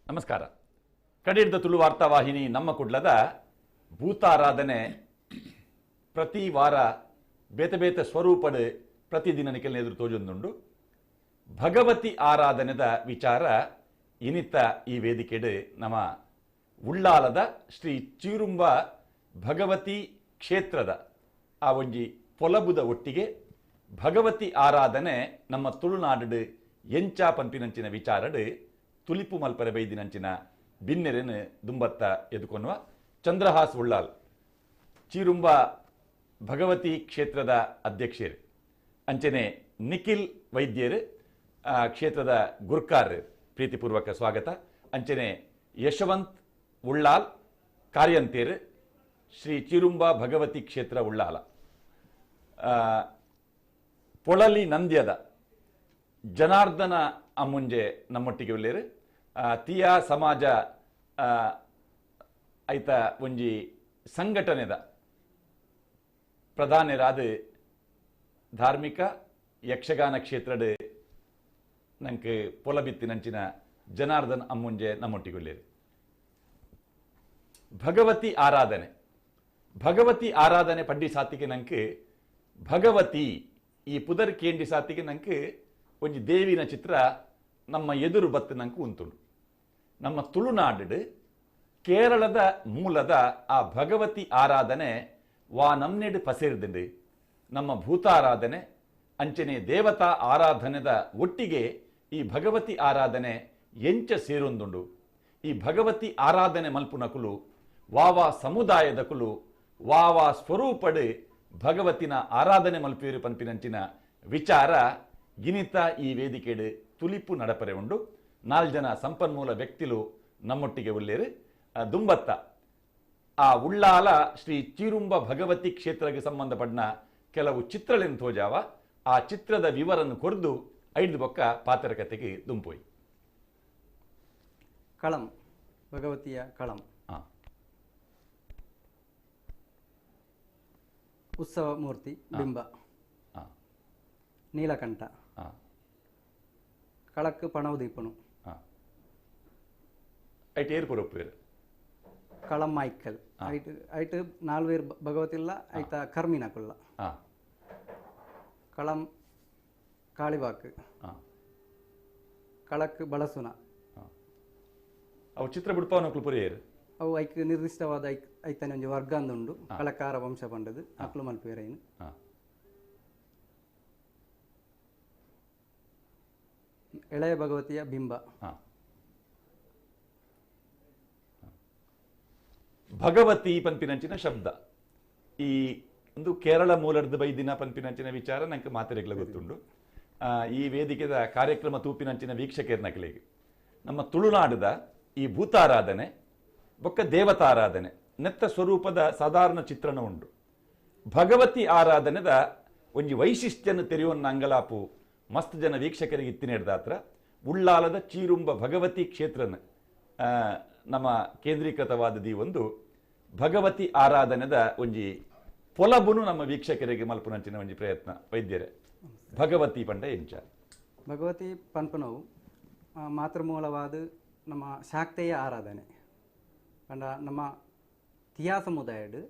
ನಮಸ್ಕಾರ. ಕಡಿಡ್ದ ತುಳು ವಾರ್ತಾವಾಹಿನಿ ನಮ್ಮ ಕುಡ್ಲದ ಭೂತಾರಾಧನೆ ಪ್ರತಿ ವಾರ ಬೇತೆ ಬೇತೆ ಸ್ವರೂಪಡ್ ಪ್ರತಿದಿನ ನಿಖಿಲ್ ಎದುರು ತೋಜೊಂದುಂಡು. ಭಗವತಿ ಆರಾಧನೆದ ವಿಚಾರ ಇನಿತ್ತ ಈ ವೇದಿಕೆಡ್ ನಮ್ಮ ಉಳ್ಳಾಲದ ಶ್ರೀ ಚೀರುಂಬ ಭಗವತಿ ಕ್ಷೇತ್ರದ ಆ ಒಂಜಿ ಪೊಲಬುದ ಒಟ್ಟಿಗೆ ಭಗವತಿ ಆರಾಧನೆ ನಮ್ಮ ತುಳುನಾಡು ಎಂಚ ಪಂಪಿನಂಚಿನ ವಿಚಾರಡ್ ತುಲಿಪು ಮಲ್ಪರೆ ಬೈದಿನಂಚಿನ ಬಿನ್ನೆರೆನ್ ದುಂಬತ್ತ ಎದುಕೊನ್ನುವ ಚಂದ್ರಹಾಸ್ ಉಳ್ಳಾಲ್ ಚೀರುಂಬ ಭಗವತಿ ಕ್ಷೇತ್ರದ ಅಧ್ಯಕ್ಷರು ಅಂಚನೆ ನಿಖಿಲ್ ವೈದ್ಯರು ಕ್ಷೇತ್ರದ ಗುರ್ಕಾರ್ ಪ್ರೀತಿಪೂರ್ವಕ ಸ್ವಾಗತ. ಅಂಚನೆ ಯಶವಂತ್ ಉಳ್ಳಾಲ್ ಕಾರ್ಯಂತೇರು ಶ್ರೀ ಚೀರುಂಬ ಭಗವತಿ ಕ್ಷೇತ್ರ ಉಳ್ಳಾಲ. ಪೊಳಲಿ ನಂದ್ಯದ ಜನಾರ್ದನ ಅಮ್ಮುಂಜೆ ನಮ್ಮೊಟ್ಟಿಗೆ ಉಳ್ಳೇರು. ತಿಯಾ ಸಮಾಜ ಐತ ಒಂಜಿ ಸಂಘಟನೆದ ಪ್ರಧಾನರಾದ ಧಾರ್ಮಿಕ ಯಕ್ಷಗಾನ ಕ್ಷೇತ್ರಡ್ ನಂಗೆ ಪೊಲಬಿತ್ತಿನಂಚಿನ ಜನಾರ್ದನ್ ಅಮ್ಮುಂಜೆ ನಮ್ಮೊಟ್ಟಿಗೆ ಉಳ್ಳೇರು. ಭಗವತಿ ಆರಾಧನೆ ಪಡ್ಡಿ ಸಾತಿಗೆ ನಂಗೆ ಭಗವತಿ ಈ ಪುದರ್ ಕೇಂಡಿ ಸಾತಿಗೆ ನಂಗೆ ಒಂಜಿ ದೇವಿನ ಚಿತ್ರ ನಮ್ಮ ಎದುರು ಬತ್ತು ನಂಗೆ ಉಂತುಂಡು. ನಮ್ಮ ತುಳುನಾಡು ಕೇರಳದ ಮೂಲದ ಆ ಭಗವತಿ ಆರಾಧನೆ ವಾ ನಮ್ನೆಡು ಪಸೇರ್ದಿಂಡು ನಮ್ಮ ಭೂತಾರಾಧನೆ ಅಂಚನೆ ದೇವತಾ ಆರಾಧನೆದ ಒಟ್ಟಿಗೆ ಈ ಭಗವತಿ ಆರಾಧನೆ ಎಂಚ ಸೇರೊಂದುಂಡು. ಈ ಭಗವತಿ ಆರಾಧನೆ ಮಲ್ಪುನಕುಲು ವಾವಾ ಸಮುದಾಯದ ಕುಲು ವಾವಾ ಸ್ವರೂಪಡ್ ಭಗವತಿನ ಆರಾಧನೆ ಮಲ್ಪೇರು ಪಂಪಿನಂಚಿನ ವಿಚಾರ ಗಿನಿತ ಈ ವೇದಿಕೆಡ್ ತುಲಿಪು ನಡಪರೆ ಉಂಡು. 4 ಜನ ಸಂಪನ್ಮೂಲ ವ್ಯಕ್ತಿಲು ನಮ್ಮೊಟ್ಟಿಗೆ ಉಳ್ಳೇರು. ದುಂಬತ್ತ ಆ ಉಳ್ಳಾಲ ಶ್ರೀ ಚೀರುಂಬ ಭಗವತಿ ಕ್ಷೇತ್ರಕ್ಕೆ ಸಂಬಂಧಪಟ್ಟ ಕೆಲವು ಚಿತ್ರಗಳನ್ನು ತೋಜಾವ. ಆ ಚಿತ್ರದ ವಿವರನ್ನು ಕೊರ್ದು 5 ಬೊಕ್ಕ ಪಾತ್ರಕತೆಗೆ ದುಂಪೋಯ್. ಕಳಂ ಭಗವತಿಯ ಕಳಂ ಉತ್ಸವ ಮೂರ್ತಿ ಬಿಂಬ ನೀಲಕಂಠ ಕಳಕ್ ಪಣವು ದೀಪನು ಕಳಂ ಮೈಕಲ್ ಐಟ್ 4 ವೇರ್ ಭಗವತಿಲ್ಲ ಐತ ಕರ್ಮಿನಕುಲ್ಲ ಕಳಂ ಕಾಳಿವಾಕ್ ಕಳಕ್ ಬಳಸುನ ಅವು ಚಿತ್ರ ಬಿಡ್ಪವನಕ್ಲು ಪುರಿಯರು ಅವು ಐಕ್ ನಿರ್ದಿಷ್ಟವಾದ ಐತನೆ ಒಂಜಿ ವರ್ಗ ಅಂದುಂಡು ಕಳಕಾರ ವಂಶ ಪಂಡದು ಅಕ್ಲು ಮಲ್ಪೇರೇನು ಎಳೆಯ ಭಗವತಿಯ ಬಿಂಬ ಭಗವತಿ ಪಂಪಿನಂಚಿನ ಶಬ್ದ ಈ ಒಂದು ಕೇರಳ ಮೂಲದ ಬೈದಿನ ಪಂಪಿನಂಚಿನ ವಿಚಾರ ನಂಗೆ ಮಾತರೆಗ್ಲ ಗೊತ್ತುಂಡು. ಈ ವೇದಿಕೆದ ಕಾರ್ಯಕ್ರಮ ತೂಪಿನಂಚಿನ ವೀಕ್ಷಕರ್ನಕ್ಲಿಗೆ ನಮ್ಮ ತುಳುನಾಡದ ಈ ಭೂತಾರಾಧನೆ ಬೊಕ್ಕ ದೇವತಾರಾಧನೆ ನೆತ್ತ ಸ್ವರೂಪದ ಸಾಧಾರಣ ಚಿತ್ರಣ ಉಂಡು. ಭಗವತಿ ಆರಾಧನೆದ ಒಂಜಿ ವೈಶಿಷ್ಟ್ಯನ ತೆರೆಯುವನ್ನ ಅಂಗಲಾಪು ಮಸ್ತ್ ಜನ ವೀಕ್ಷಕರಿಗೆ ಇತ್ತಿನೇಡ್ದಾತ್ರ ಉಳ್ಳಾಲದ ಚೀರುಂಬ ಭಗವತಿ ಕ್ಷೇತ್ರನ ನಮ್ಮ ಕೇಂದ್ರೀಕೃತವಾದದಿ ಒಂದು ಭಗವತಿ ಆರಾಧನೆದ ಒಂಜಿ ಪೊಲಬುನು ನಮ್ಮ ವೀಕ್ಷಕರಿಗೆ ಮಲ್ಪುನಂಚಿನ ಒಂಜಿ ಪ್ರಯತ್ನ. ವೈದ್ಯರೇ, ಭಗವತಿ ಪಂಡ ಎಂಚ? ಭಗವತಿ ಪನ್ಪನವು ಮಾತೃಮೂಲವಾದ ನಮ್ಮ ಶಾಕ್ತೆಯ ಆರಾಧನೆ ಪಂಡ ನಮ್ಮ ತಿಯಾ ಸಮುದಾಯಡ್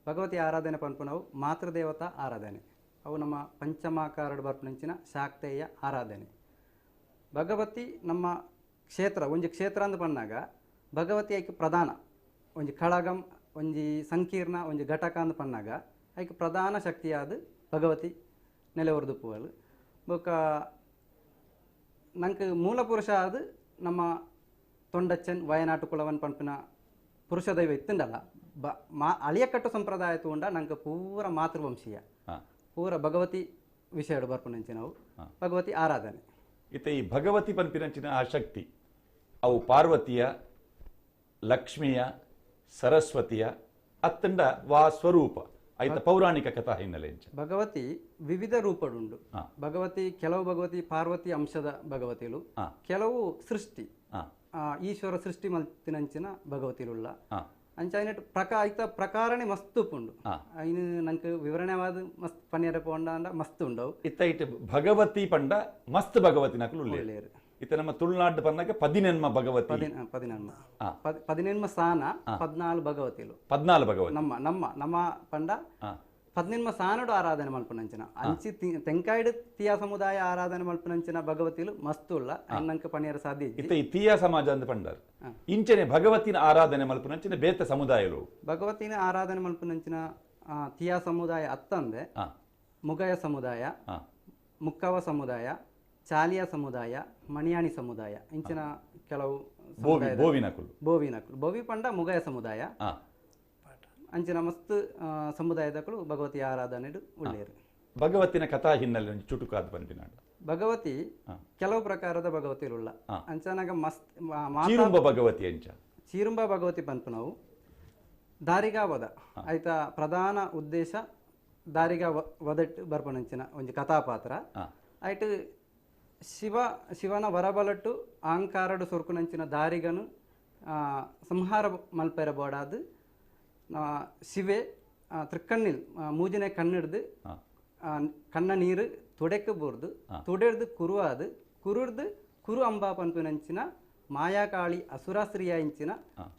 ಭಗವತಿ ಆರಾಧನೆ ಪನ್ಪನವು ಮಾತೃದೇವತಾ ಆರಾಧನೆ ಅವು ನಮ್ಮ ಪಂಚಮಾಕಾರಡ್ ಬರ್ಪನಂಚಿನ ಶಾಕ್ತೆಯ ಆರಾಧನೆ. ಭಗವತಿ ನಮ್ಮ ಕ್ಷೇತ್ರ ಒಂಜಿ ಕ್ಷೇತ್ರ ಅಂತ ಪನ್ನಾಗ ಭಗವತಿ ಐಕ್ ಪ್ರಧಾನ ಒಂಜಿ ಖಳಗಂ ಒಂಜಿ ಸಂಕೀರ್ಣ ಒಂಜಿ ಘಟಕ ಅಂತ ಪನ್ನಾಗ ಐಕ್ ಪ್ರಧಾನ ಶಕ್ತಿಯಾದ ಭಗವತಿ ನೆಲೆವರ್ದುಪ್ಪುವಲು ಬೊಕ್ಕ ನಂಗೆ ಮೂಲ ಪುರುಷ ಆದ ನಮ್ಮ ತೊಂಡಚ್ಚನ್ ವಯನಾಟು ಕುಳವನ್ ಪಂಪಿನ ಪುರುಷ ದೈವ ಇತ್ತುಂಡಲ್ಲ ಅಳಿಯಕಟ್ಟು ಸಂಪ್ರದಾಯ ತಗೊಂಡ ನಂಗೆ ಪೂರ ಮಾತೃವಂಶೀಯ ಪೂರ ಭಗವತಿ ವಿಷಯ ಬರ್ಪುನಂಚಿ ನಾವು ಭಗವತಿ ಆರಾಧನೆ ಇತ್ತ ಈ ಭಗವತಿ ಪಂಪಿನಂಚಿನ ಆ ಶಕ್ತಿ ಅವು ಪಾರ್ವತಿಯ ಲಕ್ಷ್ಮಿಯ ಸರಸ್ವತಿಯ ಅತ್ತಂಡ ವಾ ಸ್ವರೂಪ ಐತ ಪೌರಾಣಿಕ ಕಥಾ ಹಿನ್ನೆಲೆ ಭಗವತಿ ವಿವಿಧ ರೂಪಡುಂಡು. ಭಗವತಿ ಕೆಲವು ಭಗವತಿ ಪಾರ್ವತಿ ಅಂಶದ ಭಗವತಿಲು ಕೆಲವು ಸೃಷ್ಟಿ ಈಶ್ವರ ಸೃಷ್ಟಿ ಮಲ್ತಿನಂಚಿನ ಭಗವತಿಲುಲ್ಲ ಅಂಚಾಯಿನಟ್ ಐತ ಪ್ರಕಾರನೆ ಮಸ್ತ್ ಉಪ್ಪುಂಡು. ಐನು ನಂಗೆ ವಿವರಣೆವಾದ ಮಸ್ತ್ ಪನ್ಯರ ಪೋಂಡ ಮಸ್ತ್ ಉಂಡವು. ಇತ್ತ ಇಟ್ಟು ಭಗವತಿ ಪಂಡ ಮಸ್ತ್ ಭಗವತಿ ನಕಲು ಇತ್ತ ನಮ್ಮ ತುಳುನಾಡು ಪನ್ನಕ್ಕೆ 14 ಭಗವತಿ 14 ಸ್ಥಾನ 14 ಭಗವತಿಲು 14 ಭಗವತಿ ನಮ್ಮ ಪಂಡ 14 ಸ್ಥಾನಡು ಆರಾಧನೆ ಮಲ್ಪನಂಚಿನ ಅಂಚಿ ತೆಂಕಾಯ್ಡು ತೀಯ ಸಮುದಾಯ ಆರಾಧನೆ ಮಲ್ಪನಂಚಿನ ಭಗವತಿಲು ಮಸ್ತುಲ್ಲ ಅನ್ನಂಕ ಪಣಿಯರ ಸಾಧ್ಯ ಇತ್ತ ಈ ತೀಯ ಸಮಾಜ ಅಂತ ಪಂಡಾರ ಇಂಚನೆ ಭಗವತಿನ ಆರಾಧನೆ ಮಲ್ಪನಂಚಿನ ಬೇತ ಸಮುದಾಯಲು ಭಗವತಿನ ಆರಾಧನೆ ಮಲ್ಪನಂಚಿನ ತೀಯ ಸಮುದಾಯ ಅತ್ತಂದೆ ಮುಗಯ ಸಮುದಾಯ ಮುಕ್ಕವ ಸಮುದಾಯ ಚಾಲಿಯ ಸಮುದಾಯ ಮಣಿಯಾಣಿ ಸಮುದಾಯ ಇಂಚಿನ ಕೆಲವು ಬೋವಿನಕುಲು ಪಂಡ ಮುಗಯ ಸಮುದಾಯ ಅಂಚಿನ ಮಸ್ತ್ ಸಮುದಾಯದಕಲು ಭಗವತಿ ಆರಾಧನೆ ಒಳ್ಳೆಯರು. ಭಗವತಿನ ಕಥಾ ಹಿನ್ನೆಲೆ ಚುಟುಕಾದ ಬಂದಿನಾಡು ಭಗವತಿ ಕೆಲವು ಪ್ರಕಾರದ ಭಗವತಿರುಳ್ಳ ಅಂಚನಾಗ ಮಸ್ತ್ ಚೀರುಂಬ ಭಗವತಿ ಅಂಚ ಚೀರುಂಬ ಭಗವತಿ ಪಂಪು ನಾವು ದಾರಿಗಾ ವದ ಆಯ್ತ ಪ್ರಧಾನ ಉದ್ದೇಶ ದಾರಿಗಾ ವದಟ್ ಬರ್ಪಣಂಚಿನ ಒಂದು ಕಥಾಪಾತ್ರ ಆಯ್ತು ಶಿವನ ವರಬಲಟ್ಟು ಅಹಂಕಾರಡು ಸೊರ್ಕುನಂಚಿನ ದಾರಿಗನು ಸಂಹಾರ ಮಲ್ಪೆರ ಬೋಡಾದು ಶಿವೆ ತೃಕ್ಕಣ್ಣಿಲ್ ಮೂಜಿನೆ ಕಣ್ಣಿಡ್ದು ಕಣ್ಣ ನೀರು ತೊಡೆಕ್ಕೆ ಬೋರ್ದು ತೊಡೆಡ್ದು ಕುರುವಾದು ಕುರುಡ್ದು ಕುರು ಅಂಬಾ ಪಂಪಿನಂಚಿನ ಮಾಯಾಕಾಳಿ ಅಸುರಾಶ್ರಿಯ ಇಂಚಿನ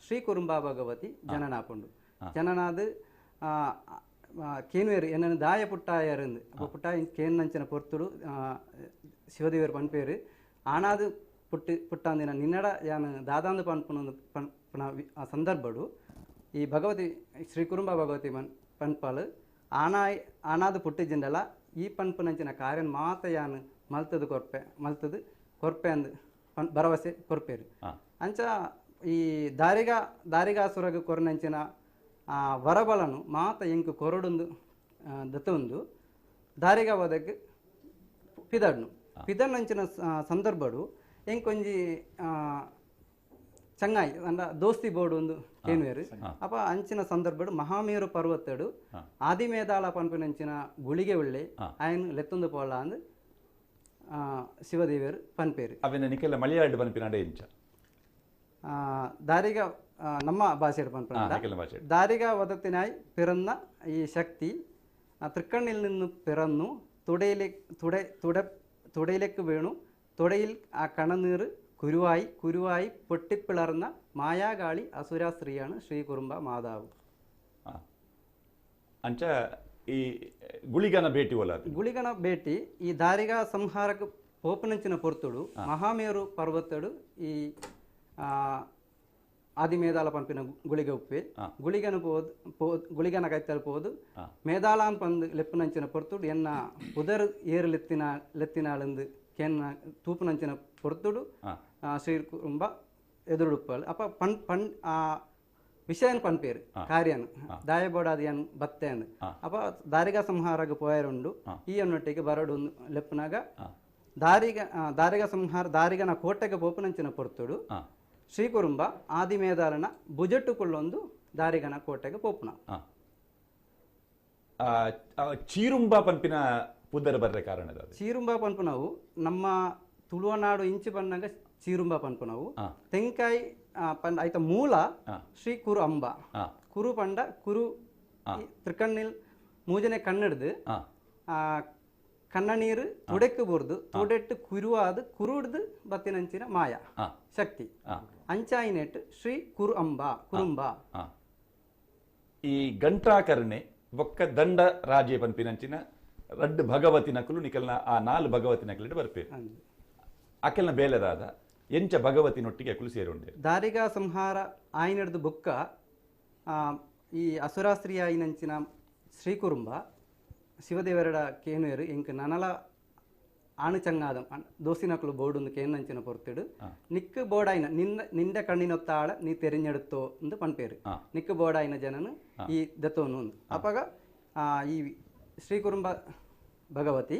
ಶ್ರೀ ಕುರುಂಬಾ ಭಗವತಿ ಜನನಾಪುಂಡು ಜನನಾದು ಕೇನುವೇರು ಎನ್ನ ದಾಯ ಪುಟ್ಟಾಯರಂದು ಅಪ್ಪ ಪುಟ್ಟಾಯ ಕೇನ್ನಂಚಿನ ಪೊರ್ತುಡು ಶಿವದೇವರು ಪನ್ಪೇರು ಆನಾದು ಪುಟ್ಟಾಂದಿನ ನಿನ್ನಡ ಯಾನು ದಾದಾಂದು ಪನ್ಪುನ ಸಂದರ್ಭಡು ಈ ಭಗವತಿ ಶ್ರೀ ಕುರುಂಬ ಭಗವತಿ ಪನ್ಪಾಲು ಆನಾದು ಪುಟ್ಟಿಜಿಂಡಲ ಈ ಪನ್ಪುನಂಚಿನ ಕಾರ್ಯನ್ ಮಾತ ಯಾನು ಮಲ್ತದು ಕೊರ್ಪೆ ಅಂದು ಭರವಸೆ ಕೊರ್ಪೇರು ಅಂಚ ಈ ದಾರಿಗಾಸುರಗ ಕೊರನಂಚಿನ ವರಬಲನು ಮಾತ ಎಂಕು ಕೊರಡೊಂದು ದತ್ತೊಂದು ದಾರಿಗ ಒದಗಿ ಪಿದರ್ನಂಚಿನ ಸಂದರ್ಭಡು ಎಂಕೊಂಜಿ ಚಂಗಾಯಿ ಅಂಡ ದೋಸ್ತಿ ಬೋರ್ಡು ಒಂದು ಕೇನುವೇರು ಅಪ್ಪ ಅಂಚಿನ ಸಂದರ್ಭಡು ಮಹಾಮೇರು ಪರ್ವತಡು ಆದಿಮೇದಾಳ ಪನ್ಪಿನಂಚಿನ ಗುಳಿಗೆ ಉಳ್ಳೆ ఆయన ಲೆತ್ತೊಂದು ಪೋಳ ಅಂದು ಶಿವದೇವಿಯರು ಪನ್ಪೇರು ಅವಿನ ನಿಕೆಲ್ಲ ಮಲಯಾಳಿ ಪನ್ಪಿನಾಡೆ ಇಂಚ ದಾರಿಗ ನಮ್ಮ ಭಾಷೆಡು ಪನ್ಪನ ದಾರಿಗ ವದತ್ತಿನಾಯಿ ಪಿರನ್ನ ಈ ಶಕ್ತಿ തൃക്കണ്ണിൽ നിന്ന് പിറന്നു തുടയിലേക്ക് വീണു തുടയിൽ ആ കണനീർ കുരുവായി പൊട്ടിപ്പിളർന്ന മായാകാളി അസുര സ്ത്രീയാണ് ശ്രീ കുറുമ്പ മാതാവ്. ಅಂಚ ಈ ಗುಳಿಗನ ಭೇಟಿ ಈ ದಾರಿಗಾ ಸಂಹಾರಕ್ಕೆ ಪೋಪನಂಚಿನ ಪೊರ್ತುಡು ಮಹಾಮೇರು ಪರ್ವತಡು ಈ ಆದಿಮೇದಾಳ ಪಂಪಿನ ಗುಳಿಗೆ ಉಪ್ಪೆ ಗುಳಿಗನ ಕೈತಲ್ ಪೋದು ಮೇದಾಳಾನ್ ಪಂದು ಲೆಪ್ಪನಂಚಿನ ಪೊರ್ತುಡು ಎನ್ನ ಉದರ್ ಏರು ಲೆತ್ತಿನಾಳಂದು ಕೆನ್ನ ತೂಪನಂಚಿನ ಪೊರ್ತುಡು ಶ್ರೀ ಕುರುಂಬ ಎದುರುಡುಪ್ಪಳು ಅಪ್ಪ ಪಣ್ ವಿಷಯನ್ ಪನ್ಪೇರು ಕಾರ್ಯನ್ ದಾಯಬೋಡಾದ ಏನ್ ಬತ್ತೆ ಅಂದು ಅಪ್ಪ ದಾರಿಗಾ ಸಂಹಾರಗ ಪೋಯರುಂಡು ಈ ಅನ್ನೊಟ್ಟಿಗೆ ಬರಡು ಲೆಪ್ಪನಾಗ ದಾರಿಗಾ ಸಂಹಾರ ದಾರಿಗನ ಕೋಟೆಗೆ ಪೋಪನಂಚಿನ ಪೊರ್ತುಡು ಶ್ರೀ ಕುರುಂಬ ಆದಿಮೇದಾಳನ ಬುಜೆಟ್ಟುಕೊಳ್ಳೊಂದು ದಾರಿಗನ ಕೋಟೆಗೆ ಪೋಪುನ ಚೀರುಂಬ ಪಂಪಿನ ಪುದರ ಬರ್ರೆ ಕಾರಣ ಚೀರುಂಬ ಪಂಪು ನಾವು ನಮ್ಮ ತುಳುವನಾಡು ಇಂಚು ಬಣ್ಣಗ ಚೀರುಂಬ ಪಂಪು ನಾವು ತೆಂಕಾಯಿ ಪಂಡ ಆಯ್ತ ಮೂಲ ಶ್ರೀ ಕುರು ಅಂಬ ಕುರು ಪಂಡ ಕುರು ತೃಕಣ್ಣಿಲ್ ಮೂಜನೆ ಕಣ್ಣಿಡ್ದು ಕಣ್ಣ ನೀರು ತುಡೆಕ್ಕೆ ಬೋರ್ದು ತುಡೆಟ್ಟು ಕುರುವಾದ ಕುರುಡ್ದು ಬತ್ತಿನಂಚಿನ ಮಾಯ ಶಕ್ತಿ ಅಂಚಾಯಿನೆಟ್ ಶ್ರೀ ಕುರು ಅಂಬ ಕುರುಂಬ ಈ ಗಂಟಾಕರ್ಣೆ ಒಕ್ಕ ದಂಡ ರಾಜೆ ಪನ್ಪಿನಂಚಿನ ರಡ್ಡು ಭಗವತಿ ನಕಲು ನಿಕಲ್ನ ಆ 4 ಭಗವತಿ ನಕಲಿಟ್ಟು ಬರ್ಪೇರು ಅಕೆಲ್ನ ಬೇಲೆದಾದ ಎಂಚ ಭಗವತಿನೊಟ್ಟಿಗೆ ಅಕುಲು ಸೇರುಂಡೆ ದಾರಿಗಾ ಸಂಹಾರ ಆಯ್ನಡ್ದು ಬುಕ್ಕ ಈ ಅಸುರಾಸ್ತ್ರೀ ಆಯ್ನಂಚಿನ ಶ್ರೀ ಕುರುಂಬ ಶಿವದೇವರಡ ಕೇನುವೇರು ಎಂಕ್ ನನಲ ಆಣು ಚಂಗಾದ ದೋಸಿನಕಲು ಬೋರ್ಡೊಂದು ಕೇನಂಚಿನ ಪೊರ್ತಿಡು ನಿಕ್ಕು ಬೋಡಾಯಿನ ನಿಂದ ಕಣ್ಣಿನೊತ್ತಾಳ ನೀ ತೆರಿഞ്ഞെടുത്തോ ಎಂದು ಪನ್ಪೇರು ನಿಕ್ಕು ಬೋಡಾಯಿನ ಜನನು ಈ ದತ್ತೋನು ಅಪಾಗ ಈ ಶ್ರೀ ಕುರುಂಬ ಭಗವತಿ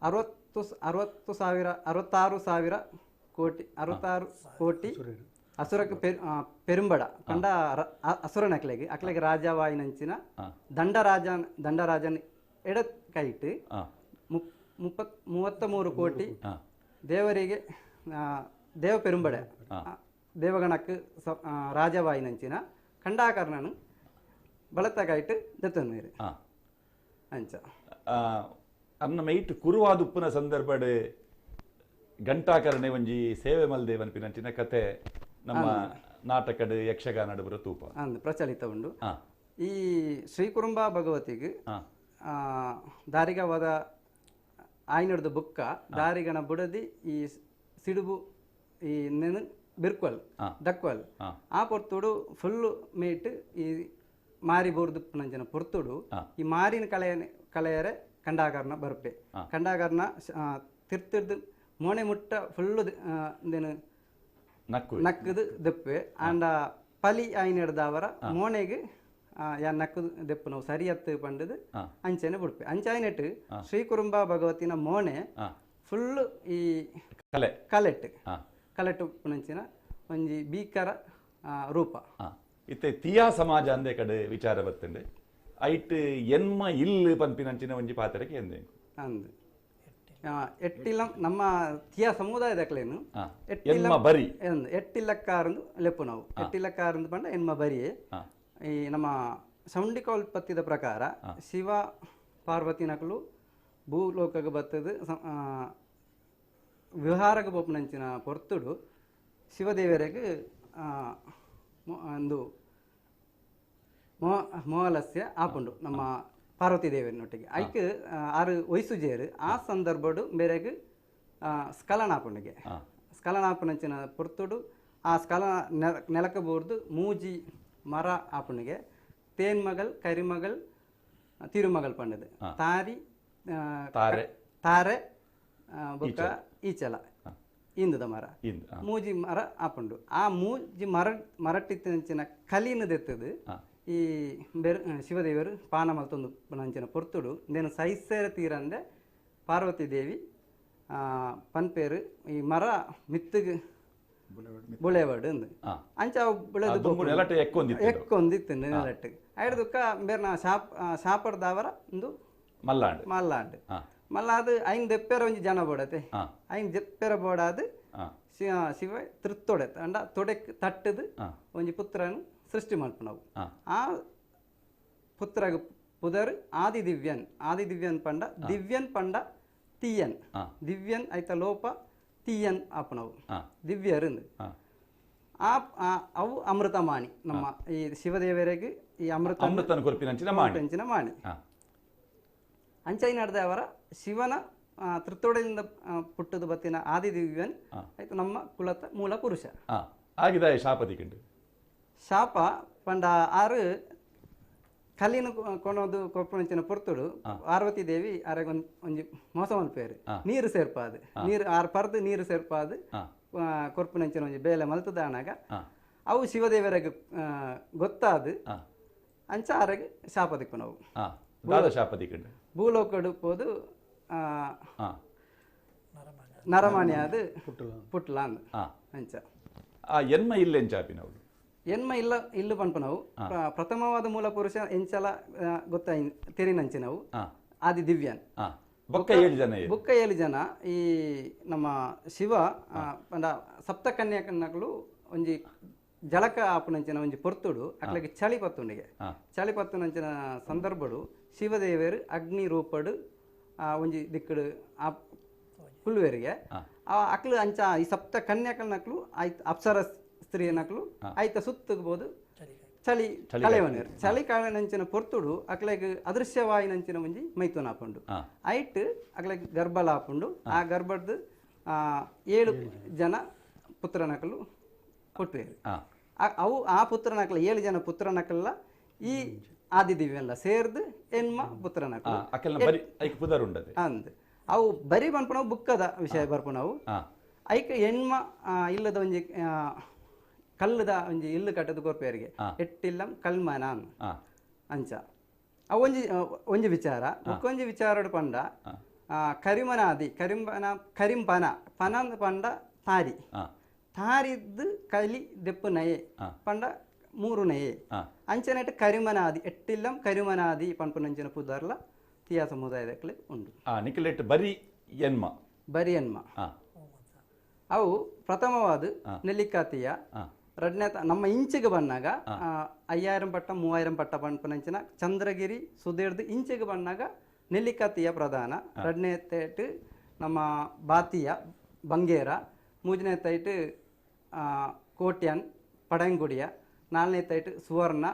66,000 ಕೋಟಿ ಅಸುರಕ್ಕೆ ಪೆರುಂಬಡ ಪಂಡ ಅಸುರನಕ್ಲೆಗೆ ಅಕ್ಲೆಗೆ ರಾಜವಾಯಿನಂಚಿನ ದಂಡರಾಜನ್ ಎಡ ಕೈಟ್ 33 ಕೋಟಿ ದೇವರಿಗೆ ದೇವ ಪೆರುಂಬಡೆ ದೇವಗಣಕ್ಕೆ ರಾಜವಾಯಿನಂಚಿನ ಖಂಡಾಕರ್ಣನು ಬಳತ ಕೈಟ್ ದತ್ತನೀರು ಅಂಚ ಅನ್ನ ಮೈಟ್ ಕುರುವಾದ ಉಪ್ಪುನ ಸಂದರ್ಭಡ್ ಗಂಟಾಕರಣೆ ಒಂಜಿ ಸೇವೆ ಮಲ್ದೆ ಪನ್ಪಿನಂಚಿನ ಕತೆ ನಮ್ಮ ನಾಟಕಡ್ ಯಕ್ಷಗಾನಡ್ ಬರೋ ತೂಪ ಅಂದ್ ಪ್ರಚಲಿತ ಉಂಡು. ಹಾ ಈ ಶ್ರೀಕುರುಂಬ ಭಗವತಿಗೆ ಹಾ ದಾರಿಗವಾದ ಆಯ್ನಡ್ದು ಬುಕ್ಕ ದಾರಿಗಣ ಬುಡದಿ ಈ ಸಿಡುಬು ಈ ನೆನು ಬಿರ್ಕೊಲ್ ದಕ್ವಲ್ ಆ ಪೊರ್ತುಡು ಫುಲ್ಲು ಮೇಟ್ ಈ ಮಾರಿ ಬೋರ್ದು ನಂಜನ ಪೊರ್ತುಡು ಈ ಮಾರಿನ ಕಳೆಯರೆ ಕಂಡಾಕರ್ನ ಬರ್ಪೆ ಕಂಡಾಕರ್ನ ತಿರ್ತಿರ್ದು ಮೋಣೆ ಮುಟ್ಟ ಫುಲ್ಲು ನಕ್ಕದು ದೆಪ್ಪೆ ಅಂಡ ಪಲಿ ಆಯ್ನಡ್ದವರ ಮೋಣೆಗೆ ಯಾ ನಕ್ಕದು ದೆಪ್ಪು ನಾವು ಸರಿಯತ್ತು ಪಂಡದು ಅಂಚೆನೆ ಬಿಡ್ಪೆ ಅಂಚಾಯ್ನೆಟ್ ಶ್ರೀಕುರುಂಬ ಭಗವತಿನ ಮೋಣೆ ಫುಲ್ಲು ಈ ಕಲೆಟ್ ಪುನಂಚಿನ ಒಂಜಿ ಭೀಕರ ರೂಪ ಇತ್ತೆ ತಿಯಾ ಸಮಾಜ ಅಂದೆ ಕಡೆ ವಿಚಾರ ಬರ್ತಂಡೆ ಐಟ್ ಎನ್ಮ ಇಲ್ಲು ಪನ್ಪಿನಂಚಿನ ಒಂಜಿ ಪಾತ್ರಕ್ಕೆ ಎಂದೆ ಅಂದ್ ಎಟ್ಟಿಲ್ಲ ನಮ್ಮ ತಿಯಾ ಸಮುದಾಯದಕ್ಲೇನು ಬರಿ ಎಟ್ಟಿಲ್ಲಕ್ಕಾರಂದು ಲೆಪ್ಪು ನಾವು ಎಟ್ಟಿಲ್ಲಕ್ಕಾರಂದು ಪಂಡ ಎನ್ಮ ಬರಿಯೇ ಈ ನಮ್ಮ ಸೌಂಡಿಕೋಲ್ಪತ್ತಿದ ಪ್ರಕಾರ ಶಿವ ಪಾರ್ವತಿ ನಕಲು ಭೂಲೋಕಗೆ ಬತ್ತದು ವಿಹಾರಕ್ಕೆ ಪೋಪುನಂಚಿನ ಪೊರ್ತುಡು ಶಿವದೇವರಿಗೆ ಒಂದು ಮೋಹಲಸ್ಯ ಆಪುಂಡು ನಮ್ಮ ಪಾರ್ವತಿ ದೇವರಿನೊಟ್ಟಿಗೆ ಐಕ್ ಆರು ವಯಸ್ಸುಜೇರು ಆ ಸಂದರ್ಭಡು ಮೇರೆಗೆ ಸ್ಖಲನಾಪುಣಿಗೆ ಸ್ಖಲನಾಪುನಂಚಿನ ಪೊರ್ತುಡು ಆ ಸ್ಖಲ ನೆಲಕ ಬೋರ್ದು ಮೂಜಿ ಮರ ಆಪುಣಿಗೆ ತೇನ್ಮಗಲ್ ಕರಿಮಗಲ್ ತಿರುಮಗಲ್ ಪಂಡದು ತಾರೆ ಬೊಕ್ಕ ಈಚಲ ಇಂದುದ ಮರ ಮೂಜಿ ಮರ ಆಪುಂಡು ಆ ಮೂಜಿ ಮರಟ್ಟಿತ್ತಿನ ಕಲೀನು ದೆತ್ತದು ಈ ಶಿವದೇವರು ಪಾನ ಮಲ್ತೊಂದು ನಂಚಿನ ಪೊರ್ತುಡು ನೇನು ಸೈಸೇರ ತೀರಂದೆ ಪಾರ್ವತಿ ದೇವಿ ಪನ್ಪೇರು ಈ ಮರ ಮಿತ್ತುಗೆ ಬುಳೆವಡು ಅಂಚ ಬುಳೆದು ಎಕ್ಕೊಂದಿತ್ತು ನೆಲಟ್ಟು ಐಡ್ದುಕ್ಕ ಬೇರೆ ಶಾಪಡ್ದವರ ಒಂದು ಮಲ್ಲಾಂಡ್ ಮಲ್ಲಾದು ಐನ್ ದೆಪ್ಪೆರ ಒಂಜಿ ಜನ ಬೋಡತೆ ಐನ್ ದೆಪ್ಪೆರ ಬೋಡಾದು ಶಿವ ತೃತ್ತೊಡೆತ್ ಅಂಡ ತೊಡೆಕ್ ತಟ್ಟದು ಒಂಜಿ ಪುತ್ರನು ಸೃಷ್ಟಿ ಮಲ್ಪು ನಾವು ಆ ಪುತ್ರಗ ಪುದರ್ ಆದಿದಿವ್ಯನ್ ಪಂಡ ದಿವ್ಯನ್ ಪಂಡ ತೀಯನ್ ದಿವ್ಯನ್ ಐತ ಲೋಪ ತೀಯನ್ ಆಪು ನಾವು ದಿವ್ಯರು ಅವು ಅಮೃತಮಾಣಿ ನಮ್ಮ ಈ ಶಿವದೇವರಿಗೆ ಈ ಅಮೃತ ಮಾಣಿ ಅಂಚೈ ನಡೆದವರ ಶಿವನ ತೃತ್ತೊಡೆಯಿಂದ ಪುಟ್ಟದು ಬತ್ತಿನ ಆದಿದಿವ್ಯನ್ ಆಯ್ತು ನಮ್ಮ ಕುಲತ ಮೂಲ ಪುರುಷ ಶಾಪ ಪಂಡ ಆರು ಕಲ್ಲಿನ ಕೊನೋದು ಕೊಪ್ಪುನಂಚಿನ ಪೊರ್ತುಡು ಪಾರ್ವತಿ ದೇವಿ ಆರೆಗ ಒಂಜಿ ಮೋಸ ಮಲ್ಪೇರು ನೀರು ಸೇರ್ಪಾದು ನೀರು ಆರು ಪರ್ದು ನೀರು ಸೇರ್ಪಾದು ಕೊರ್ಪುನಂಚಿನ ಒಂಜಿ ಬೇಲೆ ಮಲ್ತದಾನಾಗ ಅವು ಶಿವದೇವರಿಗೆ ಗೊತ್ತಾದು ಅಂಚ ಆರೆಗೆ ಶಾಪ ದಿಕ್ಕು ನಾವು ಭೂಲೋಕಡು ಪೋದು ನರಮಾಣಿ ಅದು ಪುಟ್ಲ ಅಂಚ ಎನ್ಮ ಇಲ್ಲೆಂಚಾಪಿನವು ಎನ್ಮ ಇಲ್ಲು ಪನ್ಪು ನಾವು ಪ್ರಥಮವಾದ ಮೂಲ ಪುರುಷ ಎಂಚಲ ಗೊತ್ತಾಯಿ ತೆರಿನಂಚಿನವು ಆದಿ ದಿವ್ಯನ್ ಬುಕ್ಕ 7 ಜನ ಈ ನಮ್ಮ ಶಿವ ಸಪ್ತ ಕನ್ಯಾಕನ್ನಗಳು ಒಂಜಿ ಜಲಕ ಆಪುನಂಚಿನ ಒಂಜಿ ಪೊರ್ತುಡು ಅಕ್ಲಗೆ ಚಳಿ ಪತ್ತುಂಡಿಗೆ ಚಳಿ ಪತ್ತುನಂಚಿನ ಸಂದರ್ಭಡು ಶಿವದೇವರು ಅಗ್ನಿ ರೂಪಡು ಒಂಜಿ ದಿಕ್ಕಡು ಪುಲ್ವೇರಿಗೆ ಅಕ್ಲು ಅಂಚ ಈ ಸಪ್ತ ಕನ್ಯಾಕಲ್ ನಕ್ಲು ಆಯ್ತು ಅಪ್ಸರ ಸ್ತ್ರೀ ನಕ್ಲು ಆಯ್ತ ಸುತ್ತಬಹುದು ಚಳಿ ಕಳೆವನೇರು ಚಳಿ ಕಳೆನಂಚಿನ ಪೊರ್ತುಡು ಅಕ್ಲೆಗ್ ಅದೃಶ್ಯವಾಯಿನಂಚಿನ ಒಂಜಿ ಮೈತುನ ಆಪುಂಡು ಐಟ್ ಅಕ್ಲೆಗ್ ಗರ್ಭಲ ಆಪುಂಡು ಆ ಗರ್ಭದ್ದು 7 ಜನ ಪುತ್ರ ನಕಲು ಕೊಟ್ಟುವೇರು ಅವು ಆ ಪುತ್ರ ನಕಲ 7 ಜನ ಪುತ್ರ ನಕಲ್ಲ ಈ ಆದಿದಿವ್ಯಲ್ಲ ಸೇರ್ದು ಎನ್ಮ ಪುತ್ರ ನಕಲು ಅಂದ್ ಅವು ಬರಿ ಬನ್ಪು ನಾವು ಬುಕ್ಕದ ವಿಷಯ ಬರ್ಪು ನಾವು ಐಕ್ ಎಣ್ಮ ಇಲ್ಲದ ಒಂಜಿ ಕಲ್ಲದ ಒಂಜಿ ಇಲ್ಲು ಕಟ್ಟದು ಕೊರ್ಪೇರಿಗೆ ಎಟ್ಟಿಲ್ಲಂ ಕಲ್ಮನ ಅಂಚ ಅವು ಒಂಜಿ ವಿಚಾರ ಒಂಜಿ ವಿಚಾರ ಪಂಡ ಕರಿಮನಾದಿ ಕರಿಂಪನ ಪಂಡ ತಾರಿ ತಾರಿದ್ದು ಕಲಿ ದೆಪ್ಪು ನಯೆ ಪಂಡ 3 ನಯೆ ಅಂಚನೆಟ್ ಕರಿಮನಾದಿ ಎಟ್ಟಿಲ್ಲಂ ಕರಿಮನಾದಿ ಪನ್ಪುನಂಚಿನ ಪುದರ್ಲ ತಿಯಾ ಸಮುದಾಯದಕ್ಲೆ ಉಂಡು ನಿಕಲೆಟ್ ಬರಿ ಎನ್ಮ ಅವು ಪ್ರಥಮವಾದ ನೆಲ್ಲಿಕಾತಿಯ ರಡ್ನೇತ ನಮ್ಮ ಇಂಚಿಗೆ ಬಂದಾಗ 5000 ಪಟ್ಟ 3000 ಪಟ್ಟ ಪನ್ಪುನಂಚಿನ ಚಂದ್ರಗಿರಿ ಸುದೇರ್ದು ಇಂಚಿಗೆ ಬಂದಾಗ ನೆಲ್ಲಿಕಾತಿಯ ಪ್ರಧಾನ ರಡ್ನೇತೇಟ್ ನಮ್ಮ ಬಾತಿಯ ಬಂಗೇರ, ಮೂರನೇತೈಟ್ ಕೋಟ್ಯಾನ್ ಪಡಂಗುಡಿಯ, ನಾಲ್ಕನೇತೈಟ್ ಸುವರ್ಣ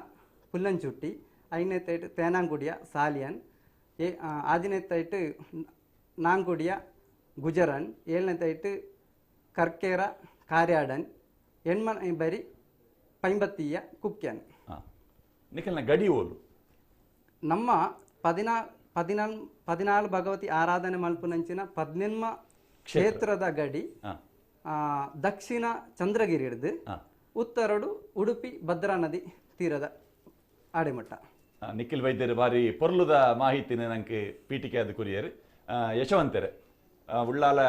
ಪುಲ್ಲಂಚುಟ್ಟಿ, ಐದನೇತೈಟ್ ತೇನಾಂಗುಡಿಯ ಸಾಲಿಯನ್, ಆರನೇತೈಟ್ ನಾಂಗುಡಿಯ ಗುಜರನ್, ಏಳನೇತೈಟ್ ಕರ್ಕೇರ ಕಾರ್ಯಾಡನ್, ಎಣ್ಮನೆ ಬರಿ ಪೈಂಬತ್ತಿಯ ಕುಕ್ಯನ್. ನಿಖಲ್ನ ಗಡಿ ಓಲು ನಮ್ಮ 14 ಭಗವತಿ ಆರಾಧನೆ ಮಲ್ಪುನಂಚಿನ 14 ಕ್ಷೇತ್ರದ ಗಡಿ ದಕ್ಷಿಣ ಚಂದ್ರಗಿರಿ ಹಿಡಿದು ಉತ್ತರಡು ಉಡುಪಿ ಭದ್ರಾ ನದಿ ತೀರದ ಆಡೆಮಟ್ಟ. ನಿಖಿಲ್ ವೈದ್ಯರು ಬಾರಿ ಪೊರ್ಲುದ ಮಾಹಿತಿನ ನಂಗೆ ಪೀಠಿಕೆ ಅದು ಕುರಿಯರು ಯಶವಂತರು ಉಳ್ಳಾಲ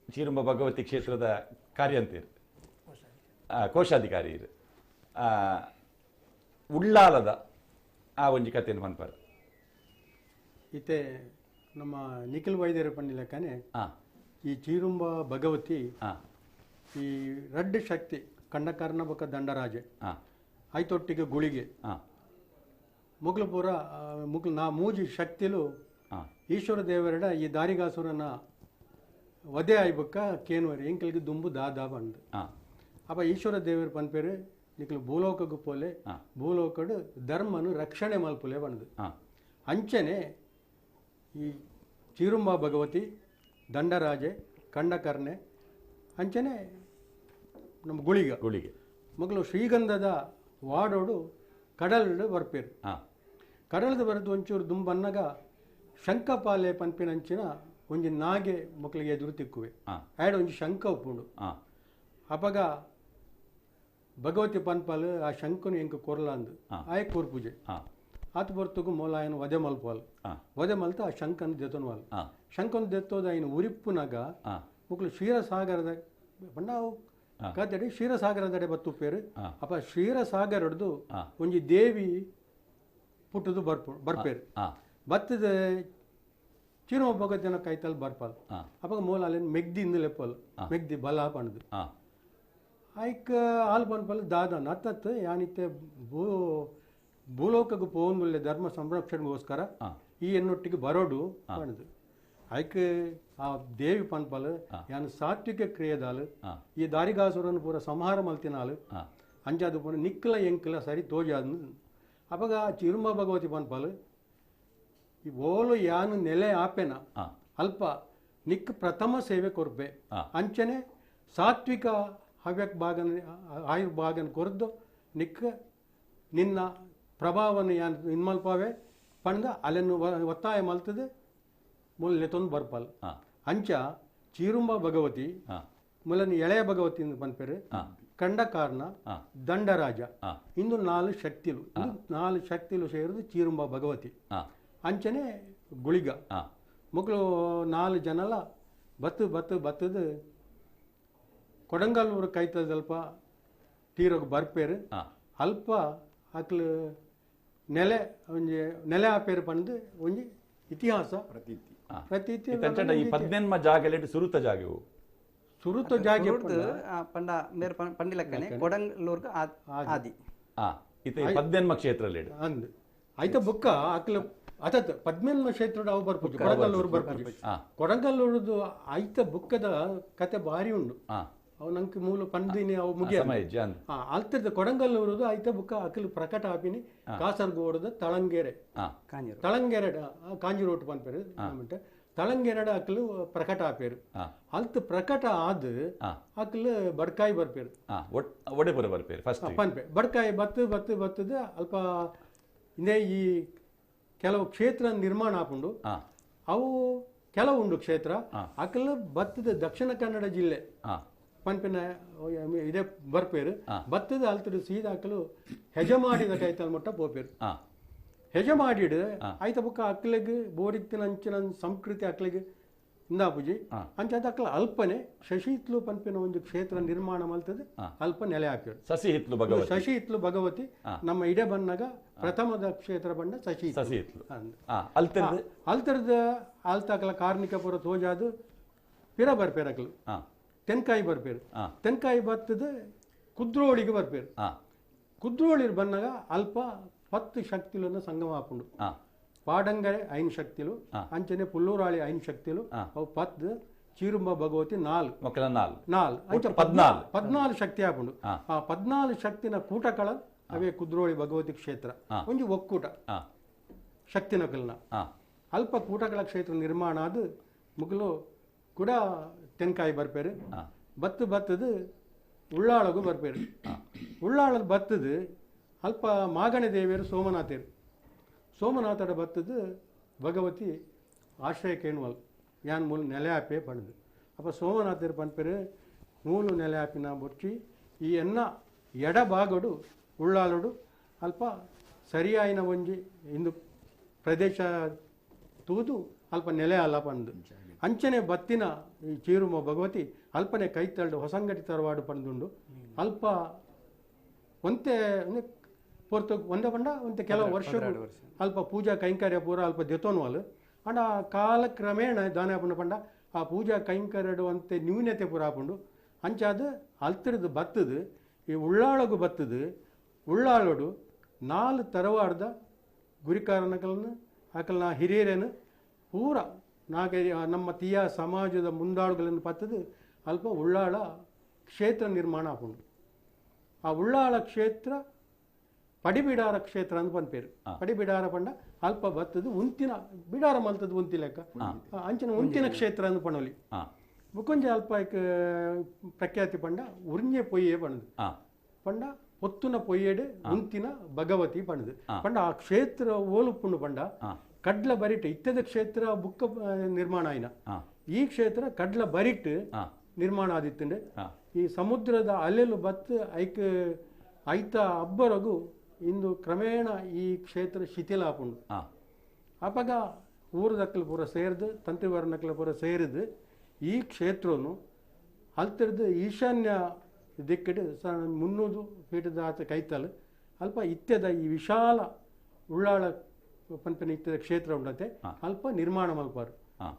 ಚೀರುಂಬ ಭಗವತಿ ಕ್ಷೇತ್ರದ ಕಾರ್ಯಂತೀರು ಕೋಶಾಧಿಕಾರಿ ಉಳ್ಳಾಲದ ಆ ಒಂಜಿ ಕಥೆಯನ್ನು ಮನ್ಪಾರ ಇತ್ತೆ ನಮ್ಮ ನಿಖಿಲ್ ವೈದ್ಯರ ಪಂಡಿಲಕ್ಕನೆ ಈ ಚೀರುಂಬ ಭಗವತಿ ಈ ರಡ್ಡು ಶಕ್ತಿ ಕಂಡಕರ್ಣ ಬೊಕ್ಕ ದಂಡರಾಜೆ ಐತೊಟ್ಟಿಗೆ ಗುಳಿಗೆ ಮುಗ್ಲು ಪೂರ ನಾ ಮೂಜಿ ಶಕ್ತಿಲು ಈಶ್ವರ ದೇವರಡ ಈ ದಾರಿಗಾಸುರನ ವಧೆ ಆಯ್ಬಕ್ಕ ಕೇನ್ವರಿ ಎಂಕಲ್ಗೆ ದುಂಬು ದಾದಾ ಬಂದು ಅಪ್ಪ ಈಶ್ವರ ದೇವರ ಪನ್ಪೇರು ನಿಖಲು ಭೂಲೋಕಗೂ ಪೋಲೆ ಭೂಲೋಕಡು ಧರ್ಮನು ರಕ್ಷಣೆ ಮಲ್ಪುಲೆ ಬಂದು ಅಂಚನೆ ಈ ಚೀರುಂಬ ಭಗವತಿ ದಂಡರಾಜೆ ಕಂಡಕರ್ಣೆ ಅಂಚನೆ ನಮ್ಮ ಗುಳಿಗೆ ಮಗಳು ಶ್ರೀಗಂಧದ ವಾಡೋಡು ಕಡಲ್ಡು ಬರ್ಪೇರು ಕಡಲ್ದು ಬರೆದು ಒಂಚೂರು ದುಂಬನ್ನಗ ಶಂಕಪಾಲೆ ಪನ್ಪಿನಂಚಿನ ಒಂಜಿ ನಾಗೆ ಮಕ್ಕಳಿಗೆ ಎದುರು ತಿಕ್ಕುವೆ ಆ್ಯಡ್ ಒಂಜಿ ಶಂಕ ಉಪ್ಪುಂಡು ಅಪಗ ಭಗವತಿ ಪನ್ಪಾಲು ಆ ಶಂಕನು ಎಂಕ ಕೊರ್ಲಾಂದು ಆಯ ಕೋರ್ ಪೂಜೆ ಆತ ಬರ್ತಗೂ ಮೂಲ ఆయన ವಧೆ ಮಲ್ಪಾಲು ವಧೆ ಮಲ್ತ ಆ ಶಂಕನ ದೆತೊನ್ವಾಲು ಶಂಕನ ದೆತ್ತೋದು ఆయన ಉರಿಪ್ಪುನಾಗ ಮುಕ್ಳು ಕ್ಷೀರಸಾಗರದ ಬಂಡಾವು ಕದಡಿ ಕ್ಷೀರಸಾಗರದಡೆ ಬತ್ತುಪ್ಪೇರು ಅಪ್ಪ ಕ್ಷೀರಸಾಗರಡ್ದು ಒಂಜಿ ದೇವಿ ಪುಟ್ಟದು ಬರ್ಪೇರು ಬತ್ತದ ಚಿರೋ ಭಗವತಿನ ಕೈತಲ್ ಬರ್ಪಾಲ್ ಅಪ್ಪ ಮೂಲ ಅಲ್ಲೇನು ಮೆಗ್ದಿ ಲೆಪ್ಪಲ್ ಮೆಗ್ದಿ ಬಲ ಪಣದು ಐಕ್ ಹಾಲು ಪನ್ಪಲ್ ದಾದನ್ ಅತ್ತತ್ತು ಯಾನಿತ್ತೆ ಭೂಲೋಕಕ್ಕೆ ಪೋಂದುಲ್ಲೆ ಧರ್ಮ ಸಂರಕ್ಷಣೆಗೋಸ್ಕರ ಈ ಎನ್ನೊಟ್ಟಿಗೆ ಬರೋಡು ಪಣದು ಐಕ್ ಆ ದೇವಿ ಪನ್ಪಲ್ ಯಾನು ಸಾತ್ವಿಕ ಕ್ರಿಯೆದಾಲು ಈ ದಾರಿಗಾಸುರನ್ನು ಪೂರ ಸಂಹಾರ ಮಲ್ತಿನಾಲು ಅಂಜಾದು ಪೂರ ನಿಕ್ಕಲ ಎಂಕಲ ಸರಿ ತೋಜಾದ ಅಪಗ ಚಿರುಂಬ ಭಗವತಿ ಪನ್ಪಲ್ ಈ ಓಲು ಯಾನು ನೆಲೆ ಆಪೆನ ಅಲ್ಪ ನಿಕ್ ಪ್ರಥಮ ಸೇವೆ ಕೊರ್ಪೆ ಅಂಚನೆ ಸಾತ್ವಿಕ ಹವ್ಯಕ್ ಭಾಗನ ಆಯುರ್ಭಾಗನ ಕೊರ್ದು ನಿಕ್ ನಿನ್ನ ಪ್ರಭಾವನ ಯಾನ್ ಇನ್ಮಲ್ಪವೇ ಪಂಡ ಅಲ್ಲನ್ನು ಒತ್ತಾಯ ಮಲ್ತದೆ ಮುಲ್ಲೆತೊಂದು ಬರ್ಪಲ್ ಅಂಚ ಚೀರುಂಬ ಭಗವತಿ ಮುಲನಿ ಎಳೆಯ ಭಗವತಿ ಪನ್ಪೇರು ಕಂಡಕಾರ್ಣ ದಂಡರಾಜ ಇಂದು 4 ಶಕ್ತಿಲು 4 ಶಕ್ತಿಲು ಸೇರಿದು ಚೀರುಂಬ ಭಗವತಿ ಅಂಚನೆ ಗುಳಿಗ ಮಕ್ಕಳು 4 ಜನಲ ಬತ್ತದ ಕೊಡಂಗಲ್ಲೂರು ಕೈತದ ಸ್ವಲ್ಪ ತೀರೋಗ ಬರ್ಪೇರು ಅಲ್ಪ ಅಕ್ಲು ನೆಲೆ ಆಪೇರು ಪಂದು ಒಂಜಿ ಇತಿಹಾಸ ಪ್ರತೀತಿ ಈ 18 ಜಾಗ ಸುರುತ ಜಾಗವು ಸುರುತ ಜಾಗ ಪಂಡ ಮೇರ್ ಪಂಡಿಲಕ್ಕನೆ ಕೊಡಂಗಲ್ಲೂರ್ಗ ಆದಿ ಇತ 18 ಕ್ಷೇತ್ರ ಅಂದ್ ಐತ ಬುಕ್ಕ ಅಕ್ಲು ಅತತ್ 18 ಕ್ಷೇತ್ರ ಅವು ಬರ್ಪುಜು ಕೊಡಂಗಲ್ಲೂರು ಬರ್ಪುಜು ಕೊಡಂಗಲ್ಲೂರುದು ಐತ ಬುಕ್ಕದ ಕತೆ ಭಾರಿ ಉಂಡು ಅವು ನಂಗೆ ಮೂಲ ಪಂದಿನಿ ಅವು ಮುಗಿಯ ಅಲ್ತದ ಕೊಡಂಗಲ್ಲೂರುದು ಐತ ಬುಕ್ಕ ಅಕಲು ಪ್ರಕಟ ಆಪಿನಿ ಕಾಸರಗೋಡದ ತಳಂಗೆರೆ ಕಾಂಜಿ ರೋಡ್ ಪನ್ಪೇರು ತಳಂಗೆರೆಡ ಅಕಲು ಪ್ರಕಟ ಆಪೇರು ಅಲ್ತ ಪ್ರಕಟ ಆದ ಅಕಲು ಬಡ್ಕಾಯಿ ಬರ್ಪೇರು ಪನ್ಪೆ ಬಡ್ಕಾಯಿ ಬತ್ತದ ಅಲ್ಪ ಇಂದೇ ಈ ಕೆಲವು ಕ್ಷೇತ್ರ ನಿರ್ಮಾಣ ಆಪುಂಡು ಅವು ಕೆಲವು ಉಂಡು ಕ್ಷೇತ್ರ ಅಕಲು ಬತ್ತದ ದಕ್ಷಿಣ ಕನ್ನಡ ಜಿಲ್ಲೆ ಪನ್ಪಿನ ಇದೇ ಬರ್ಪೇರು ಬತ್ತದ ಅಲ್ತಡು ಸೀದಾ ಅಕ್ಕಲು ಹೆಜಮಾಡಿದ ಕೈತಲ್ ಮಟ್ಟ ಪೋಪೇರು ಹೆಜಮಾಡಿಡು ಆಯ್ತ ಬುಕ್ಕ ಅಕ್ಲಿಗೆ ಬೋಡಿತ್ತಿನ ಅಂಚಿನ ಸಂಸ್ಕೃತಿ ಅಕ್ಲಿಗೆ ಇಂದಾಪುಜಿ ಅಂಚದ ಅಕ್ಲ ಅಲ್ಪನೆ ಶಶಿತ್ಲು ಪನ್ಪಿನ ಒಂದು ಕ್ಷೇತ್ರ ನಿರ್ಮಾಣ ಮಲ್ತದೆ ಅಲ್ಪ ನೆಲೆ ಹಾಕ್ಯರು ಶಶಿ ಹಿತ್ಲು ಭಗವತಿ ನಮ್ಮ ಇಡೆ ಬನ್ನಾಗ ಪ್ರಥಮದ ಕ್ಷೇತ್ರ ಬಂಡ ಶಶಿ ಹಿತ್ಲು ಅಲ್ತರದ ಅಲ್ತಕಲ ಕಾರ್ಮಿಕ ಪುರ ತೋಜಾದು ಪಿರ ಬರ್ಪೇರಕ್ಲು ತೆನ್ಕಾಯಿ ಬರ್ಪೇರು ತೆನ್ಕಾಯಿ ಬತ್ತದ ಕುದ್ರೋಳಿಗೆ ಬರ್ಪೇರು ಕುದ್ರೋಳಿಗೆ ಬಂದಾಗ ಅಲ್ಪ 10 ಶಕ್ತಿಲನ್ನು ಸಂಗಮ ಹಾಕೊಂಡು ಪಾಡಂಗರೆ 5 ಶಕ್ತಿಲು ಅಂಚನೆ ಪುಲ್ಲೂರಾಳಿ 5 ಶಕ್ತಿಲು ಅವು 10 ಚೀರುಂಬ ಭಗವತಿ ನಾಲ್ ಮೊಕ್ಕಲ ನಾಲ್ ನಾಲ್ ಅಂಚ 14 ಶಕ್ತಿ ಆಪುಂಡು ಆ 14 ಶಕ್ತಿನ ಕೂಟಕಳ ಅವೇ ಕುದ್ರೋಳಿ ಭಗವತಿ ಕ್ಷೇತ್ರ ಒಂಜಿ ಒಕ್ಕೂಟ ಶಕ್ತಿನ ಕಲ್ನ ಅಲ್ಪ ಕೂಟಗಳ ಕ್ಷೇತ್ರ ನಿರ್ಮಾಣ ಆದ ಮುಗಲು ಕೂಡ ತೆನ್ಕಾಯಿ ಬರ್ಪೇರು ಬತ್ತದು ಉಳ್ಳಾಳಗೂ ಬರ್ಪೇರು ಉಳ್ಳಾಳದ ಬತ್ತದು ಅಲ್ಪ ಮಾಗಣೆ ದೇವಿಯರು ಸೋಮನಾಥಡ ಬತ್ತದು ಭಗವತಿ ಆಶ್ರಯ ಕೇಣುವಲ್ ಯಾನ್ ಮೂಲ ನೆಲೆ ಹಾಪೆ ಪಣದು ಅಪ್ಪ ಸೋಮನಾಥರು ಪನ್ಪೇರು ನೂಲು ನೆಲೆ ಹಾಪಿನ ಬೊಚ್ಚಿ ಈ ಎನ್ನ ಎಡಭಾಗಡು ಉಳ್ಳಾಲಡು ಅಲ್ಪ ಸರಿಯಾಯಿನ ಒಂಜಿ ಇಂದು ಪ್ರದೇಶ ತೂದು ಅಲ್ಪ ನೆಲೆ ಅಲ್ಲ ಪಂದು ಅಂಚನೆ ಬತ್ತಿನ ಈ ಚೀರುಮ ಭಗವತಿ ಅಲ್ಪನೆ ಕೈತಳ್ಳು ಹೊಸಂಗಟಿ ತರವಾಡು ಪಂದುಂಡು ಅಲ್ಪ ಒಂತೆ ಪೊರ್ತು ಒಂದೇ ಪಂಡ ಒಂತೆ ಕೆಲವು ವರ್ಷ ಅಲ್ಪ ಪೂಜಾ ಕೈಂಕರ್ಯ ಪೂರ ಅಲ್ಪ ದೆತೋನ್ವಾಲು ಅಂಡ ಕಾಲಕ್ರಮೇಣ ದಾನ ಪಂಡ ಆ ಪೂಜಾ ಕೈಂಕರ್ಯಡು ಅಂತೆ ನ್ಯೂನ್ಯತೆ ಪೂರ ಆಪುಂಡು ಅಂಚಾದ ಅಲ್ತಿರದು ಬತ್ತದು ಈ ಉಳ್ಳಾಳಗು ಬತ್ತದು ಉಳ್ಳಾಳಡು 4 ತರವಾಡ್ದ ಗುರಿಕಾರಣಗಳನ್ನು ಆಕಲ್ನ ಹಿರಿಯರೇನು ಪೂರ ನಮ್ಮ ತೀಯ ಸಮಾಜದ ಮುಂದಾಳುಗಳನ್ನು ಪತ್ತದು ಅಲ್ಪ ಉಳ್ಳಾಳ ಕ್ಷೇತ್ರ ನಿರ್ಮಾಣ ಆಪುಂಡು ಆ ಉಳ್ಳಾಳ ಕ್ಷೇತ್ರ ಪಡಿಬಿಡಾರ ಕ್ಷೇತ್ರ ಅಂತ ಪನ್ಪೇರು ಪಡಿಬಿಡಾರ ಪಂಡ ಅಲ್ಪ ಬತ್ತದು ಉಂತಿನ ಬಿಡಾರ ಮಲ್ತದ ಉಂತಿ ಲೆಕ್ಕ ಅಂಚಿನ ಉಂತಿನ ಕ್ಷೇತ್ರ ಅಂದ್ ಪಣೋಲಿ ಮುಕೊಂಜ ಅಲ್ಪ ಪ್ರಖ್ಯಾತಿ ಪಂಡ ಉರ್ഞ്ഞೆ ಪೊಯ್ಯೆ ಪಣದು ಪಂಡ ಪೊತ್ತುನ ಪೊಯ್ಯೆಡು ಉಂತಿನ ಭಗವತಿ ಪಣದು ಪಂಡ ಆ ಕ್ಷೇತ್ರ ಓಲುಪುಂಡು ಪಂಡ ಕಡ್ಲ ಬರಿಟ್ ಇತ್ತದ ಕ್ಷೇತ್ರ ಬುಕ್ಕ ನಿರ್ಮಾಣ ಆಯ್ನ ಈ ಕ್ಷೇತ್ರ ಕಡ್ಲ ಬರಿಟ್ ನಿರ್ಮಾಣ ಆದಿತ್ತಂಡೆ ಈ ಸಮುದ್ರದ ಅಲೆಲು ಬತ್ತು ಐತ ಅಬ್ಬರಗು ಇಂದು ಕ್ರಮೇಣ ಈ ಕ್ಷೇತ್ರ ಶಿಥಿಲ ಆಪುಂಡು ಅಪಗ ಊರದಕ್ಕಲು ಪೂರ ಸೇರಿದು ತಂತ್ರಿವರ್ಣಕ್ಕಲು ಪೂರ ಸೇರಿದು ಈ ಕ್ಷೇತ್ರನು ಅಲ್ತಿರ್ದು ಈಶಾನ್ಯ ದಿಕ್ಕಡು 300 ಫೀಟದ ಆತ ಕೈತಲು ಅಲ್ಪ ಇತ್ಯದ ಈ ವಿಶಾಲ ಉಳ್ಳಾಳ ಪಂಪನ ಇತ್ಯದ ಕ್ಷೇತ್ರ ಉಂಡತೆ ಅಲ್ಪ ನಿರ್ಮಾಣ ಮಲ್ಪಾರು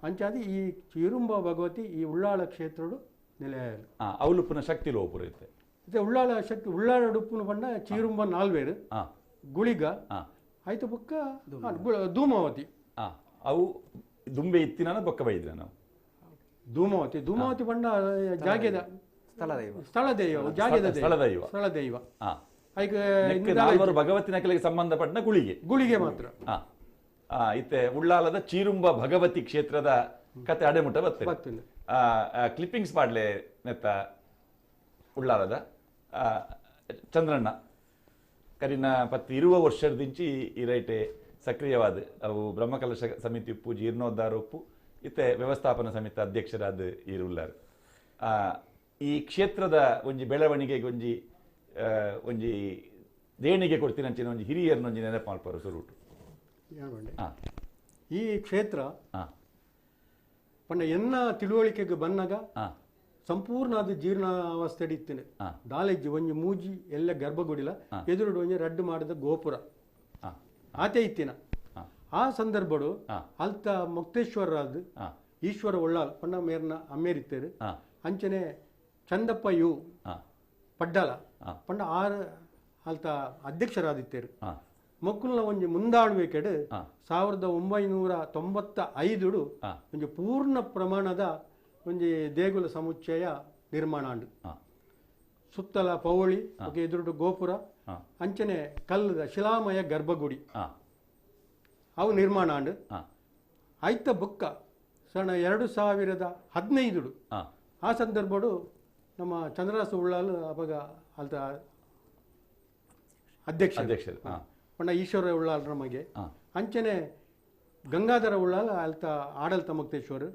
ಅಂಚಾದಿ ಈ ಚೀರುಂಬ ಭಗವತಿ ಈ ಉಳ್ಳಾಳ ಕ್ಷೇತ್ರಡು ನೆಲೆಯಾಯಲು ಅವಲುಪುನ ಶಕ್ತಿ ಲೋಪುರ ಇತ್ತೆ ಮತ್ತೆ ಉಳ್ಳಾಳ ಶಕ್ತಿ ಉಳ್ಳಾಳ ಉಡುಪುನ ಪಂಡ ಚೀರುಂಬ ನಾಲ್ವೇರು ಗುಳಿಗ ಆಯ್ತು ಬುಕ್ಕ ಧೂಮಾವತಿ ಅವು ದುಂಬೆ ಇತ್ತಿನ ಬೊಕ್ಕ ಬೈದ್ರೆ ನಾವು ಧೂಮಾವತಿ ಪಂಡ ಜಾಗ್ಯದ ಸ್ಥಳದೈವ ಜಾಗ್ಯದ ಸ್ಥಳದೈವ ನಾಲ್ವರು ಭಗವತಿನ ಕೆಳಗೆ ಸಂಬಂಧಪಟ್ಟ ಗುಳಿಗೆ ಮಾತ್ರ ಇತ್ತೆ ಉಳ್ಳಾಲದ ಚೀರುಂಬ ಭಗವತಿ ಕ್ಷೇತ್ರದ ಕತೆ ಅಡೆಮುಟ ಬರ್ತದೆ ಕ್ಲಿಪ್ಪಿಂಗ್ಸ್ ಮಾಡ್ಲೆ ನೆತ್ತ ಉಳ್ಳಾಲದ ಚಂದ್ರಣ್ಣ ಕರಿನ ಪತ್ತಿ ಇರುವ ವರ್ಷದಿಂಚಿ ಈ ರೈಟೆ ಸಕ್ರಿಯವಾದ ಅವು ಬ್ರಹ್ಮಕಲಶ ಸಮಿತಿ ಉಪ್ಪು ಜೀರ್ಣೋದ್ಧಾರ ಉಪ್ಪು ಇತ್ತೆ ವ್ಯವಸ್ಥಾಪನಾ ಸಮಿತಿ ಅಧ್ಯಕ್ಷರಾದ ಇರುಲ್ಲಾರು ಈ ಕ್ಷೇತ್ರದ ಒಂಜಿ ಬೆಳವಣಿಗೆಗೆ ಒಂಜಿ ದೇಣಿಗೆ ಕೊಡ್ತೀನಂಚಿನ ಒಂಜಿ ಹಿರಿಯರನ್ನೊಂಜಿ ನೆನಪು ಮಾಡ್ಪಾರು ಸುರುಟು ಈ ಕ್ಷೇತ್ರ ಪಂಡ ಎನ್ನ ತಿಳುವಳಿಕೆಗೆ ಬಂದಾಗ ಸಂಪೂರ್ಣವಾದ ಜೀರ್ಣಾವಸ್ಥೆ ಇತ್ತೇನೆ ದಾಲೆಜ್ಜಿ ಒಂಜಿ ಮೂಜಿ ಎಲ್ಲ ಗರ್ಭಗುಡಿಲ ಎದುರುಡು ಒಂಜಿ ರಡ್ಡು ಮಾಡಿದ ಗೋಪುರ ಆತೆ ಇತ್ತಿನ ಆ ಸಂದರ್ಭಡು ಅಲ್ತ ಮುಕ್ತೇಶ್ವರರಾದ ಈಶ್ವರ ಒಳ್ಳಾಲ್ ಪಂಡ ಮೇರ್ನ ಅಮ್ಮೇರಿತ್ತೇರು ಅಂಚನೆ ಚಂದಪ್ಪ ಯು ಪಡ್ಡಲ ಪಂಡ ಆರು ಅಲ್ತ ಅಧ್ಯಕ್ಷರಾದಿತ್ತೇರು ಮಕ್ಕಳನ್ನ ಒಂಜಿ ಮುಂದಾಳುವೆ ಕೆಡು 1995 ಒಂಜಿ ಪೂರ್ಣ ಪ್ರಮಾಣದ ಒಂಜಿ ದೇಗುಲ ಸಮುಚ್ಚಯ ನಿರ್ಮಾಣ ಅಂಡು ಸುತ್ತಲ ಪೌಳಿ ಎದುರುಡು ಗೋಪುರ ಅಂಚನೆ ಕಲ್ಲದ ಶಿಲಾಮಯ ಗರ್ಭಗುಡಿ ಅವು ನಿರ್ಮಾಣ ಅಂಡು ಐತ ಬುಕ್ಕ ಸಣ್ಣ 2015 ಆ ಸಂದರ್ಭಡು ನಮ್ಮ ಚಂದ್ರರಾಸ ಉಳ್ಳಾಲು ಅವಾಗ ಅಲ್ತ ಅಧ್ಯಕ್ಷರು ಪಂಡ ಈಶ್ವರ ಉಳ್ಳಾಲ್ ನಮಗೆ ಅಂಚನೆ ಗಂಗಾಧರ ಉಳ್ಳಾಲ್ ಅಲ್ತ ಆಡಳಿತ ಮುಕ್ತೇಶ್ವರ್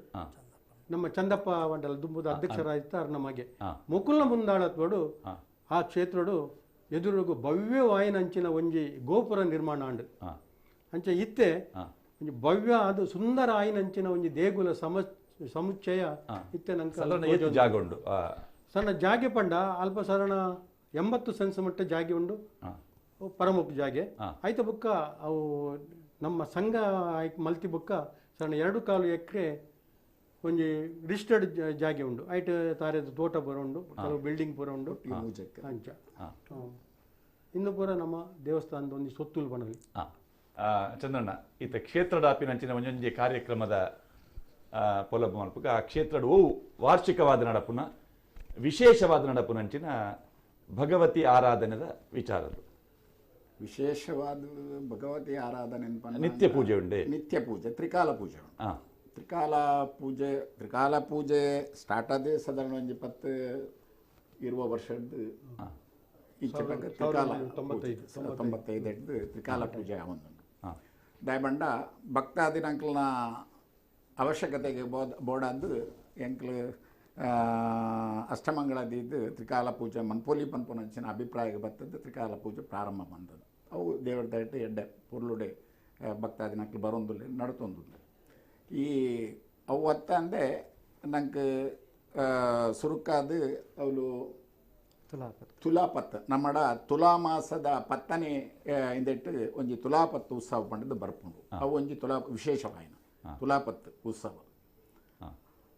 ನಮ್ಮ ಚಂದಪ್ಪ ಮಂಡಲ ದುಂಬುದ ಅಧ್ಯಕ್ಷರಾಯ್ತಾರ ನಮಗೆ ಮುಕುಲ್ನ ಮುಂದಾಳತ್ವಡು ಆ ಕ್ಷೇತ್ರಡು ಎದುರುಗು ಭವ್ಯವಾಯಿನ ಅಂಚಿನ ಒಂಜಿ ಗೋಪುರ ನಿರ್ಮಾಣ ಅಂಡು ಅಂಚೆ ಇತ್ತೆ ಒಂಜಿ ಭವ್ಯ ಅದು ಸುಂದರ ಆಯಿನಂಚಿನ ಒಂಜಿ ದೇಗುಲ ಸಮುಚ್ಚಯ ಇತ್ತೆ ನಂಗೆ ಜಾಗ ಉಂಡು ಸಣ್ಣ ಜಾಗೆ ಪಂಡ ಅಲ್ಪ ಸರಣ 80 ಸೆನ್ಸ್ ಮಟ್ಟ ಜಾಗೆ ಉಂಡು ಪರಮುಖ ಜಾಗೆ ಆಯ್ತ ಬುಕ್ಕ ಅವು ನಮ್ಮ ಸಂಘ ಮಲ್ತಿ ಬುಕ್ಕ ಸಣ್ಣ 2.25 ಎಕರೆ ಒಂಜಿ ರಿಜಿಸ್ಟರ್ಡ್ ಜಾಗೆ ಉಂಡು ಐಟ್ ತಾರೆದ ತೋಟ ಪೂರ ಉಂಡು ಕೆಲವು ಬಿಲ್ಡಿಂಗ್ ಪೂರ ಉಂಡು ಅಂಚ ಇನ್ನು ಪೂರ ನಮ್ಮ ದೇವಸ್ಥಾನದ ಒಂದು ಸೊತ್ತುಲು ಬಣಲಿ ಚಂದ್ರಣ್ಣ ಈತ ಕ್ಷೇತ್ರದಾಪಿನಂಚಿನ ಒಂಜೊಂಜಿ ಕಾರ್ಯಕ್ರಮದ ಪೊಲಬ ಮಲ್ಪಗ ಆ ಕ್ಷೇತ್ರ ಓ ವಾರ್ಷಿಕವಾದ ನಡಪುನ ವಿಶೇಷವಾದ ನಡಪುನಂಚಿನ ಭಗವತಿ ಆರಾಧನೆದ ವಿಚಾರದು ವಿಶೇಷವಾದ ಭಗವತಿ ಆರಾಧನೆ ನಿತ್ಯ ಪೂಜೆ ಉಂಡೆ ನಿತ್ಯ ಪೂಜೆ ತ್ರಿಕಾಲ ಪೂಜೆ ಉಂಟು ತ್ರಿಕಾಲ ಪೂಜೆ ಸ್ಟಾರ್ಟ್ ಆದ ಸಾಧಾರಣ ಒಂದು 20 ವರ್ಷದ್ದು ಈಚೆ ತ್ರಿಕಾಲ 95 ತ್ರಿಕಾಲ ಪೂಜೆ ಅವೊಂದುಂಟು ದಯಬಂಡ ಭಕ್ತಾದಿನಂಕಲ್ನ ಅವಶ್ಯಕತೆಗೆ ಬೋಡಾದ್ದು ಎಂಕ್ಲು ಅಷ್ಟಮಂಗಳದಿದ್ದು ತ್ರಿಕಾಲ ಪೂಜೆ ಮನ್ಪೊಲಿ ಪನ್ಪುನಂಚಿನ ಅಭಿಪ್ರಾಯಕ್ಕೆ ಬರ್ತದ್ದು ತ್ರಿಕಾಲ ಪೂಜೆ ಪ್ರಾರಂಭ ಬಂದದ್ದು ಅವು ದೇವರ ದಯಟ್ಟು ಎಡ್ಡೆ ಪುರ್ಲುಡೆ ಭಕ್ತಾದಿನಕ್ಲು ಬರೋಂದುಲ್ಲೆ ನಡ್ತೊಂದುಲ್ಲೆ ಈ ಅವು ಒತ್ತ ಅಂದೆ ನಂಗೆ ಸುರುಕಾದ ಅವಳು ತುಲಾಪತ್ ನಮ್ಮಡ ತುಲಾ ಮಾಸದ 10ನೇ ಇಂದೆಟ್ಟು ಒಂಜಿ ತುಲಾಪತ್ತು ಉತ್ಸವ ಪಂಡದು ಬರ್ಪುಂಡು ಅವು ಒಂಜಿ ವಿಶೇಷವಾಯಿನ ತುಲಾಪತ್ ಉತ್ಸವ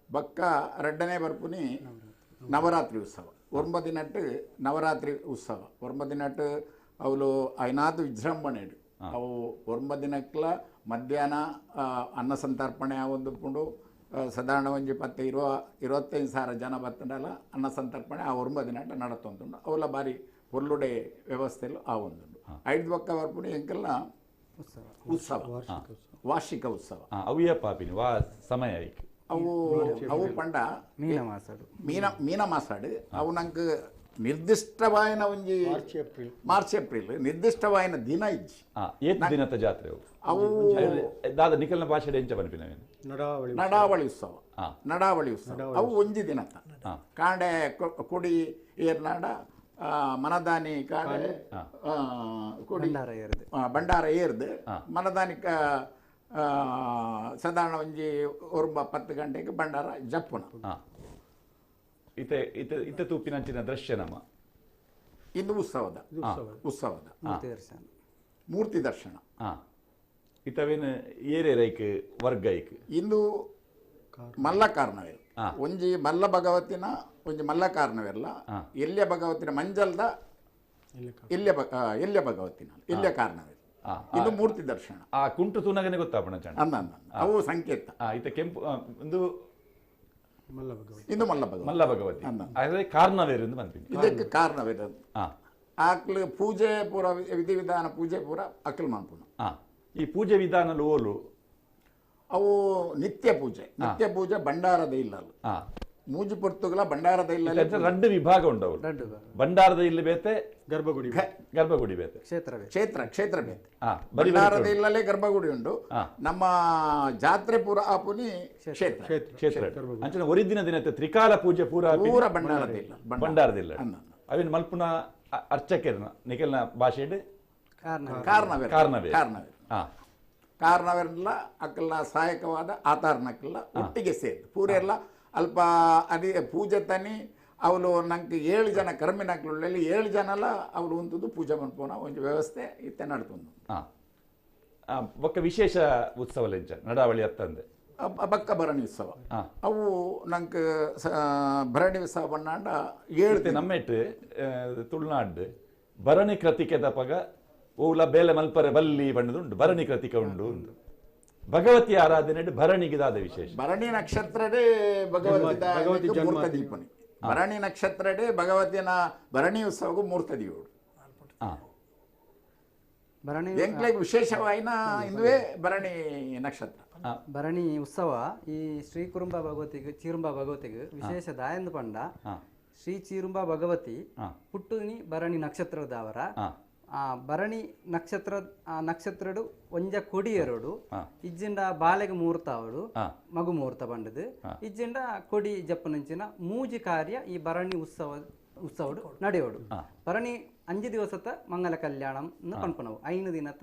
ಬಕ್ಕ 2ನೇ ಬರ್ಪುನಿ ನವರಾತ್ರಿ ಉತ್ಸವ 9 ದಿನಟ್ಟು ನವರಾತ್ರಿ ಉತ್ಸವ 9 ದಿನಟ್ಟು ಅವಳು ಐನಾದು ವಿಜೃಂಭಣೆ ಅವು 9 ದಿನಕ್ಲ ಮಧ್ಯಾಹ್ನ ಅನ್ನ ಸಂತರ್ಪಣೆ ಆವೊಂದುಕೊಂಡು ಸಾಧಾರಣ ಒಂಜಿ 25,000 ಜನ ಬತ್ತಂಡಲ್ಲ ಅನ್ನ ಸಂತರ್ಪಣೆ ಆ 9 ದಿನ ನಡತೊಂದುಂಡು ಅವಲ ಬಾರಿ ಪೊರ್ಲುಡೆ ವ್ಯವಸ್ಥೆಲು ಆ ಒಂದುಂಡು 5 ಬಕ್ಕ ಬರ್ಪುಣಿ ಎಂಕೆಲ್ಲ ಉತ್ಸವ ವಾರ್ಷಿಕ ಉತ್ಸವ ಅವು ಪಾಪಿನಿ ವಾ ಸಮಯ ಅವು ಪಂಡ ಮೀನ ಮಾಸಾಡು ಅವು ನಂಗೆ ನಿರ್ದಿಷ್ಟವಾಯಿನ ಒಂಜಿ ಮಾರ್ಚ್ ಏಪ್ರಿಲ್ ನಿರ್ದಿಷ್ಟವಾಯಿನ ದಿನ ಇಜ್ಜಿ ದಿನದ ಜಾತ್ರೆ ಅವು ದಾದ ನಿಖಲ್ನ ಭಾಷೆ ಎಂಚ ಬನ್ಪಿನ ನಡಾವಳಿ ಉತ್ಸವ ಅವು ಒಂಜಿ ದಿನತ್ತ ಕಾಂಡೆ ಕುಡಿ ಏರ್ನಾಡ ಮನದಾನಿ ಕಾಂಡೆ ಕುಡಿ ಬಂಡಾರ ಏರ್ದು ಮನದಾನಿ ಸಾಧಾರಣ ಒಂಜಿ 10 ಗಂಟೆಗೆ ಬಂಡಾರ ಜಪ್ಪುನ ಇತ ತೂಪಿನಂಚಿನ ದೃಶ್ಯ ನಮ್ಮ ಇದು ಉತ್ಸವದ ಮೂರ್ತಿ ದರ್ಶನ ಇತವೇನು ಏರೇರೈಕ್ ವರ್ಗೈಕ್ ಇಂದು ಮಲ್ಲ ಕಾರಣವೇರು ಒಂಜಿ ಮಲ್ಲ ಭಗವತಿನ ಒಂಜಿ ಮಲ್ಲ ಕಾರಣವೆಲ್ಲ ಎಲ್ಯ ಭಗವತಿನ ಮಂಜಲ್ದ ಎಲ್ಯ ಭಗವತಿನ ಎಲ್ಯ ಕಾರಣವೇರು ಇದು ಮೂರ್ತಿ ದರ್ಶನ ಕುಂಟು ತೂನಗನೆ ಗೊತ್ತಾಪಣ ಅವು ಸಂಕೇತ ಇತ ಕೆಂಪು ಒಂದು ಇದು ಮಲ್ಲ ಭಗವತಿ ಅದೇ ಕಾರಣವೇರು ಎಂದು ಬಂತೀನಿ ಇದಕ್ಕೆ ಕಾರಣವೇರು ಆಕ್ಲು ಪೂಜೆ ಪೂರ ವಿಧಿವಿಧಾನ ಪೂಜೆ ಪೂರ ಅಕ್ಲು ಮಾಡ್ಪುಣ ಈ ಪೂಜೆ ವಿಧಾನ ಓಲು ಅವು ನಿತ್ಯ ಪೂಜೆ ಭಂಡಾರದ ಇಲ್ಲಲು ಮೂಜಿ ಪೊರ್ತುಗಳ ಭಂಡಾರದ ಇಲ್ಲ 2 ವಿಭಾಗ ಉಂಡವು ಭಂಡಾರದ ಇಲ್ಲಿ ಬೇತೆ ಗರ್ಭಗುಡಿ ಬೇತೆ ಕ್ಷೇತ್ರ ಬೇತೆ ಭಂಡಾರದ ಇಲ್ಲಲೇ ಗರ್ಭಗುಡಿ ಉಂಡು ನಮ್ಮ ಜಾತ್ರೆ ಪೂರ ಆಪುನಿ ಕ್ಷೇತ್ರ ಅಂಚನೆ ಒರಿದಿನ ದಿನ ತ್ರಿಕಾಲ ಪೂಜೆ ಪೂರ ಭಂಡಾರದಿಲ್ಲ ಅವಿನ ಮಲ್ಪುನ ಅರ್ಚಕರ್ನ ನಿಖಲ್ನ ಭಾಷೆ ಕಾರಣವೆಲ್ಲ ಅಕ್ಕಲ್ಲ ಸಹಾಯಕವಾದ ಆತಾರ್ನಕ್ಕೆಲ್ಲ ಒಟ್ಟಿಗೆ ಸೇರಿದು ಪೂರೆಲ್ಲ ಅಲ್ಪ ಅದೇ ಪೂಜೆ ತನಿ ಅವಳು ನಂಗೆ 7 ಜನ ಕರ್ಮಿನಕ್ಲುಳ್ಳಲ್ಲಿ 7 ಜನ ಎಲ್ಲ ಅವಳು ಉಂತದ್ದು ಪೂಜೆ ಮನ್ಪೋನ ಒಂದು ವ್ಯವಸ್ಥೆ ಇತ್ತೆ ನಡ್ತುಂಡು ಬೊಕ್ಕ ವಿಶೇಷ ಉತ್ಸವ ಲೆಂಚ ನಡಾವಳಿ ಅತ್ತಂದೆ ಬಕ್ಕ ಭರಣಿ ಉತ್ಸವ ಅವು ನಂಗೆ ಭರಣಿ ಉತ್ಸವ ಬಣ್ಣಾಂಡ 7 ನಮ್ಮೆಟ್ಟು ತುಳುನಾಡು ಭರಣಿ ಕೃತಿಕೆದ ಪಗ ಓಲ ಬೇಲೆ ಮಲ್ಪರೆ ಬಲ್ಲಿ ಬಣ್ಣದುಂಡು ಭರಣಿ ಕೃತಿಕ ಉಂಡು ಭಗವತಿ ಆರಾಧನೆ ಭರಣಿಗಿದಾದ ವಿಶೇಷ ಭರಣಿ ನಕ್ಷತ್ರಡೆ ಭಗವತಿ ಮೂರ್ತ ದೀಪನಿ ಭರಣಿ ನಕ್ಷತ್ರಡೆ ಭಗವತಿನ ಭರಣಿ ಉತ್ಸವಗೂ ಮೂರ್ತ ದೀಪಡು ಎಂಕ್ಲೆಗ್ ವಿಶೇಷವಾಯಿನ ಇಂದುವೆ ಭರಣಿ ನಕ್ಷತ್ರ ಭರಣಿ ಉತ್ಸವ ಈ ಶ್ರೀ ಕುರುಂಬ ಭಗವತಿಗೆ ಚೀರುಂಬ ಭಗವತಿಗೆ ವಿಶೇಷ ದಾಯಂದು ಪಂಡ ಶ್ರೀ ಚೀರುಂಬ ಭಗವತಿ ಪುಟ್ಟುನಿ ಭರಣಿ ನಕ್ಷತ್ರದವರ ಭರಣಿ ನಕ್ಷತ್ರಡು ಒಂಜ ಕೊಡಿ ಎರಡು ಇಜ್ಜಿಂಡ ಬಾಲೆಗೆ ಮುಹೂರ್ತ ಅವಡು ಮಗು ಮುಹೂರ್ತ ಬಂಡದು ಇಜ್ಜಿಂಡ ಕೊಡಿ ಜಪ್ಪನಂಚಿನ ಮೂಜಿ ಕಾರ್ಯ ಈ ಭರಣಿ ಉತ್ಸವಡು ನಡೆಯೋಡು ಭರಣಿ 5 ದಿವಸದ ಮಂಗಲ ಕಲ್ಯಾಣಂ ಪನ್ಪನವು 5 ದಿನದ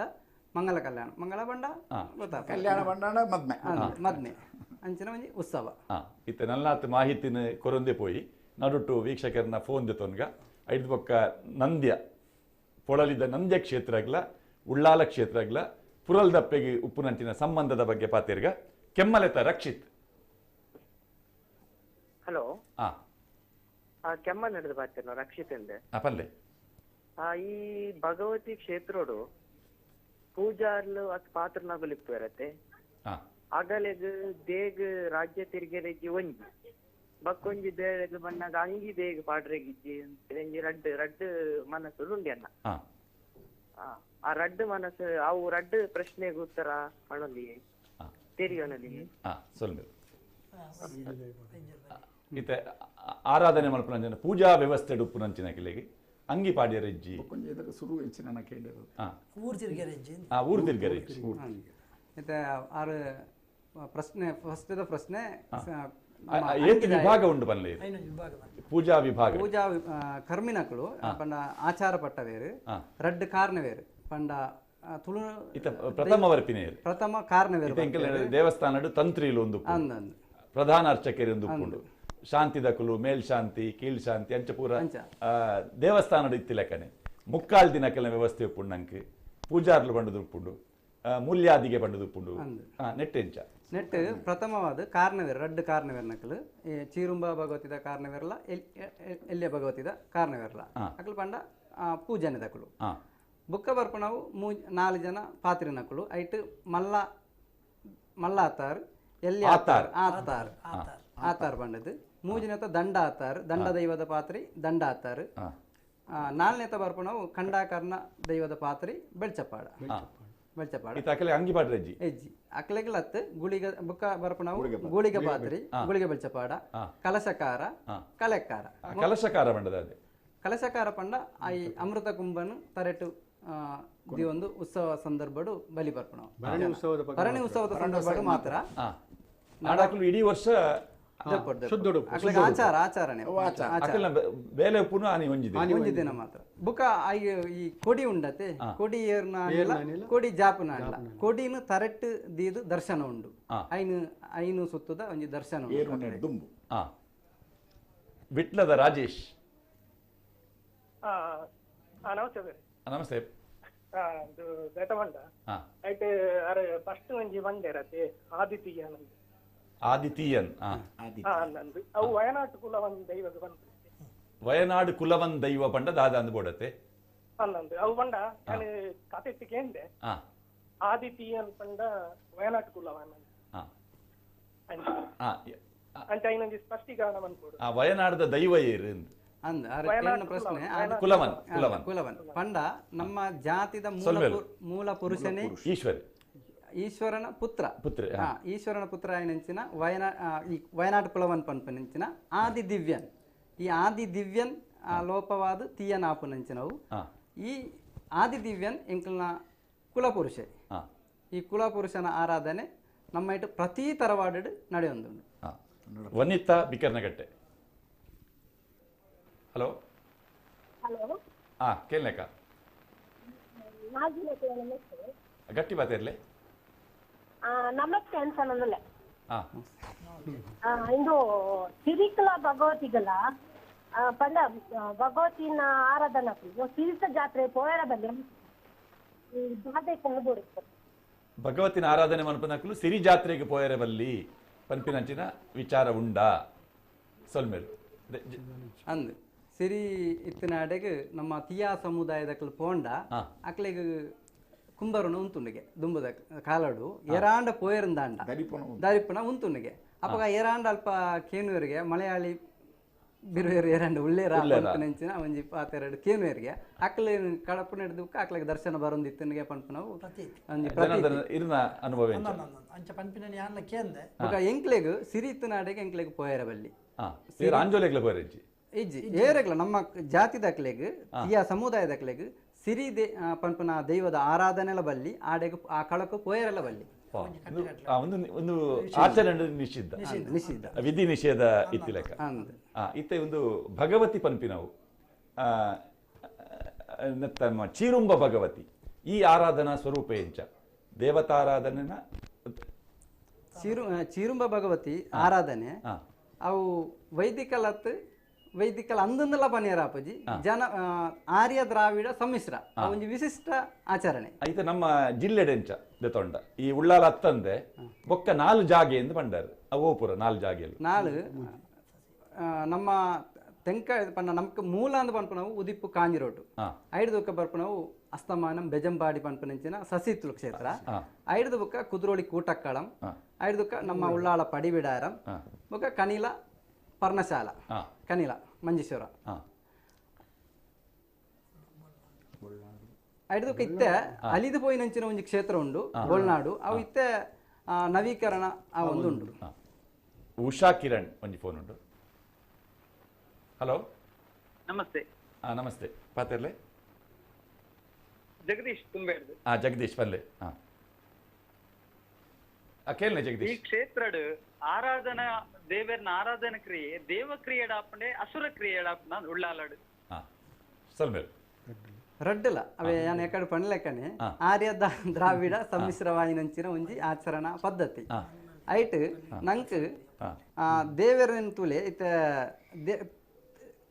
ಮಂಗಲ ಕಲ್ಯಾಣ ಮಂಗಳ ಬಂಡ ಕಲ್ಯಾಣ ಬಂಡ ಮದ್ನೆ ಅಂಚಿನ ಒಂಜಿ ಉತ್ಸವ ಇತ್ತೆ ನಲ್ಲಾತ್ ಮಾಹಿತಿನ ಕೊರೊಂದೆ ಪೋಯಿ ನಡುಟು ವೀಕ್ಷಕರನ್ನ ಫೋನ್ ದೆತೊನ್ಗ 5 ಬೊಕ್ಕ ನಂದ್ಯ ಪೊಳಲಿದ ನಂದ್ಯ ಕ್ಷೇತ್ರಗ್ಲ ಉಳ್ಳಾಲ ಕ್ಷೇತ್ರಗ್ಲ ಪುರಲ್ದಪ್ಪೆಗೆ ಉಪ್ಪುನಂಚಿನ ಸಂಬಂಧದ ಬಗ್ಗೆ ಪಾತಿರ್ಗ ಕೆಮ್ಮಲೆತ ರಕ್ಷಿತ್ ಹಲೋ ಕೆಮ್ಮಲ್ ನಡೆದು ಪಾತಿರ್ನ ರಕ್ಷಿತ್ ಎಂದೆ ಪಲ್ಲೆ ಈ ಭಗವತಿ ಕ್ಷೇತ್ರೋಡು ಪೂಜಾರ್ಲು ಅತ್ ಪಾತ್ರನಾಗಲಿಪ್ಪು ಇರತ್ತೆ ಅಗಲೆಗ್ ದೇಗ್ ರಾಜ್ಯ ತೆರಿಗೆರೆಜ್ಜಿ ಒಂಜಿ ಬಕ್ಕೊಂಜಿ ದೇಗ್ ಬಣ್ಣಗ ಅಂಗಿ ದೇಗ್ ಪಾಡ್ರೆಗಿಜ್ಜಿ ಒಂಜಿ ರಡ್ಡ್ ಮನಸ್ಸು ಉಂಡಿ ಅನ್ನ ಹಾ ಆ ರಡ್ಡ್ ಮನಸ್ಸು ಅವು ರಡ್ಡ್ ಪ್ರಶ್ನೆಗೆ ಉತ್ತರ ಅಣಲಿ ತೆರಿಯೋಣಲಿ ಸೊಲ್ಲು ಇತ್ತೆ ಆರಾಧನೆ ಮಲ್ಪನಂಚಿನ ಪೂಜಾ ವ್ಯವಸ್ಥೆ ಉಪ್ಪುನಂಚಿನ ಕಿಲೆಗೆ ಅಂಗಿ ಪಾಡ್ಯರೆಜ್ಜಿ ಕೊಂಚ ಇದಕ್ಕೆ ಶುರು ಹೆಚ್ಚಿನ ಕೇಳಿರೋದು ಊರು ತಿರ್ಗರೆಜ್ಜಿ ಊರು ತಿರ್ಗರೆಜ್ಜಿ ಮತ್ತೆ ಆರು ಪ್ರಶ್ನೆ ಫಸ್ಟ್ ಪ್ರಶ್ನೆ ಏತ್ ವಿಭಾಗ ಉಂಡು ಬನ್ಲಿ ಐನೊಂದು ವಿಭಾಗ ಪೂಜಾ ವಿಭಾಗ ಪೂಜಾ ಕರ್ಮಿನಕಲು ಪಂಡ ಆಚಾರ ಪಟ್ಟ ವೇರು ರಡ್ಡ್ ಕಾರಣ ವೇರು ಪಂಡ ತುಳು ಇತ್ತ ಪ್ರಥಮ ವರ್ಪಿನೇರು ಪ್ರಥಮ ಕಾರಣ ವೇರು ದೇವಸ್ಥಾನ ತಂತ್ರಿಲು ಒಂದು ಅಂದಂದು ಪ್ರಧಾನ ಅರ್ಚಕರು ಒಂದು ಉಪ್ಪುಂಡು ಶಾಂತಿ ದಕಲು ಮೇಲ್ಶಾಂತಿ ಕೀಳ್ಶಾಂತಿ ಅಂಚ ಪೂರ ದೇವಸ್ಥಾನದ ಇತ್ತಿಲೆಕ್ಕನೆ ಮುಕ್ಕಾಲ್ ದಿನಕ್ಕೆಲ್ಲ ವ್ಯವಸ್ಥೆ ಉಪ್ಪುಂಡು ನಂಗೆ ಪೂಜಾರ್ಲು ಬಂಡದು ಉಪ್ಪುಂಡು ಮೂಲ್ಯಾದಿಗೆ ಬಂಡದು ಉಪ್ಪುಂಡು ನೆಟ್ಟೆಂಚ ನೆಟ್ ಪ್ರಥಮವಾದ ಕಾರಣವೇರು ರಡ್ಡ್ ಕಾರಣವೇರು ನಕಲು ಚೀರುಂಬ ಭಗವತಿದ ಕಾರಣವೇರಲ್ಲ ಎಲ್ಯ ಭಗವತಿದ ಕಾರಣವೇರಲ್ಲ ಅಕಲು ಪಂಡ ಪೂಜನೆ ದಕಲು ಬುಕ್ಕ ಬರ್ಪ ನಾವು 4 ಜನ ಪಾತ್ರಿ ನಕಲು ಐಟ್ ಮಲ್ಲ ಆತಾರ್ ಎಲ್ಲಿ ಆತಾರ್ ಬಂಡದು ಮೂಜಿನತ ದಂಡ ಆತಾರ್ ದಂಡ ದೈವದ ಪಾತ್ರಿ ದಂಡ ಆತಾರ್ 4ನೇತ ಬರ್ಪ ನಾವು ಖಂಡಾಕರ್ಣ ದೈವದ ಪಾತ್ರಿ ಬೆಳ್ಚಪಾಡ ಅಂಗಿ ಪಾಡ್ರೆಜ್ಜಿ ಎಜ್ಜಿ ಅಕ್ಲೆಗ್ಲತ್ ಗುಳಿಗ ಬುಕ್ಕ ಬರ್ಪ ನಾವು ಗುಳಿಗ ಪಾತ್ರಿ ಗುಳಿಗ ಬೆಳ್ಚಪಾಡ ಕಲಶಕಾರ ಕಲೆಕ್ಕಾರ ಕಲಶಕಾರ ಬಂಡದ ಅದೇ ಕಲಶಕಾರ ಪಂಡ ಈ ಅಮೃತ ಕುಂಭನು ತರೆಟು ಒಂದು ಉತ್ಸವ ಸಂದರ್ಭಡು ಬಲಿ ಬರ್ಪ ನಾವು ಭರಣಿ ಉತ್ಸವದ ಸಂದರ್ಭಡು ಮಾತ್ರ ಇಡೀ ವರ್ಷ ಆಚಾರನೆ ಬೇಲೆ ಉಪ್ಪುನು ಆನಿ ಒಂಜಿ ದಿನ ಮಾತ್ರ ಬುಕ್ಕ ಈ ಕೊಡಿ ಉಂಡತೆ ಕೊಡಿ ಏರ್ನ ಕೊಡಿ ಜಾಪುನ ಅಲ್ಲ ಕೊಡಿನು ತರೆಟ್ ದೀದು ದರ್ಶನ ಉಂಡು ಐನು ಸುತ್ತದ ಒಂಜಿ ದರ್ಶನ ದುಂಬು ವಿಟ್ಲದ ರಾಜೇಶ್ ನಮಸ್ತೆ ನಮಸ್ತೆ ಬೇಟಮಂಡ ಐಟ್ ಅರೆ ಫಸ್ಟ್ ಒಂಜಿ ಬಂಡೆ ರತೆ ಆದಿತ್ಯನ್ ನಂದು ಅವು ವಯನಾಡು ಕುಲವನ್ ದೈವದ ಬಂತು ವಯನಾಡು ಕುಲವನ್ ದೈವ ಪಂಡ ದಾದ ಅಂದ್ಬೋಡತೆ ಅನ್ನಂದು ಅವು ಬಂಡ ನಾನು ಕತೆ ಕೇಂದೆ ಆದಿತ್ಯನ್ ಪಂಡ ವಯನಾಡು ಕುಲವನ್ ಅಂತ ಇನ್ನೊಂದು ಸ್ಪಷ್ಟೀಕರಣ ಬಂದ್ಕೊಡು ವಯನಾಡದ ದೈವ ಏರು ಪ್ರಶ್ನೆ ಕುಲವನ್ ಕುಲವನ್ ಪಂಡ ನಮ್ಮ ಜಾತಿದ ಮೂಲ ಪುರುಷನೇ ಈಶ್ವರನ ಪುತ್ರ ಈಶ್ವರನ ಪುತ್ರ ನೆಂಚಿನ ವಯನಾಡು ಕುಲವನ್ ಪಂಪನೆಂಚಿನ ಆದಿ ದಿವ್ಯನ್ ಈ ಆದಿ ದಿವ್ಯನ್ ಲೋಪವಾದ ತೀಯನಾಪು ನೆಂಚಿನವು ಈ ಆದಿ ದಿವ್ಯನ್ ಎಂಕಲ್ನ ಕುಲಪುರುಷೆ ಈ ಕುಲಪುರುಷನ ಆರಾಧನೆ ನಮ್ಮ ಇಟ್ಟು ಪ್ರತಿ ತರವಾಡು ನಡೆಯೊಂದು ವನಿತಾ ಬಿಕರ್ನಗಟ್ಟೆ ಹಲೋ ಕೇಳ್ನೇಕ ಗಟ್ಟಿ ಬಾತಿರ್ಲಿ ನಮಸ್ತೆ ಅನ್ಸಲ್ಲ ಇಂದು ಸಿರಿಕಲ ಭಗವತಿಗಲ ಪಂಡ ಭಗವತಿನ ಆರಾಧನಾ ಸಿರಿತ ಜಾತ್ರೆ ಪೋಯರ ಬಲ್ಲಿ ಭಗವತಿನ ಆರಾಧನೆ ಮನ್ಪನಕಲು ಸಿರಿ ಜಾತ್ರೆಗೆ ಪೋಯರ ಬಲ್ಲಿ ಪನ್ಪಿನಂಚಿನ ವಿಚಾರ ಉಂಡಾ ಸೊಲ್ಮೇರು ಅಂದ್ ಸಿರಿ ಇತ್ತಿನಾಡೆಗೆ ನಮ್ಮ ತಿಯಾ ಸಮುದಾಯದಕ್ಕಲು ಪೋಂಡ ಅಕ್ಲೆಗ್ ಕುಂಬರನು ಉಂತುಂಡಿಗೆ ದುಂಬದ ಕಾಲಡು ಎರಾಂಡ ಪೋಯರಂದಾಂಡ ದರಿಪುನ ಉಂತುಂಡಿಗೆ ಅಪ್ಪಗ ಎರಾಂಡ ಅಲ್ಪ ಕೇನುವರಿಗೆ ಮಲಯಾಳಿ ಬಿರುವೇರು ಎರಾಂಡ ಉಳ್ಳೇರ ನೆಂಚಿನ ಒಂಜಿ 22 ಕೇನುವರಿಗೆ ಅಕ್ಲೆ ಕಡಪು ನಡೆದು ಅಕ್ಲೆಗೆ ದರ್ಶನ ಬರೊಂದಿತ್ತನಿಗೆ ಪಂಪು ನಾವು ಅನುಭವ ಎಂಕ್ಲೆಗ್ ಸಿರಿ ಇತ್ತಿನಾಡೆಗೆ ಎಂಕ್ಲೆಗ್ ಪೋಯರ ಬಲ್ಲಿ ಇಜ್ಜಿ ಏರೆಗ್ಲ ನಮ್ಮ ಜಾತಿದಕ್ಲೆಗ್ ತಿಯಾ ಸಮುದಾಯದಕ್ಲೆಗ್ ಸಿರಿ ಪಂಪನ ದೈವದ ಆರಾಧನೆಲ ಬಲ್ಲಿ ಆಡೆಗ್ ಆ ಕಳಕು ಪೋಯರೆಲ್ಲ ಬಲ್ಲಿ ಒಂದು ಆಚರಣೆ ನಿಷಿದ್ಧ ವಿಧಿ ನಿಷೇಧ ಇತ್ತಿಲೆಕ್ಕ ಇತ್ತೆ ಒಂದು ಭಗವತಿ ಪಂಪಿನವು ಚೀರುಂಬ ಭಗವತಿ ಈ ಆರಾಧನಾ ಸ್ವರೂಪ ಎಂಚ ದೇವತಾರಾಧನೆನ ಚೀರುಂಬ ಭಗವತಿ ಆರಾಧನೆ ಅವು ವೈದಿಕಲ್ ಅಂದೊಂದೆಲ್ಲ ಪನಿಯರಾಪಜಿ ಜನ ಆರ್ಯ ದ್ರಾವಿಡ ಸಮ್ಮಿಶ್ರ ಒಂದು ವಿಶಿಷ್ಟ ಆಚರಣೆ ಐತೆ ನಮ್ಮ ಜಿಲ್ಲೆಡೆಂಚ ದೆತೊಂಡ ಈ ಉಳ್ಳಾಲ ಹತ್ತಂದೆ ಬೊಕ್ಕ 4 ಜಾಗೆ ಎಂದು ಪಂಡಾರು ಅವೋ ಪುರ 4 ಜಾಗೆಯಲ್ಲಿ 4 ನಮ್ಮ ತೆಂಕ ಪನ್ನ ನಮ್ಗೆ ಮೂಲ ಅಂದ್ ಪನ್ಪನವು ಉದಿಪ್ಪು ಕಾಂಜಿರೋಟು ಐದು ಬುಕ್ಕ ಬರ್ಪನವು ಅಸ್ತಮಾನಂ ಬೆಜಂಪಾಡಿ ಪನ್ಪನಿಂಚಿನ ಸಸಿತ್ಲು ಕ್ಷೇತ್ರ ಐದು ಬುಕ್ಕ ಕುದ್ರೋಳಿ ಕೂಟಕ್ಕಳಂ ಐದು ಬುಕ್ಕ ನಮ್ಮ ಉಳ್ಳಾಳ ಪಡಿಬಿಡಾರಂ ಬುಕ್ಕ ಕನಿಲ ಪರ್ಣಶಾಲ ಕನಿಲ ಮಂಜೇಶ್ವರ ಐದು ಬುಕ್ಕ ಇತ್ತೆ ಅಲಿದು ಪೋಯಿನಂಚಿನ ಒಂಜಿ ಕ್ಷೇತ್ರ ಉಂಡು ಬೋಳ್ನಾಡು ಅವು ಇತ್ತೆ ನವೀಕರಣ ಆ ಒಂದು ಉಂಡು. ಉಷಾ ಕಿರಣ್ ಒಂಜಿ ಫೋನ್ ಉಂಟು. ಹಲೋ ನಮಸ್ತೆ. ನಮಸ್ತೆ ಪಾತೆರ್ಲೆ ಜಗದೀಶ್ ತುಂಬೆಡ್ದು. ಜಗದೀಶ್ ಪಲ್ಲೆ ಕೇಳನೆ ಈ ಜಗದೀಶ್. ಕ್ಷೇತ್ರಡ್ ಆರಾಧನಾ ದೇವರನ ಆರಾಧನಾ ಕ್ರಿಯೆ ದೇವ ಕ್ರಿಯೆಡಾಪಂಡೆ ಅಸುರ ಕ್ರಿಯೆಡಾಪನ ಉಳ್ಳಾಲಡ್ ಸಲ್ಮೇಲ್ ರಡ್ಡಲ ಅವೇ ಯಾನ್ ಎಕಡೆ ಪಂಡ್ಲೆಕ್ಕನೆ ಆರ್ಯ ದ್ರಾವಿಡ ಸಮ್ಮಿಶ್ರವಾಯಿನಂಚಿನ ಒಂಜಿ ಆಚರಣಾ ಪದ್ಧತಿ ಐಟ್ ನಂಕ್ ದೇವರನ್ ತುಲೆ ಇತ್ತ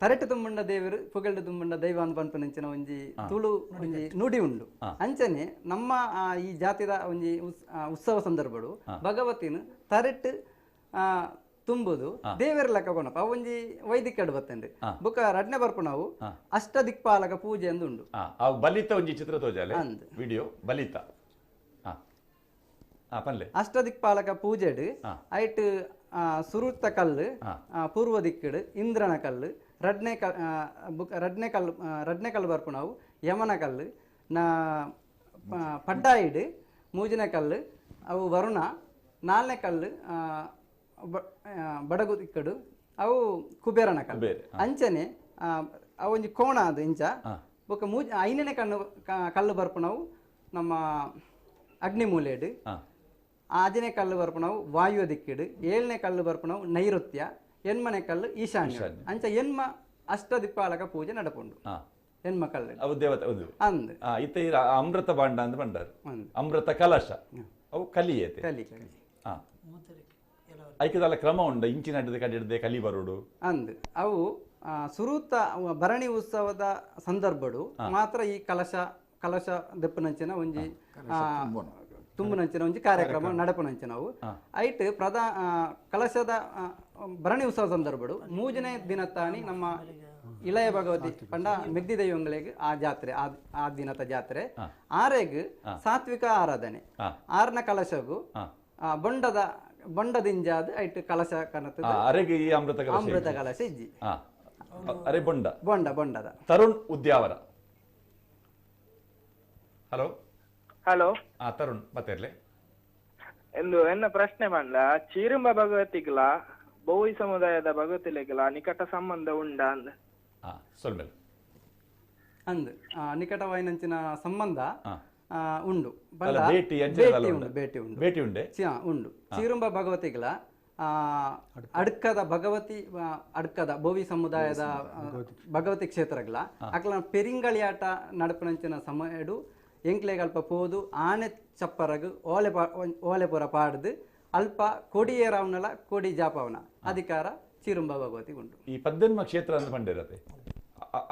ತರಟು ತುಂಬುಂಡ ದೇವರು ಪುಗಲ್ಡು ತುಂಬುಂಡ ದೈವ ಅಂತ ಪನ್ಪನಂಚಿನ ಒಂಜಿ ತುಳು ಒಂಜಿ ನುಡಿ ಉಂಡು ಅಂಚನೆ ನಮ್ಮ ಈ ಜಾತಿದ ಒಂಜಿ ಉತ್ಸವ ಸಂದರ್ಭಡು ಭಗವತಿನ ತರಟ್ ತುಂಬುದು ದೇವರ ಲೆಕ್ಕ ಕೊನಪ್ಪ ಒಂಜಿ ವೈದಿಕ ಬತ್ತಂಡೆ ಬುಕ್ಕ ರಡ್ನೆ ಬರ್ಪು ನಾವು ಅಷ್ಟ ದಿಕ್ಪಾಲಕ ಪೂಜೆ ಎಂದು ಉಂಡು ಬಲಿತ ಒಂಜಿ ಚಿತ್ರ ತೋಜಾಲೆ ವಿಡಿಯೋ ಬಲಿತ ಪನ್ಲೆ ಅಷ್ಟ ದಿಕ್ಪಾಲಕ ಪೂಜೆಡ್ ಐಟ್ ಸುರುತ್ತ ಕಲ್ಲು ಪೂರ್ವ ದಿಕ್ಕಡು ಇಂದ್ರನ ಕಲ್ಲು ರಡ್ನೆ ಕಲ್ಲು ಬರ್ಪು ನಾವು ಯಮನ ಕಲ್ಲು ಪಡ್ಡಾಯಿಡ್ ಮೂಜಿನ ಕಲ್ಲು ಅವು ವರುಣ ನಾಲ್ನೇ ಕಲ್ಲು ಬಡಗು ದಿಕ್ಕಡು ಅವು ಕುಬೇರನ ಕಲ್ಲು ಅಂಚನೆ ಅವೊಂಜಿ ಕೋಣ ಅದು ಇಂಚ ಬೊಕ್ಕ ಐನನೇ ಕಲ್ಲು ಬರ್ಪು ನಾವು ನಮ್ಮ ಅಗ್ನಿಮೂಲೆಡ್ ಆಜನೇ ಕಲ್ಲು ಬರ್ಪು ನಾವು ವಾಯು ದಿಕ್ಕಿಡು ಏಳನೇ ಕಲ್ಲು ಬರ್ಪು ನಾವು ನೈಋತ್ಯ ಎನ್ಮನೆ ಕಲ್ಲು ಈಶಾನ್ಯ ಅಂಚ ಎನ್ಮ ಅಷ್ಟ ದಿಕ್ಪಾಲಕ ಪೂಜೆ ನಡಪುಂಡು ಹೆಣ್ಮ ಕಲ್ಲು ಅವು ದೇವತೆ ಅಂದ್ ಇತ್ತ ಅಮೃತ ಬಾಂಡ ಅಂತ ಬಂಡಾರು ಅಮೃತ ಕಲಶ ಅವು ಕಲಿಯೇತೆ ಕಲಿ ಐಕದಲ್ಲ ಕ್ರಮ ಉಂಡ ಇಂಚಿನ ಅಡ್ಡದೆ ಕಡಿಡದೆ ಕಲಿ ಬರೋಡು ಅಂದ್ ಅವು ಸುರೂತ ಭರಣಿ ಉತ್ಸವದ ಸಂದರ್ಭಡು ಮಾತ್ರ ಈ ಕಲಶ ದೆಪ್ಪನಂಚಿನ ಒಂಜಿ ತುಂಬುನಂಚಿನ ಒಂಜಿ ಕಾರ್ಯಕ್ರಮ ನಡಪುನಂಚಿನ ಅವು ಐಟ್ ಕಲಶದ ಭರಣಿ ಉತ್ಸವ ಸಂದರ್ಭಡು ಮೂಜನೇ ದಿನತ್ತಾನಿ ನಮ್ಮ ಇಳೆಯ ಭಗವತಿ ಪಂಡ ಮೆಗ್ದಿ ದೈವಂಗಳಿಗೆ ಆ ಜಾತ್ರೆ ಆ ದಿನದ ಜಾತ್ರೆ ಆರೆಗ್ ಸಾತ್ವಿಕ ಆರಾಧನೆ ಆರ್ನ ಕಲಶಗು ಬೊಂಡದಿಂಜಾದ ಐಟ್ ಕಲಶ ಕನತ ಅಮೃತ ಕಲಶ ಇಜ್ಜಿ ಅರೆ ಬೊಂಡದ ತರುಣ್ ಉದ್ಯಾವರ. ಹಲೋ ಹಲೋ ತರುಣ್ ಮತ್ತೇರ್ಲೆ ಎಂದು ಎನ್ನ ಪ್ರಶ್ನೆ ಬಂದ ಚೀರುಂಬ ಭಗವತಿಗಳ ಬೋಯಿ ಸಮುದಾಯದ ಭಗವತಿಗಳ ನಿಕಟ ಸಂಬಂಧ ಉಂಡ ಅಂದ ಸೊಲ್ಮೇಲ್ ಅಂದ್ ನಿಕಟವಾಯಿನಂಚಿನ ಸಂಬಂಧ ಉಂಡು ಭೇಟಿ ಉಂಡೆ ಉಂಡು ಚೀರುಂಬ ಭಗವತಿಗಳ ಅಡ್ಕದ ಬೋವಿ ಸಮುದಾಯದ ಭಗವತಿ ಕ್ಷೇತ್ರಗಳ ಅಕ್ಲ ಪೆರಿಂಗಳಿಯಾಟ ನಡಪನಂಚಿನ ಸಮಯಡು ಎಂಕ್ಲೆಗ್ ಅಲ್ಪ ಪೋದು ಆನೆ ಚಪ್ಪರಗು ಓಲೆಪುರ ಪಾಡ್ದು ಅಲ್ಪ ಕೊಡಿಯೇರಾವ್ನಲ ಕೊಡಿ ಜಾಪವನ ಅಧಿಕಾರ ಚೀರುಂಬ ಭಗವತಿ ಉಂಟು. ಈ ಪದ್ದೆನ್ಮ ಕ್ಷೇತ್ರ ಅಂತ ಬಂದಿರತ್ತೆ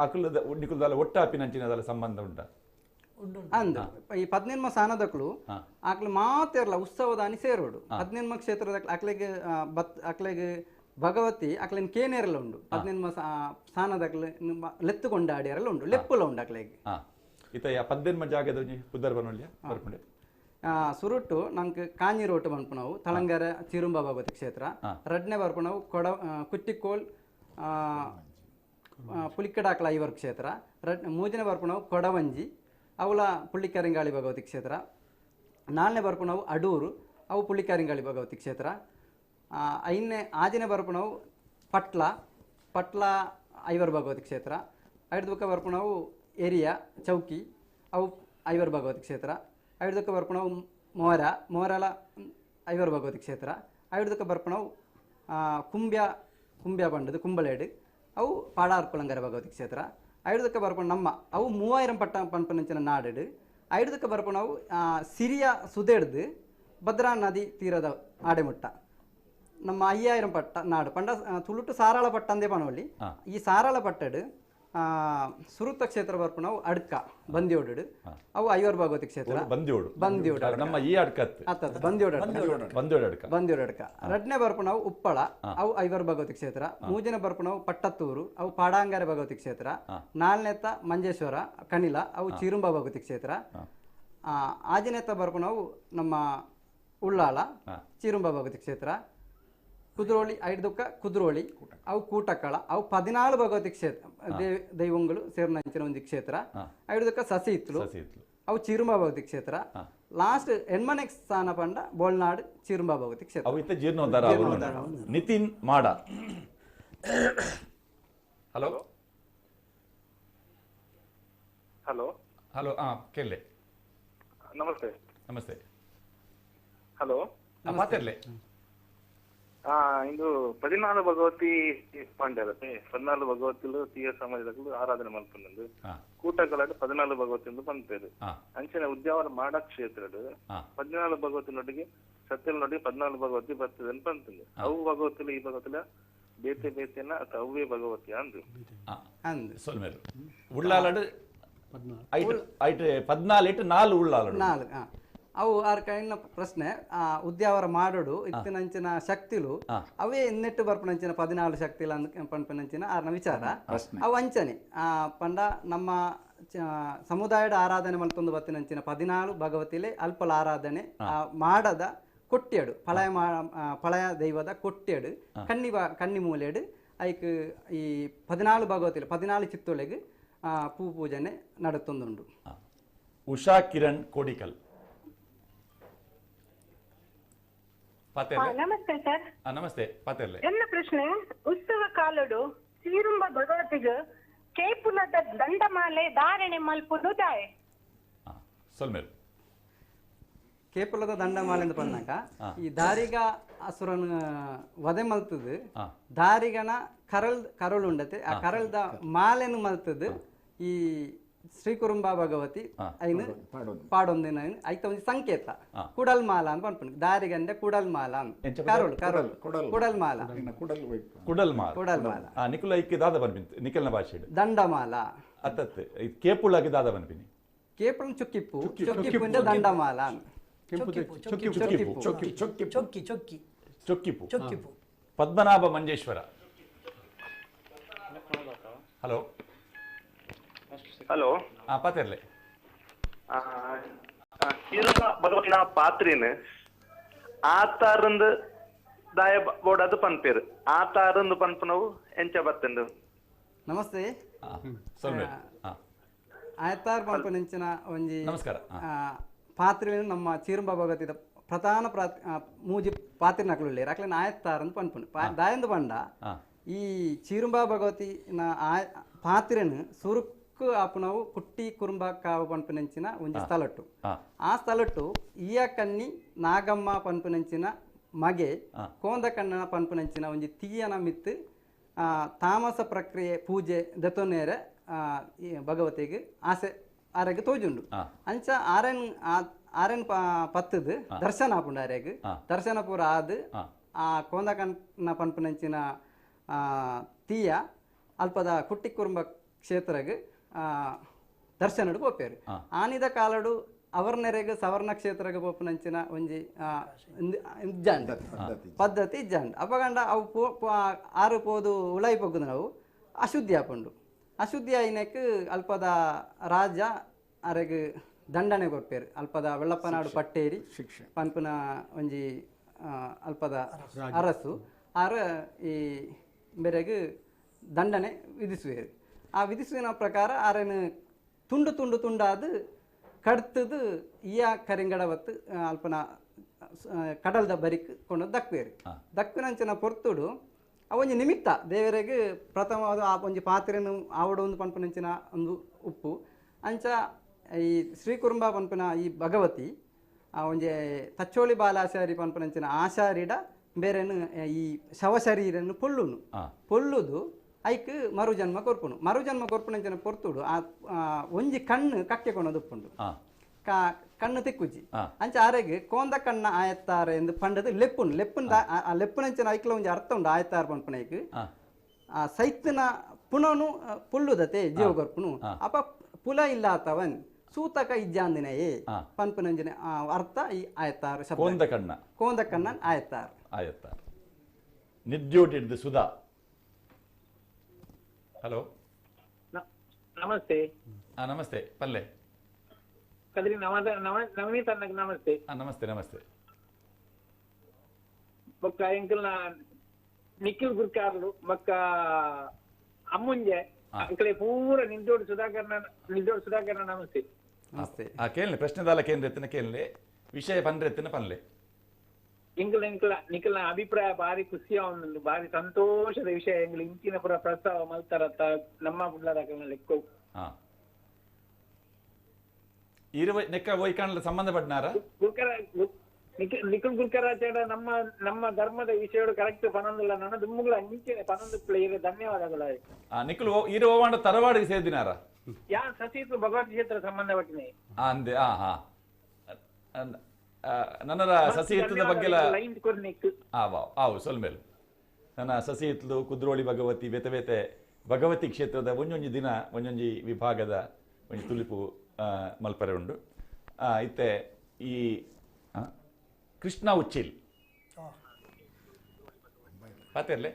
ಅಕುಲದ ಉಡ್ಡಿಕುಲದ ಒಟ್ಟಾಪಿನಂಚಿನದಲ್ಲ ಸಂಬಂಧ ಉಂಟ ಅಂದ ಈ 17ಮ ಸಾನದಕ್ಲು ಆಕ್ಲು ಮಾತೆರ್ಲ ಉತ್ಸವದಾನಿ ಸೇರೋಡು 17ಮ ಕ್ಷೇತ್ರದ ಅಕ್ಲೆಗೆ ಭಗವತಿ ಅಕ್ಲೆನ್ ಕೇನೇರೆಲ್ಲ ಉಂಡು 17ಮ ಸಾನದಕ್ಲು ಲೆತ್ತುಕೊಂಡಾಡಿಯರೆಲ್ಲ ಉಂಡು ಲೆಪ್ಪುಲ ಉಂಡು ಅಕ್ಲೆಗೆ ಇತ 17ಮ ಜಾಗದ ಪುದರ್ ಬನೊಲ್ಯ ಬರ್ಪುಂಡೆ ಸುರುಟ್ಟು ನಂಗೆ ಕಾಂಜಿ ರೋಟ್ ಬಂದ್ಪು ನಾವು ತಳಂಗರ ಚೀರುಂಬ ಭಗವತಿ ಕ್ಷೇತ್ರ ರಡ್ನೆ ಬರ್ಪು ನಾವು ಕುಟ್ಟಿಕೋಲ್ ಪುಲಿಕಡಾಕ್ಲ ಐವರ್ ಕ್ಷೇತ್ರ ಮೂಜನೆ ಬರ್ಪು ನಾವು ಕೊಡವಂಜಿ ಅವಳ ಪುಳ್ಳಿಕರಿಂಗಾಳಿ ಭಗವತಿ ಕ್ಷೇತ್ರ ನಾಲ್ನೇ ಬರ್ಪು ನಾವು ಅಡೂರು ಅವು ಪುಳ್ಳಿಕರಿಂಗಾಳಿ ಭಗವತಿ ಕ್ಷೇತ್ರ ಐದನೇ ಆಜನೇ ಬರ್ಪು ನಾವು ಪಟ್ಲ ಐವರ್ ಭಗವತಿ ಕ್ಷೇತ್ರ ಐದು ಬರ್ಪು ನಾವು ಏರಿಯಾ ಚೌಕಿ ಅವು ಐವರ್ ಭಗವತಿ ಕ್ಷೇತ್ರ ಐದಕ್ಕೆ ಬರ್ಪು ನಾವು ಮೋರಲ ಐವರ್ ಭಗವತಿ ಕ್ಷೇತ್ರ ಐದಕ್ಕೆ ಬರ್ಪು ನಾವು ಕುಂಬ್ಯ ಬಂಡದು ಕುಂಬಳೇಡು ಅವು ಪಾಡಾರ್ ಕುಳಂಗರ ಭಗವತಿ ಕ್ಷೇತ್ರ ಐದಕ್ಕೆ ಬರ್ಪು ನಮ್ಮ ಅವು 3000 ಪಟ್ಟ ಪಂಪನಂಚಿನ ನಾಡು ಐದಕ್ಕೆ ಬರ್ಪು ನಾವು ಸಿರಿಯ ಸುದೇಡ್ದು ಭದ್ರಾ ನದಿ ತೀರದ ಆಡೆಮುಟ್ಟ ನಮ್ಮ 5000 ಪಟ್ಟ ನಾಡು ಪಂಡ ತುಳುಟು ಸಾರಾಳ ಪಟ್ಟ ಅಂದೇ ಪಣವಳ್ಳಿ ಈ ಸಾರಾಳ ಪಟ್ಟಡು ಸುರುತ ಕ್ಷೇತ್ರ ಬರ್ಪು ನಾವು ಅಡ್ಕ ಬಂದಿಯೋಡು ಅವು ಐವರ್ ಭಗವತಿ ಕ್ಷೇತ್ರ ಬಂದಿಯೋಡು ನಮ್ಮ ಈ ಅಡ್ಕತ್ ಅತ್ತ ಬಂದಿಯೋಡು ಬಂದಿಯೋಡು ಅಡ್ಕ ರಡ್ನೆ ಬರ್ಪು ನಾವು ಉಪ್ಪಳ ಅವು ಐವರ್ ಭಗವತಿ ಕ್ಷೇತ್ರ ಮೂಜನೆ ಬರ್ಪು ನಾವು ಪಟ್ಟತ್ತೂರು ಅವು ಪಾಡಾಂಗಾರೆ ಭಗವತಿ ಕ್ಷೇತ್ರ ನಾಲ್ನೆತ್ತ ಮಂಜೇಶ್ವರ ಕಣಿಲ ಅವು ಚಿರುಂಬ ಭಗವತಿ ಕ್ಷೇತ್ರ ಆಜನೆತ್ತ ಬರ್ಪು ನಾವು ನಮ್ಮ ಉಳ್ಳಾಳ ಚಿರುಂಬ ಭಗವತಿ ಕ್ಷೇತ್ರ ಕುದ್ರೋಳಿ ಐದುಕ್ಕ ಕುದ್ರೋಳಿ ಅವು ಕೂಟಕ್ಕಳ ಅವು 14 ಭಗವತಿ ಕ್ಷೇತ್ರ ದೈವಂಗಳು ಸೇರ್ನಂಚಿನ ಒಂದು ಕ್ಷೇತ್ರ ಐದುಕ್ಕ ಸಸಿ ಇತ್ಲು ಅವು ಚಿರುಂಬ ಭಗವತಿ ಕ್ಷೇತ್ರ ಲಾಸ್ಟ್ ಎಣ್ಮನೆ ಸ್ಥಾನ ಪಂಡ ಬೋಳ್ನಾಡು ಚಿರುಂಬ ಭಗವತಿ ಕ್ಷೇತ್ರ ಜೀರ್ಣೋದ್ಧಾರ ನಿತಿನ್ ಮಾಡ. ಹಲೋ ಹಲೋ ಹಲೋ ಕೇಳಿ ನಮಸ್ತೆ ನಮಸ್ತೆ ಹಲೋ ಮಾತಾಡ್ಲೆ ಇಂದು 14 ಭಗವತಿ ಪಾಂಡ್ಯರತೆ 14 ಭಗವತಿಲು ತೀಯ ಸಮಾಜದಗಳು ಆರಾಧನೆ ಮಲ್ಪುಂಡು ಕೂಟಗಳಾದ 14 ಭಗವತಿಂದು ಪಂಪೇರು ಅಂಚನೆ ಉದ್ಯಾವರ ಮಾಡ ಕ್ಷೇತ್ರಡು 14 ಭಗವತಿನೊಟ್ಟಿಗೆ ಸತ್ಯನೊಟ್ಟಿಗೆ 14 ಭಗವತಿ ಬರ್ತದೆ ಅಂತ ಪಂಪುಂಡು ಅವು ಭಗವತಿಲು ಈ ಭಗವತಿಲ ಬೇತೆ ಬೇತೆನ ಅಥವಾ ಅವೇ ಭಗವತಿ ಅಂದು ಸೊಲ್ಮೇರು ಉಳ್ಳಾಲಡು 14 4 ಉಳ್ಳಾಲಡು ಅವು ಆರ್ ಕೈನ ಪ್ರಶ್ನೆ ಉದ್ಯಾವರ ಮಾಡೋಡು ಇತ್ತಿನಂಚಿನ ಶಕ್ತಿಲು ಅವೇ ಇನ್ನೆಟ್ಟು ಬರ್ಪಣಂಚಿನ 14 ಶಕ್ತಿಲ ಪಂಪನಂಚಿನ ಆರ್ನ ವಿಚಾರ ಅವು ಅಂಚನೆ ಪಂಡ ನಮ್ಮ ಸಮುದಾಯದ ಆರಾಧನೆ ಮಲ್ತೊಂದು ಬತ್ತಿನಂಚಿನ 14 ಭಗವತಿಲೆ ಅಲ್ಪಲ ಆರಾಧನೆ ಮಾಡದ ಕೊಟ್ಟಿಯಡು ಪಳಯ ದೈವದ ಕೊಟ್ಟಿಯಡು ಕಣ್ಣಿ ಮೂಲೆಡು ಐಕ್ ಈ 14 ಭಗವತಿಲು 14 ಚಿತ್ತೊಳೆಗೆ ಪೂಜನೆ ನಡುತ್ತೊಂದುಂಡು. ಉಷಾ ಕಿರಣ್ ಕೋಡಿಕಲ್. ನಮಸ್ತೆ ಸರ್. ನಮಸ್ತೆ ಪಾತೆರ್ಲೆ. ಎಲ್ಲ ಪ್ರಶ್ನೆ ಉತ್ಸವ ಕಾಲಡು ಸೀರುಂಬ ಭಗವತಿಗ ಕೇಪುಲದ ದಂಡಮಾಲೆ ಧಾರಣೆ ಮಲ್ಪುದು ದಾಯೆ ಸೊಲ್ಮೇರು ಕೇಪುಲದ ದಂಡಮಾಲೆ ಅಂತ ಬಂದಾಗ ಈ ದಾರಿಗ ಅಸುರನ ವಧೆ ಮಲ್ತದು ದಾರಿಗನ ಕರಳು ಉಂಡತೆ ಆ ಕರಳ್ದ ಮಾಲೆನು ಮಲ್ತದು ಈ ಶ್ರೀ ಕುರುಂಬ ಭಗವತಿ ಐನು ಪಾಡೊಂದಿನ ಐತ ಒಂದು ಸಂಕೇತ ಕುಡಲ್ ಮಾಲ ಅಂತ ಪನ್ಪುಂಡು ದಾರಿಗಂಡೆ ಕುಡಲ್ ಮಾಲ ಕರಳು ಕುಡಲ್ ಮಾಲ ನಿಕುಲ ಐಕ್ಕೆ ದಾದ ಬನ್ಪಿಂತು ನಿಖಲ್ನ ಭಾಷೆ ದಂಡಮಾಲ ಅತ್ತತ್ತೆ ಕೇಪುಳಗೆ ದಾದ ಬನ್ಪಿನಿ ಕೇಪುಳ ಚುಕ್ಕಿಪ್ಪು ಚುಕ್ಕಿಪ್ಪುಂಡೆ ದಂಡಮಾಲ ಚೊಕ್ಕಿಪ್ಪು ಪದ್ಮನಾಭ ಮಂಜೇಶ್ವರ. ಹಲೋ ಹಲೋ ಪಾತೆರ್ಲೆ ಸೀರುಂಬ ಭಗವತಿನ ಪಾತ್ರಿನ ಆತಾರಂದು ದಾಯ ಬೋಡದು ಪನ್ಪೇರು ಆತಾರಂದು ಪನ್ಪನವು ಎಂಚ ಬತ್ತಂದು. ನಮಸ್ತೆ ಆಯತಾರ್ ಪನ್ಪನಿಂಚಿನ ಒಂಜಿ ನಮಸ್ಕಾರ ಪಾತ್ರೆ ನಮ್ಮ ಚೀರುಂಬ ಭಗವತಿದ ಪ್ರಧಾನ ಮೂಜಿ ಪಾತ್ರಿನಕ್ಲು ಅಕ್ಲೇನ ಆಯತ್ತಾರ್ ಅಂತ ಪನ್ಪುಂಡು ದಾಯಂದು ಪಂಡ ಈ ಚೀರುಂಬ ಭಗವತಿನ ಪಾತ್ರೆನು ಸುರುಕ್ಕು ಆಪುನವು ಕುಟ್ಟಿ ಕುರುಂಬ ಕಾವು ಪನ್ಪುನಂಚಿನ ಒಂಜಿ ಸ್ಥಳಟ್ಟು ಆ ಸ್ಥಳಟ್ಟು ಈಯ ಕನ್ನಿ ನಾಗಮ್ಮ ಪನ್ಪುನಂಚಿನ ಮಗೆ ಕೋಂದಕಣ್ಣನ ಪನ್ಪುನಂಚಿನ ಒಂಜಿ ತೀಯನ ಮಿತ್ತು ತಾಮಸ ಪ್ರಕ್ರಿಯೆ ಪೂಜೆ ದತ್ತೊನೇರೆ ಭಗವತಿಗೆ ಆಸೆ ಆರೆಗೆ ತೋಜುಂಡು ಅಂಚ ಆರೆನ್ ಪತ್ತದು ದರ್ಶನ ಆಪುಂಡು ಆರೆಗ್ ದರ್ಶನ ಪೂರ ಆದ್ ಆ ಕೋಂದಕಣ್ಣ ಪನ್ಪುನಂಚಿನ ತೀಯ ಅಲ್ಪದ ಕುಟ್ಟಿ ಕುರುಂಬ ಕ್ಷೇತ್ರಗೆ ದರ್ಶನಡು ಪೋಪೇರು ಆನಿದ ಕಾಲಡು ಅವರ್ನೆರೆಗೆ ಸವರ್ಣ ಕ್ಷೇತ್ರಗೆ ಪೋಪುನಂಚಿನ ಒಂಜಿ ಇಜ್ಜಾಂಡ್ ಪದ್ಧತಿ ಇಜ್ಜಾಂಡ್ ಅಪಗಂಡ ಅವು ಆರು ಪೋದು ಉಳೈ ಪೊಗ್ಗುದು ನಾವು ಅಶುದ್ಧಿ ಆಪುಂಡು ಅಶುದ್ಧಿ ಐನಕ್ ಅಲ್ಪದ ರಾಜ ಅರೆಗ್ ದಂಡನೆ ಕೊರ್ಪೇರು ಅಲ್ಪದ ವೆಳ್ಳಪ್ಪನಾಡು ಪಟ್ಟೇರಿ ಪನ್ಪುನ ಒಂಜಿ ಅಲ್ಪದ ಅರಸು ಆರ ಈ ಬೇರೆಗೆ ದಂಡನೆ ವಿಧಿಸುವೇರು ಆ ವಿಧಿಸುವಿನ ಪ್ರಕಾರ ಆರೇನು ತುಂಡು ತುಂಡು ತುಂಡಾದು ಕಡ್ತದು ಈಯ ಕರಿಂಗಡವತ್ತು ಅಲ್ಪನ ಕಡಲ್ದ ಬರಿಕ್ ಕೊಂಡು ದಕ್ಕುವೇರು ದಕ್ಕಿನಂಚಿನ ಪೊರ್ತುಡು ಅವೊಂಜಿ ನಿಮಿತ್ತ ದೇವರಿಗೆ ಪ್ರಥಮವಾದ ಆ ಒಂಜಿ ಪಾತ್ರೆನು ಆವಡ ಒಂದು ಪನ್ಪುನಂಚಿನ ಒಂದು ಉಪ್ಪು ಅಂಚ ಈ ಶ್ರೀ ಕುರುಂಬ ಪನ್ಪುನ ಈ ಭಗವತಿ ಒಂಜಿ ತಚ್ಚೋಳಿ ಬಾಲಾಚಾರಿ ಪನ್ಪುನಂಚಿನ ಆಚಾರಿಡ ಬೇರೆನು ಈ ಶವಶರೀರನ್ನು ಪೊಳ್ಳುದು ಐಕ್ ಮರುಜನ್ಮ ಕೊರ್ಪುನು ಮರುಜನ್ಮ ಕೊರ್ಪುನಂಚಿನ ಪೊರ್ತುಡು ಆ ಒಂಜಿ ಕಣ್ಣು ಕಕ್ಕೆ ಕೊನದು ಉಪ್ಪುಂಡು ಕಣ್ಣು ತಿಕ್ಕುಜಿ ಅಂಚ ಆರೆಗೆ ಕೋಂದ ಕಣ್ಣ ಆಯತ್ತಾರ ಎಂದು ಪಂಡದು ಲೆಪ್ಪುನ್ ಆ ಲೆಪ್ಪುನಂಚಿನ ಐಕ್ಲ ಒಂಜಿ ಅರ್ಥ ಉಂಡು ಆಯತ್ತಾರ ಪನ್ಪುನೈಕ್ ಆ ಸೈತ್ನ ಪುನನು ಪುಲ್ಲುದತೆ ಜೀವಗರ್ಪುನು ಅಪ ಪುಲ ಇಲ್ಲಾತವನ್ ಸೂತಕ ಇಜ್ಜಾಂದಿನಯೇ ಪನ್ಪನಂಜನೆ ಅರ್ಥ ಈ ಆಯತಾರ ಶಬ್ದ ಕೋಂದಕಣ್ಣನ್ ಆಯತಾರ ನಿರ್ಜೋಟಿಡ್ದು ಸುಧಾ. ಹಲೋ ನಮಸ್ತೆ. ನಮಸ್ತೆ ಪಲ್ಲೆ ಕದ್ರಿ ನವನೀತ್ ಅಣ್ಣಗೆ ನಮಸ್ತೆ. ನಮಸ್ತೆ ನಮಸ್ತೆ. ಬೊಕ್ಕ ಎಂಕಲ್ ನಿಖಿಲ್ ಗುರ್ಕಾರ್ಲು ಬೊಕ್ಕ ಅಮ್ಮುಂಜೆ ಅಂಕಲೆ ಪೂರ ನಿಂದೋಡು ಸುಧಾಕರ್ನ ನಮಸ್ತೆ. ಕೇಳಲಿ ಪ್ರಶ್ನೆದಾಲ ಕೇಂದ್ರ ಎತ್ತಿನ ಕೇಳಲಿ ವಿಷಯ ಪಂಡ್ರೆ ಎತ್ತಿನ ಪನ್ಲೆ ನಿಖಿಲ್ನ ಅಭಿಪ್ರಾಯ ಬಾರಿ ಖುಷಿಯ ಒಂದು ಬಾರಿ ಸಂತೋಷದ ವಿಷಯ ಎಂಗ್ಲ ಇಂಚಿನ ಪುರ ಪ್ರಸ್ತಾವ ಮಲ್ತಾರತ್ತ ನಮ್ಮ ಬುಡ್ಲದಾಕಲ್ನ ಲೆಕ್ಕ ನೆಕ್ಕ ವೈಕಾಣಲ ಸಂಬಂಧಪಟ್ಟನಾರ ನಿಖಿಲ್ ಗುಲ್ಕರಾಚಾರ್ಯ ನಮ್ಮ ಧರ್ಮದ ವಿಷಯ ಕರೆಕ್ಟ್ ಪನೊಂದಿಲ್ಲ ನನ್ನ ದುಮ್ಮುಗಳ ಅಂಚೆನೆ ಪನೊಂದು ಪ್ಲೇಯರ್ ಧನ್ಯವಾದಗಳು. ನಿಖಿಲ್ ಇರು ಓವಾಂಡ ತರವಾಡಿಗೆ ಸೇದಿನಾರ ಯಾ ಸಸೀತು ಭಗವತ್ ಕ್ಷೇತ್ರ ಸಂಬಂಧಪಟ್ಟಿನಿ ಅಂದೆ ನನ್ನರ ಸಸಿ ಎತ್ತದ ಬಗ್ಗೆ ಆವು ಸೊಲ್ಮೇಲು ನನ್ನ ಸಸಿ ಎತ್ತಲು ಕುದ್ರೋಳಿ ಭಗವತಿ ಬೇತೆ ಬೇತೆ ಭಗವತಿ ಕ್ಷೇತ್ರದ ಒಂಜೊಂಜಿ ದಿನ ಒಂಜೊಂಜಿ ವಿಭಾಗದ ಒಂಜಿ ತುಲಿಪು ಮಲ್ಪರೆ ಉಂಡು. ಇತ್ತೆ ಈ ಕೃಷ್ಣ ಉಚ್ಚಿಲ್ ಪಾತೆರ್ಲೆ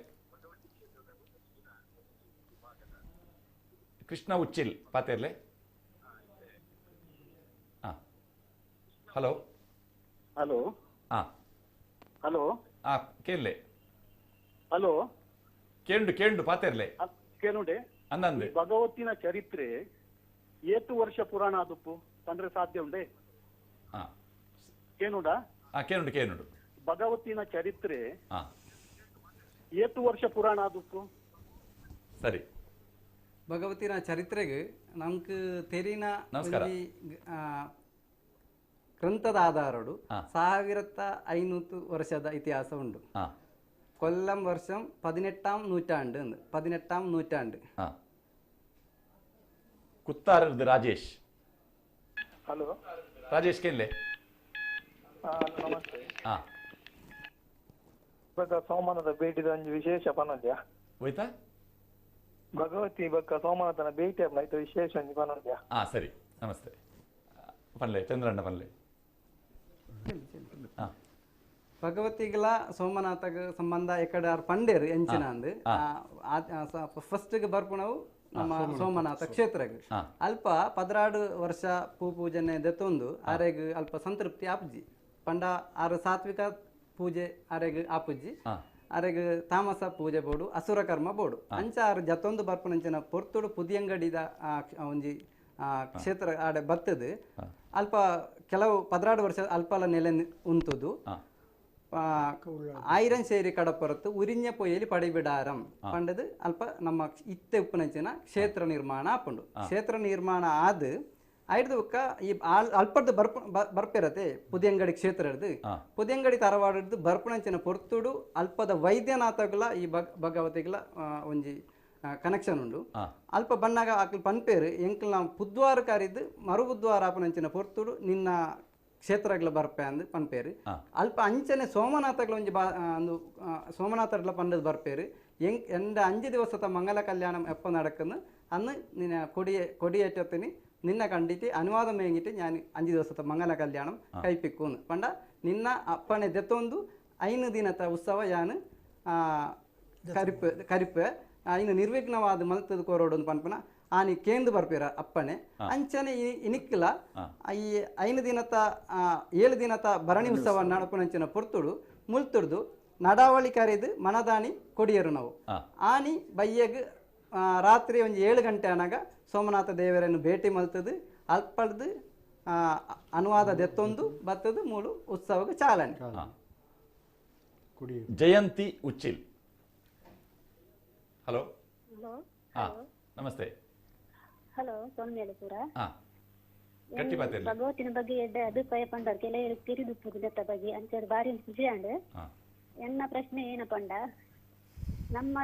ಕೃಷ್ಣ ಉಚ್ಚಿಲ್ ಪಾತೆರ್ಲೆ. ಹಲೋ ಹಲೋ ಹಲೋ ಕೇಳಲೆ ಹಲೋ ಕೇಂಡು ಪಾತೆರ್ಲೆ ಕೇಳುಂಡೆ ಅಂದಂದೆ ಭಗವತ್ತಿನ ಚರಿತ್ರೆ ಏತು ವರ್ಷ ಪುರಾಣ ಆದುಪ್ಪು ತಂದ್ರೆ ಸಾಧ್ಯ ಉಂಡೆ ಕೇನುಡ ಕೇನುಡು ಭಗವತ್ತಿನ ಚರಿತ್ರೆ ಏತು ವರ್ಷ ಪುರಾಣ ಆದುಪ್ಪು ಸರಿ ಭಗವತಿನ ಚರಿತ್ರೆಗೆ ನಮ್ಗೆ ತೆರಿನ ಗ್ರಂಥದ ಆಧಾರಡು 1500 ವರ್ಷದ ಇತಿಹಾಸ ಉಂಡು. കൊല്ലം വർഷം 18-ാം നൂറ്റാണ്ട്. കുത്താരത് രാജേഷ്. ಹಲೋ ರಾಜೇಶ್ ಕೇಳಲೆ ನಮಸ್ತೆ. ಬಕ್ಕ ಸೋಮನಾಥ ಭೇಟಿದ ಒಂದು ವಿಶೇಷ ಪನೋದ್ಯ ಹೋಯ್ತಾ ಭಗವತಿ ಬಕ್ಕ ಸೋಮನಾಥನ ಭೇಟಿ ಆಯ್ತು ವಿಶೇಷ ಒಂದು ಪನೋದ್ಯ. ಸರಿ ನಮಸ್ತೆ ಪನ್ಲೆ ಚಂದ್ರಣ್ಣ ಪನ್ಲೆ ಭಗವತಿಗಳ ಸೋಮನಾಥಗ ಸಂಬಂಧ ಎಕಡೆ ಪಂಡೇರು ಎಂಚಿನ ಅಂದು ಫಸ್ಟ್ ಬರ್ಪುಣವು ನಮ್ಮ ಸೋಮನಾಥ ಕ್ಷೇತ್ರಗ್ ಅಲ್ಪ 16 ವರ್ಷ ಪೂಜನೆ ದೆತ್ತೊಂದು ಆರೆಗ್ ಅಲ್ಪ ಸಂತೃಪ್ತಿ ಆಪುಜಿ ಪಂಡ ಆರು ಸಾತ್ವಿಕ ಪೂಜೆ ಆರೆಗ್ ಆಪುಜಿ ಆರೆಗ್ ತಾಮಸ ಪೂಜೆ ಬೋಡು ಅಸುರ ಕರ್ಮ ಬೋಡು ಅಂಚ ಆರು ಜತ್ತೊಂದು ಬರ್ಪುನಂಚಿನ ಪೊರ್ತುಡು ಪುದಿಯಂಗಡಿದ ಒಂಜಿ ಕ್ಷೇತ್ರ ಆಡೆ ಬತ್ತದು ಅಲ್ಪ ಕೆಲವು 16 ವರ್ಷ ಅಲ್ಪಲ ನೆಲೆ ಉಂತುದು 1000 ಸೇರಿ ಕಡಪೊರತು ಉರಿഞ്ഞ ಪೊಯ್ಯಲಿ ಪಡಿಬಿಡಾರಂ ಪಂಡದು ಅಲ್ಪ ನಮ್ಮ ಇತ್ತೆ ಉಪ್ಪುನಂಚಿನ ಕ್ಷೇತ್ರ ನಿರ್ಮಾಣ ಆಪುಂಡು. ಕ್ಷೇತ್ರ ನಿರ್ಮಾಣ ಆದ್ ಐದು ಈ ಅಲ್ಪದ್ದು ಬರ್ಪಿರತೆ ಪುದಿಯಂಗಡಿ ಕ್ಷೇತ್ರ ಹಿಡ್ದು ಪುದಿಯಂಗಡಿ ತರವಾಡ ಹಿಡ್ದು ಬರ್ಪುನಂಚಿನ ಪೊರ್ತುಡು ಅಲ್ಪದ ವೈದ್ಯನಾಥಗಳ ಈ ಭಗವತಿಗಳ ಒಂಜಿ ಕನೆಕ್ಷನ್ ಉಂಡು. ಅಲ್ಪ ಬಣ್ಣಗ ಅಕ್ಲು ಪನ್ಪೇರು ಎಂಕ್ಲ ನಾವು ಬುದ್ವಾರ ಕಾರಿದ್ದು ಮರು ಬುದ್ವಾರ ಆಪನಂಚಿನ ಪೊರ್ತುಡು ನಿನ್ನ ಕ್ಷೇತ್ರಗಳ ಬರ್ಪೆ ಅಂದು ಪನ್ಪೇರು ಅಲ್ಪ ಅಂಚನೆ ಸೋಮನಾಥಗಳ ಒಂಜಿ ಒಂದು ಸೋಮನಾಥಗಳ ಪಂಡದ ಬರ್ಪೇರು ಎಂದ 5 ದಿವಸದ ಮಂಗಲ ಕಲ್ಯಾಣಂ ಎಪ್ಪ നടക്കുന്നു അന്ന് നിന്ന കൊടിയേറ്റത്തിന് നിന്നെ കണ്ടിട്ട് അനുവാദം വേങ്ങിട്ട് ഞാൻ 5 ദിവസത്തെ ಮಂಗಲ ಕಲ್ಯಾಣಂ ಕೈಪಿಕ್ಕೂನು ಪಂಡ ನಿನ್ನ ಅಪ್ಪನೆ ದೆತ್ತೊಂದು 5 ದಿನದ ಉತ್ಸವ ಯಾನು ಕರಿಪೆ ಇನ್ನು ನಿರ್ವಿಘ್ನವಾದ ಮಲ್ತದ ಕೋರೋಡು ಪನ್ಪನ ಆನಿ ಕೇಂದು ಬರ್ಪೇರ ಅಪ್ಪನೆ ಅಂಚನೆ ಇನಿಕ್ಕಿಲ ಈ 5 ದಿನದ 7 ದಿನದ ಭರಣಿ ಉತ್ಸವ ನಡಪುನಂಚಿನ ಪೊರ್ತುಡು ಮುಲ್ತುಡ್ದು ನಡಾವಳಿ ಕರೆದು ಮನದಾನಿ ಕೊಡಿಯರು ನಾವು ಆನಿ ಬಯ್ಯಗ್ ರಾತ್ರಿ ಒಂದು 7 ಗಂಟೆ ಅನಾಗ ಸೋಮನಾಥ ದೇವರನ್ನು ಭೇಟಿ ಮಲ್ತದು ಅಲ್ಪಡ್ದು ಅನುವಾದ ದೆತ್ತೊಂದು ಬತ್ತದು ಮೂಲು ಉತ್ಸವಕ್ಕೆ ಚಾಲನೆ. ಜಯಂತಿ ಉಚ್ಚಿಲ್ ಹಲೋ ನಮಸ್ತೆ. ಹಲೋ ಸೋಮ್ಯಲಪುರ ಕಟ್ಟಿ ಪಾತೆರ್ಲೆ ಭಗವತಿನ ಬಗ್ಗೆ ಎಡ್ಡೆ ಅಭಿಪ್ರಾಯ ಪಂಡರ್ ಕೆಲ ತಿರಿದುಪ್ಪುದು ದತ್ತ ಬಗ್ಗೆ ಅಂತ ಬಾರಿ ಖುಷಿ ಅಂಡ್ ಎನ್ನ ಪ್ರಶ್ನೆ ಏನಪ್ಪಂಡ ನಮ್ಮ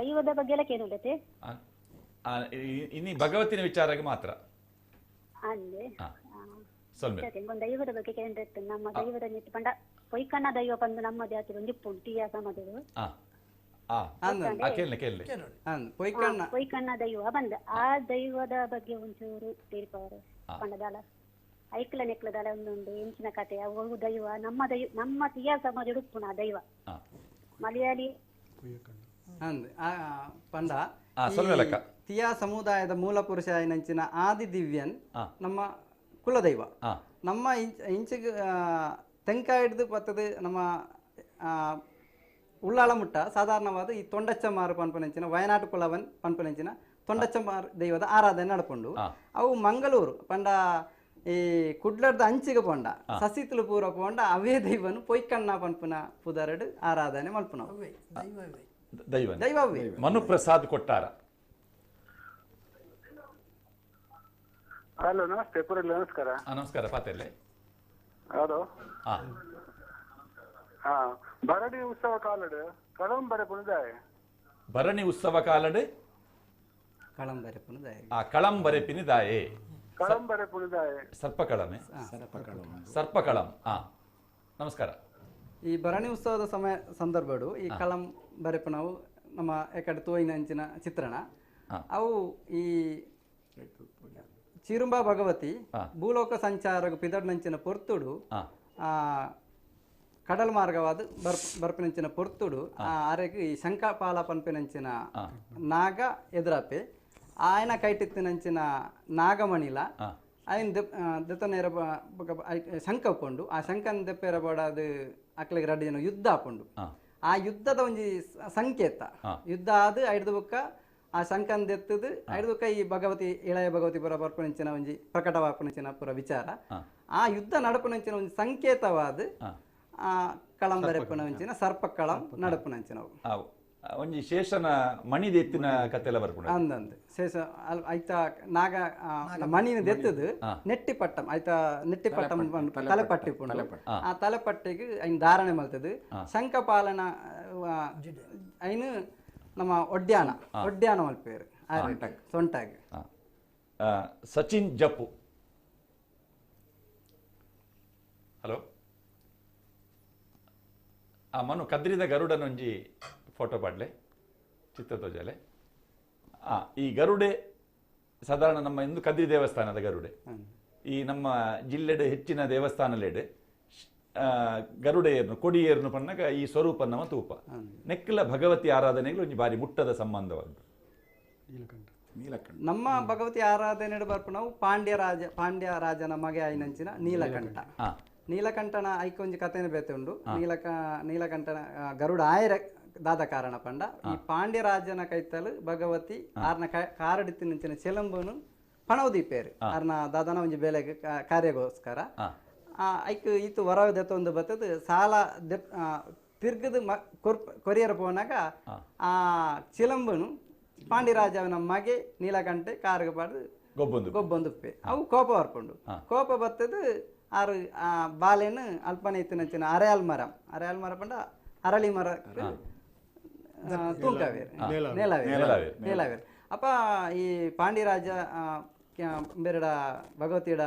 ದೈವದ ಬಗ್ಗೆ ಎಲ್ಲ ಕೇಳುತ್ತೆ ಇನ್ನು ಭಗವತಿನ ವಿಚಾರಕ್ಕೆ ಮಾತ್ರ ಅಂದೆ ದೈವದ ಬಗ್ಗೆ ಕೇಳಿರುತ್ತೆ. ನಮ್ಮ ದೈವದ ಪಂಡ ಪೊಯ್ಕಣ್ಣ ದೈವ ಬಂದು ನಮ್ಮ ಜಾತಿ ಒಂದು ಪುಂಟಿಯ ಸಮಾಜಗಳು ಪೊಯ್ಕಣ್ಣ ದೈವ ಬಂದ ಆ ದೈವದ ಬಗ್ಗೆ ಒಂಚೂರು ತೀರ್ಪವರು ಪಂಡದಾಲ ಐಕ್ಲ ನೆಕ್ಲದಾಲ ಒಂದೊಂದು ಎಂಚಿನ ಕತೆ ಅವು ದೈವ ನಮ್ಮ ತಿಯಾ ಸಮಾಜ ಉಡುಪುನ ದೈವ ಮಲಯಾಳಿ ಪಂಡ ತಿಯಾ ಸಮುದಾಯದ ಮೂಲ ಪುರುಷ ನಂಚಿನ ಆದಿ ದಿವ್ಯನ್ ನಮ್ಮ ಕುಲದೈವ ನಮ್ಮ ಇಂಚಿಗೆ ತೆಂಕಾಯ ಹಿಡಿದು ಬರ್ತದೆ ನಮ್ಮ ಉಳ್ಳಾಳ ಮುಟ್ಟ ಸಾಧಾರಣವಾದ ಈ ತೊಂಡಚ್ಚಮಾರು ಪಂಪನಂಚಿನ ವಯನಾಡು ಕುಲವನ್ ಪಂಪನಂಚಿನ ತೊಂಡಚ್ಚಮಾರು ದೈವದ ಆರಾಧನೆ ನಡ್ಕೊಂಡು ಅವು ಮಂಗಳೂರು ಪಂಡ ಈ ಕುಡ್ಲದ ಅಂಚಿಗೆ ಪೊಂಡ ಸಸಿತುಲು ಪೂರ ಪೋಂಡ ಅವೇ ದೈವನು ಪೊಯ್ಕಣ್ಣ ಪಂಪನ ಪುದರಡು ಆರಾಧನೆ ಮಲ್ಪುನ ದೈವವೇ ಮನುಪ್ರಸಾದ್ ಕೊಟ್ಟಾರ. ಹಲೋ ನಮಸ್ತೆ ಪುರಲ್ಲಿ ನಮಸ್ಕಾರ. ನಮಸ್ಕಾರ ಪಾತೆಲ್ಲೆ. ಹೌದು ಭರಣಿ ಉತ್ಸವ ಕಾಲಡ್ ಕಳಂಬರೆ ಪುನದಾಯ ಭರಣಿ ಉತ್ಸವ ಕಾಲಡ್ ಕಳಂಬರೆ ಪುನದಾಯ ಕಳಂಬರೆ ಪಿನಿದಾಯೆ ಕಳಂಬರೆ ಪುನದಾಯ ಸರ್ಪಕಳಮೆ ಸರ್ಪಕಳಂ. ನಮಸ್ಕಾರ. ಈ ಭರಣಿ ಉತ್ಸವದ ಸಂದರ್ಭಡು ಈ ಕಳಂ ಬರೆಪು ನಾವು ನಮ್ಮ ಎಕಡೆ ತೋಯಿನಂಚಿನ ಚಿತ್ರಣ ಅವು ಈ ಚಿರುಂಬ ಭಗವತಿ ಭೂಲೋಕ ಸಂಚಾರ ಪಿದಡ್ನಂಚಿನ ಪೊರ್ತುಡು ಕಡಲ್ ಮಾರ್ಗವಾದ ಬರ್ಪಿನಂಚಿನ ಪೊರ್ತುಡು ಆರೆಗೆ ಈ ಶಂಕಪಾಲ ಪನ್ಪಿನಂಚಿನ ನಾಗ ಎದುರಪೆ ఆయన కైటెత్తినంచిన నాగమణిల ఆయన దెత్తనేర శంఖ పొండు ఆ శంఖను దెಪ್ಪేరబడದು ಅಕ್ಲಿಗೆ ರೆಡ್ಡಿ ಜನ ಯುದ್ಧ ಹಾಕೊಂಡು ಆ ಯುದ್ಧದ ಒಂಜಿ ಸಂಕೇತ ಯುದ್ಧ ಆದ ಐದು ಬುಕ್ಕ ಆ ಶಂಖನ್ ದೆತ್ತದು ಐದು ಬುಕ್ಕ ಈ ಭಗವತಿ ಇಳೆಯ ಭಗವತಿ ಪುರ ಬರ್ಪಣಿಂಚಿನ ಒಂಜಿ ಪ್ರಕಟವಾಪಣಿಂಚಿನ ಪುರ ವಿಚಾರ ಆ ಯುದ್ಧ ನಡಪುನಂಚಿನ ಒಂಜಿ ಸಂಕೇತವಾದ ಕಳಂ ಬರೆಪುನಂಚಿನ ಸರ್ಪಕಳಂ ನಡಪುನಂಚಿನವು ಒಂಜಿ ಶೇಷನ ಮಣಿದೆತ್ತಿನ ಕತೆಲ್ಲ ಬರ್ಕೊಂಡು ಅಂದಂದು ಶೇಷ ಐತ ನಾಗ ಮಣಿನ ದೆತ್ತದು ನೆಟ್ಟಿ ಪಟ್ಟಂ ಐತ ನೆಟ್ಟಿ ಪಟ್ಟಂ ತಲೆಪಟ್ಟಿ ಪುಂಡು ಆ ತಲೆಪಟ್ಟಿಗೆ ಐನ್ ಧಾರಣೆ ಮಲ್ತದು ಶಂಖಪಾಲನ ಐನು ನಮ್ಮ ಒಡ್ಯಾನ ಮಲ್ಪೇರು ಸೊಂಟಾಗಿ. ಸಚಿನ್ ಜಪ್ಪು. ಹಲೋ ಮನು ಕದ್ರಿದ ಗರುಡನೊಂಜಿ ಫೋಟೋ ಪಾಡ್ಲೆ ಚಿತ್ರ ತೋಜಲೆ. ಈ ಗರುಡೆ ಸಾಧಾರಣ ನಮ್ಮ ಇಂದು ಕದ್ರಿ ದೇವಸ್ಥಾನದ ಗರುಡೆ ಈ ನಮ್ಮ ಜಿಲ್ಲೆಡೆ ಹೆಚ್ಚಿನ ದೇವಸ್ಥಾನಲೆಡೆ ಗರುಡೆಯರ್ನು ಕೊಡಿಯರ್ನು ಪನ್ನಗ ಈ ಸ್ವರೂಪ ನಮ್ಮ ತೂಪ ನೆಕ್ಕಲ ಭಗವತಿ ಆರಾಧನೆಗಳು ಒಂಜಿ ಬಾರಿ ಮುಟ್ಟದ ಸಂಬಂಧವಾದ ನಮ್ಮ ಭಗವತಿ ಆರಾಧನೆ ಬರ್ಪ ನಾವು ಪಾಂಡ್ಯ ರಾಜನ ಮಗೆ ಆಯ್ನಂಚಿನ ನೀಲಕಂಠ ನೀಲಕಂಠನ ಐಕೊಂಜಿ ಕಥೆನ ಬೇತೆ ಉಂಡು. ನೀಲಕಂಠನ ಗರುಡ ಆಯ್ರ ದಾದ ಕಾರಣ ಪಂಡ ಈ ಪಾಂಡ್ಯರಾಜನ ಕೈತಲು ಭಗವತಿ ಆರ್ನ ಕಾರಡಿತ್ತಿನ ಚೆಲಂಬನು ಪಣವದೀಪೇರು ಆರ್ನ ದಾದನ ಒಂಜಿ ಬೇಲೆಗೆ ಕಾರ್ಯಗೋಸ್ಕರ ಐಕ್ ಈತು ಹೊರ ದೆತ್ತೊಂದು ಬತ್ತದು ಸಾಲ ತಿರ್ಗದು ಕೊರಿಯರ್ ಪೋನಾಗ ಆ ಚಿಲಂಬನು ಪಾಂಡ್ಯರಾಜನ ಮಗೆ ನೀಲಕಂಠೆ ಕಾರ್ಗ ಪಾಡು ಗೊಬ್ಬೊಂದುಪ್ಪೆ ಅವು ಕೋಪ ಬರ್ಕೊಂಡು ಕೋಪ ಬತ್ತದು ಆರು ಬಾಲೆನು ಅಲ್ಪನೆ ಇತ್ತಿನಂಚಿನ ಅರೆಯಾಲ್ ಮರ ಪಂಡ ಅರಳಿ ಮರ ನೀಲಾವೇರ್ ಅಪ್ಪ ಈ ಪಾಂಡ್ಯರಾಜ ಬೇರೆಡ ಭಗವತಿಯಡ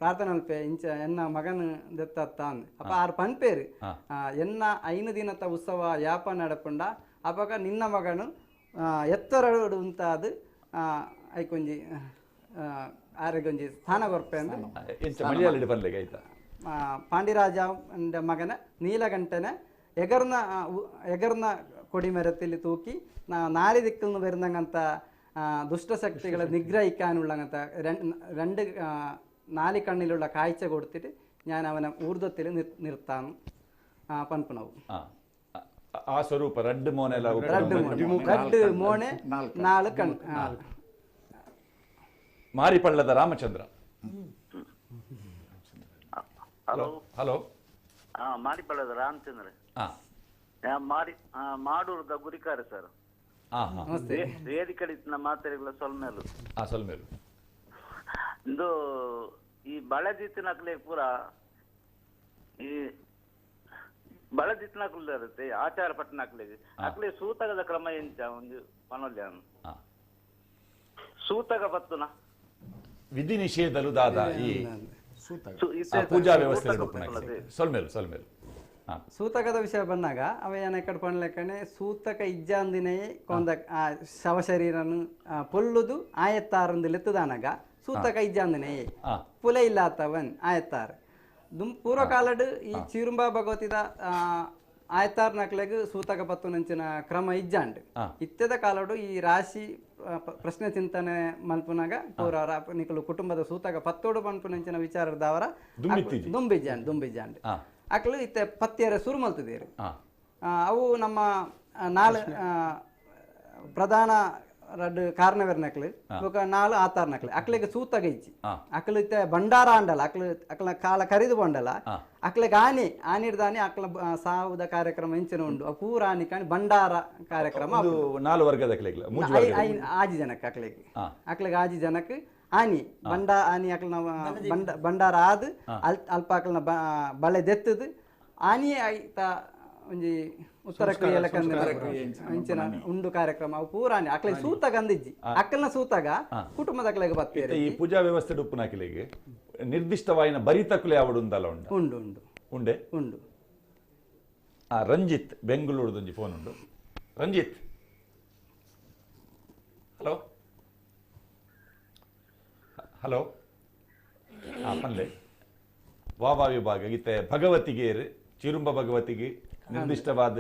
ಪ್ರಾರ್ಥನೆ ಇಂಚ ಎನ್ನ ಮಗನ್ ದೆತ್ತ ಅಪ್ಪ ಆರು ಪನ್ಪೇರು ಎನ್ನ 5 ದಿನದ ಉತ್ಸವ ಯಾಪ ನಡಪುಂಡ ಅಪ್ಪಾಗ ನಿನ್ನ ಮಗನು ಎತ್ತರಡು ಉಂತಾದು ಐಕೊಂಜಿ ಆರೆಗೊಂಜಿ ಸ್ಥಾನ ಬರ್ಪೆ ಅಂದ್ರೆ ಪಾಂಡ್ಯರಾಜ ಮಗನ ನೀಲಕಂಠನ ಎಗರ್ನ കൊടിമരത്തിൽ തൂക്കി 4 ദിക്കിൽ നിന്ന് വരുന്നങ്ങനത്തെ ദുഷ്ടശക്തികളെ നിഗ്രഹിക്കാനുള്ളങ്ങനത്തെ 4 കണ്ണിലുള്ള കാഴ്ച കൊടുത്തിട്ട് ഞാൻ അവനെ ഊർധ്വത്തിൽ നിർത്താൻ പൻപണവും ಆ ಸ್ವರೂಪ ರೆಡ್ ಮೋನೆ ನಾಲ್ಕು ಕಣ್ ಮಾರಿಪಳ್ಳದ ರಾಮಚಂದ್ರ. ಹಲೋ ಹಲೋ ಮಾರಿಪಳ್ಳದ ರಾಮಚಂದ್ರ ಮಾಡೂರದ ಗುರಿಕಾರ ಸರ್. ವೇದಿಕೆ ಮಾತಾಡಿಗಳ ಸೊಲ್ಮೇಲು ಇಂದು ಈ ಬಳದಿತ್ತಿನಕ್ಲೆ ಪೂರ ಈ ಬಳದಿತ್ತಿನಕ್ಲೆ ಇರುತ್ತೆ ಆಚಾರ ಪಟ್ಟಣಕ್ಲೆಗೆ ಅಕ್ಲೆ ಸೂತಕದ ಕ್ರಮ ಎಂಚ ಒಂದು ಪನೋಲ್ಯ ಸೂತಕ ಪತ್ತುನ ವಿಧಿ ನಿಷೇಧಲು ದಾದ ಈ ಪೂಜಾ ವ್ಯವಸ್ಥೆ ಸೊಲ್ಮೇಲು ಸೂತಕದ ವಿಷಯ ಬಂದಾಗ ಅವ ಏನ ಎಕ್ಕಡ ಪಣ್ಲೆಕ್ಕನೆ ಸೂತಕ ಇಜ್ಜಾಂದಿನೇ ಕೊಂದ ಶವಶರೀರನು ಪೊಲ್ಲುದು ಆಯತ್ತಾರಂದು ಲೆತ್ತದಾನಗ ಸೂತಕ ಇಜ್ಜಾಂದಿನೇ ಪುಲೆ ಇಲ್ಲಾತವನ್ ಆಯತ್ತಾರ್ ಪೂರ್ವ ಕಾಲಡ್ ಈ ಚಿರುಂಬ ಭಗವತಿದ ಆಯತ್ತಾರ್ ನಕ್ಲೆಗ್ ಸೂತಕ ಪತ್ತು ನಂಚಿನ ಕ್ರಮ ಇಜ್ಜಾಂಡ್ ಇತ್ಯದ ಕಾಲಡು ಈ ರಾಶಿ ಪ್ರಶ್ನೆ ಚಿಂತನೆ ಮಲ್ಪುನಾಗ ಪೂರ ನಿಕಲು ಕುಟುಂಬದ ಸೂತಕ ಪತ್ತೋಡು ಮಲ್ಪು ನಂಚಿನ ವಿಚಾರದವರ ದುಂಬಿಜ್ಜಾಂಡ್ ಅಕ್ಲು ಇತ್ತೆ ಪತ್ಯರ ಸುರು ಮಲ್ತಿದ್ದೀರಿ ಅವು ನಮ್ಮ ನಾಲ್ ಪ್ರಧಾನ ರಡ್ ಕಾರಣವೇರ್ ನಕ್ಲು ಬೊಕ ನಾಲ್ ಆತಾರ್ ನಕ್ಲೆ ಅಕ್ಲೆಗೆ ಸೂತಗ ಇಜ್ಜಿ ಅಕ್ಲು ಇತ್ತೆ ಭಂಡಾರ ಅಂಡಲ ಅಕ್ಲ ಕಾಲ ಕರಿದು ಬಂಡಲ ಅಕ್ಲೆಗೆ ಆನಿಡ್ದಾನಿ ಅಕ್ಲ ಸಾವುದ ಕಾರ್ಯಕ್ರಮ ಇಂಚಿನ ಉಂಡು ಪೂರ ಆನಿ ಕಾಣಿ ಭಂಡಾರ ಕಾರ್ಯಕ್ರಮ ಆಜಿ ಜನಕ್ಕೆ ಅಕ್ಲೆಗೆ ಆಜಿ ಜನಕ್ಕೆ ಆನಿ ಆನಿ ಅಕ್ಲ ಭಂಡಾರ ಆದ್ ಅಲ್ಪ ಅಕ್ಲನ ಬಳೆ ದೆತ್ತದು ಆನಿ ಆಯ್ತ ಒಂಜಿ ಉತ್ತರ ಕ್ರಿಯೆಲ ಇಂಚಿನ ಉಂಡು ಕಾರ್ಯಕ್ರಮ ಅವು ಪೂರಾನಿ ಅಕ್ಲೆ ಸೂತಗ ಅಂದಿಜ್ಜಿ ಅಕ್ಕಲ್ನ ಸೂತಗ ಕುಟುಂಬದ ಅಕ್ಲೆಗೆ ಬರ್ತೇವೆ ಈ ಪೂಜಾ ವ್ಯವಸ್ಥೆ ಉಪ್ಪುನಾಕಿಲೆಗೆ ನಿರ್ದಿಷ್ಟವಾಯಿನ ಬರಿತಕ್ಕಲೆ ಯಾವಡು ಉಂದಲ್ಲ ಉಂಡು ಉಂಡೆ ಉಂಡು ರಂಜಿತ್ ಬೆಂಗಳೂರದೊಂಜಿ ಫೋನ್ ಉಂಡು ರಂಜಿತ್ ಹಲೋ ಹಲೋ ಪನ್ಲೆ ವಾವಾ ವಿಭಾಗ ಇತ್ತೆ ಭಗವತಿಗೆ ಚಿರುಂಬ ಭಗವತಿಗೆ ನಿರ್ದಿಷ್ಟವಾದ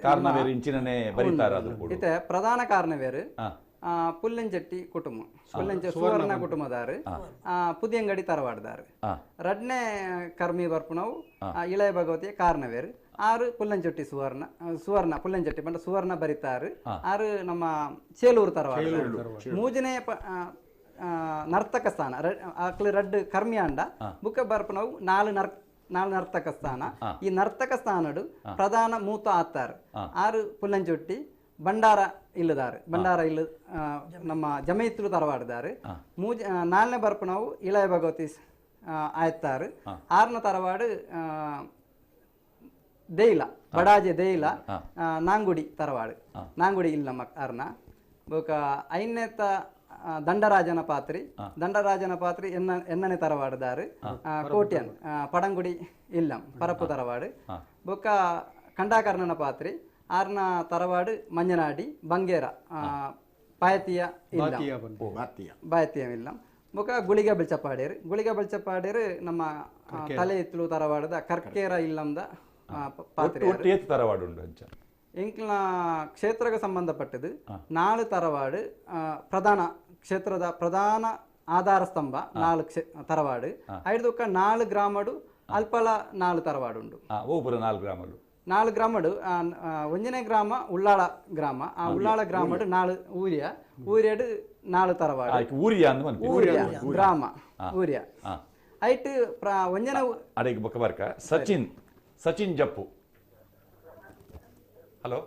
ಕಾರಣವೇರು ಇಂಚಿನನೆ ಬರೀತಾರ ಇತ್ತೆ ಪ್ರಧಾನ ಕಾರಣವೇರು ಪುಲ್ಲಂಜಟ್ಟಿ ಕುಟುಂಬ ಸುವರ್ಣ ಕುಟುಂಬದಾರು ಪುದಿಯಂಗಡಿ ತರವಾಡ್ದಾರು ರಡ್ನೆ ಕರ್ಮಿ ಬರ್ಪುನವು ಇಳೆಯ ಭಗವತಿಯ ಕಾರಣವೇರು ಆರು ಪುಲ್ಲಂಜಟ್ಟಿ ಸುವರ್ಣ ಪುಲ್ಲಂಜಟ್ಟಿ ಬಂಡ ಸುವರ್ಣ ಬರಿತಾರು ಆರು ನಮ್ಮ ಚೇಲೂರು ತರವಾಡ ಮೂಜನೇ ನರ್ತಕ ಸ್ಥಾನ ಅಕ್ಲು ರಡ್ ಕರ್ಮಿ ಅಂಡ ಬುಕ್ಕ ಬರ್ಪುನವು ನಾಲ್ ನರ್ತಕ ಸ್ಥಾನ ಈ ನರ್ತಕ ಸ್ಥಾನಡು ಪ್ರಧಾನ ಮೂತ ಆತ್ತಾರು ಆರು ಪುಲ್ಲಂಜೊಟ್ಟಿ ಭಂಡಾರ ಇಲ್ಲದಾರು ಭಂಡಾರ ಇಲ್ಲ ನಮ್ಮ ಜಮೈತ್ರು ತರವಾಡ್ದಾರು ನಾಲ್ನೇ ಬರ್ಪು ನಾವು ಇಳೆಯ ಭಗವತಿ ಆಯ್ತಾರು ಆರನೇ ತರವಾಡು ದೇಯಿಲ ಬಡಾಜೆ ದೇಯಿಲ ನಾಂಗುಡಿ ತರವಾಡು ನಾಂಗುಡಿ ಇಲ್ಲ ನಮ್ಮ ಆರ್ನ ಬೊಕ ಐದನೇತ ದಂಡರಾಜನ ಪಾತ್ರಿ ಎನ್ನನೆ ತರವಾಡ್ದಾರು ಕೋಟ್ಯನ್ ಪಡಂಗುಡಿ ಇಲ್ಲಂ ಪರಪ್ಪು ತರವಾಡು ಬೊಕ ಕಂಡಾಕರ್ಣನ ಪಾತ್ರಿ ಆರ್ನ ತರವಾಡು ಮಂಜನಾಡಿ ಬಂಗೇರ ಪಾಯತಿಯ ಇಲ್ಲ ಬೊಕ ಗುಳಿಗೆ ಬೆಳ್ಚಪಾಡೇರು ನಮ್ಮ ತಲೆ ಎತ್ತಲು ತರವಾಡದ ಕರ್ಕೇರ ಇಲ್ಲಂದ ಪಾತ್ರೆ ಎಂಕ್ಲ ಕ್ಷೇತ್ರಕ್ಕೆ ಸಂಬಂಧಪಟ್ಟದು ನಾಳು ತರವಾಡು ಪ್ರಧಾನ ಕ್ಷೇತ್ರದ ಪ್ರಧಾನ ಆಧಾರ ಸ್ತಂಭ ನಾಲ್ ತರವಾಡು ಐದಕ್ಕ 4 ಗ್ರಾಮಡು ಅಲ್ಪಲ 4 ತರವಾಡು ಉಂಡು 4 ಗ್ರಾಮಡು ಒಂಜನೇ ಗ್ರಾಮ ಉಳ್ಳಾಳ ಗ್ರಾಮ ಆ ಉಳ್ಳಾಳ ಗ್ರಾಮಡು 4 ಊರಿಯಡು 4 ತರವಾಡು ಗ್ರಾಮ ಊರಿಯ ಐಟ್ ಒಂಜನ ಅಡೆಗೆ ಬೊಕ ಬರ್ಕ ಸಚಿನ್ ಜಪ್ಪು ಹಲೋ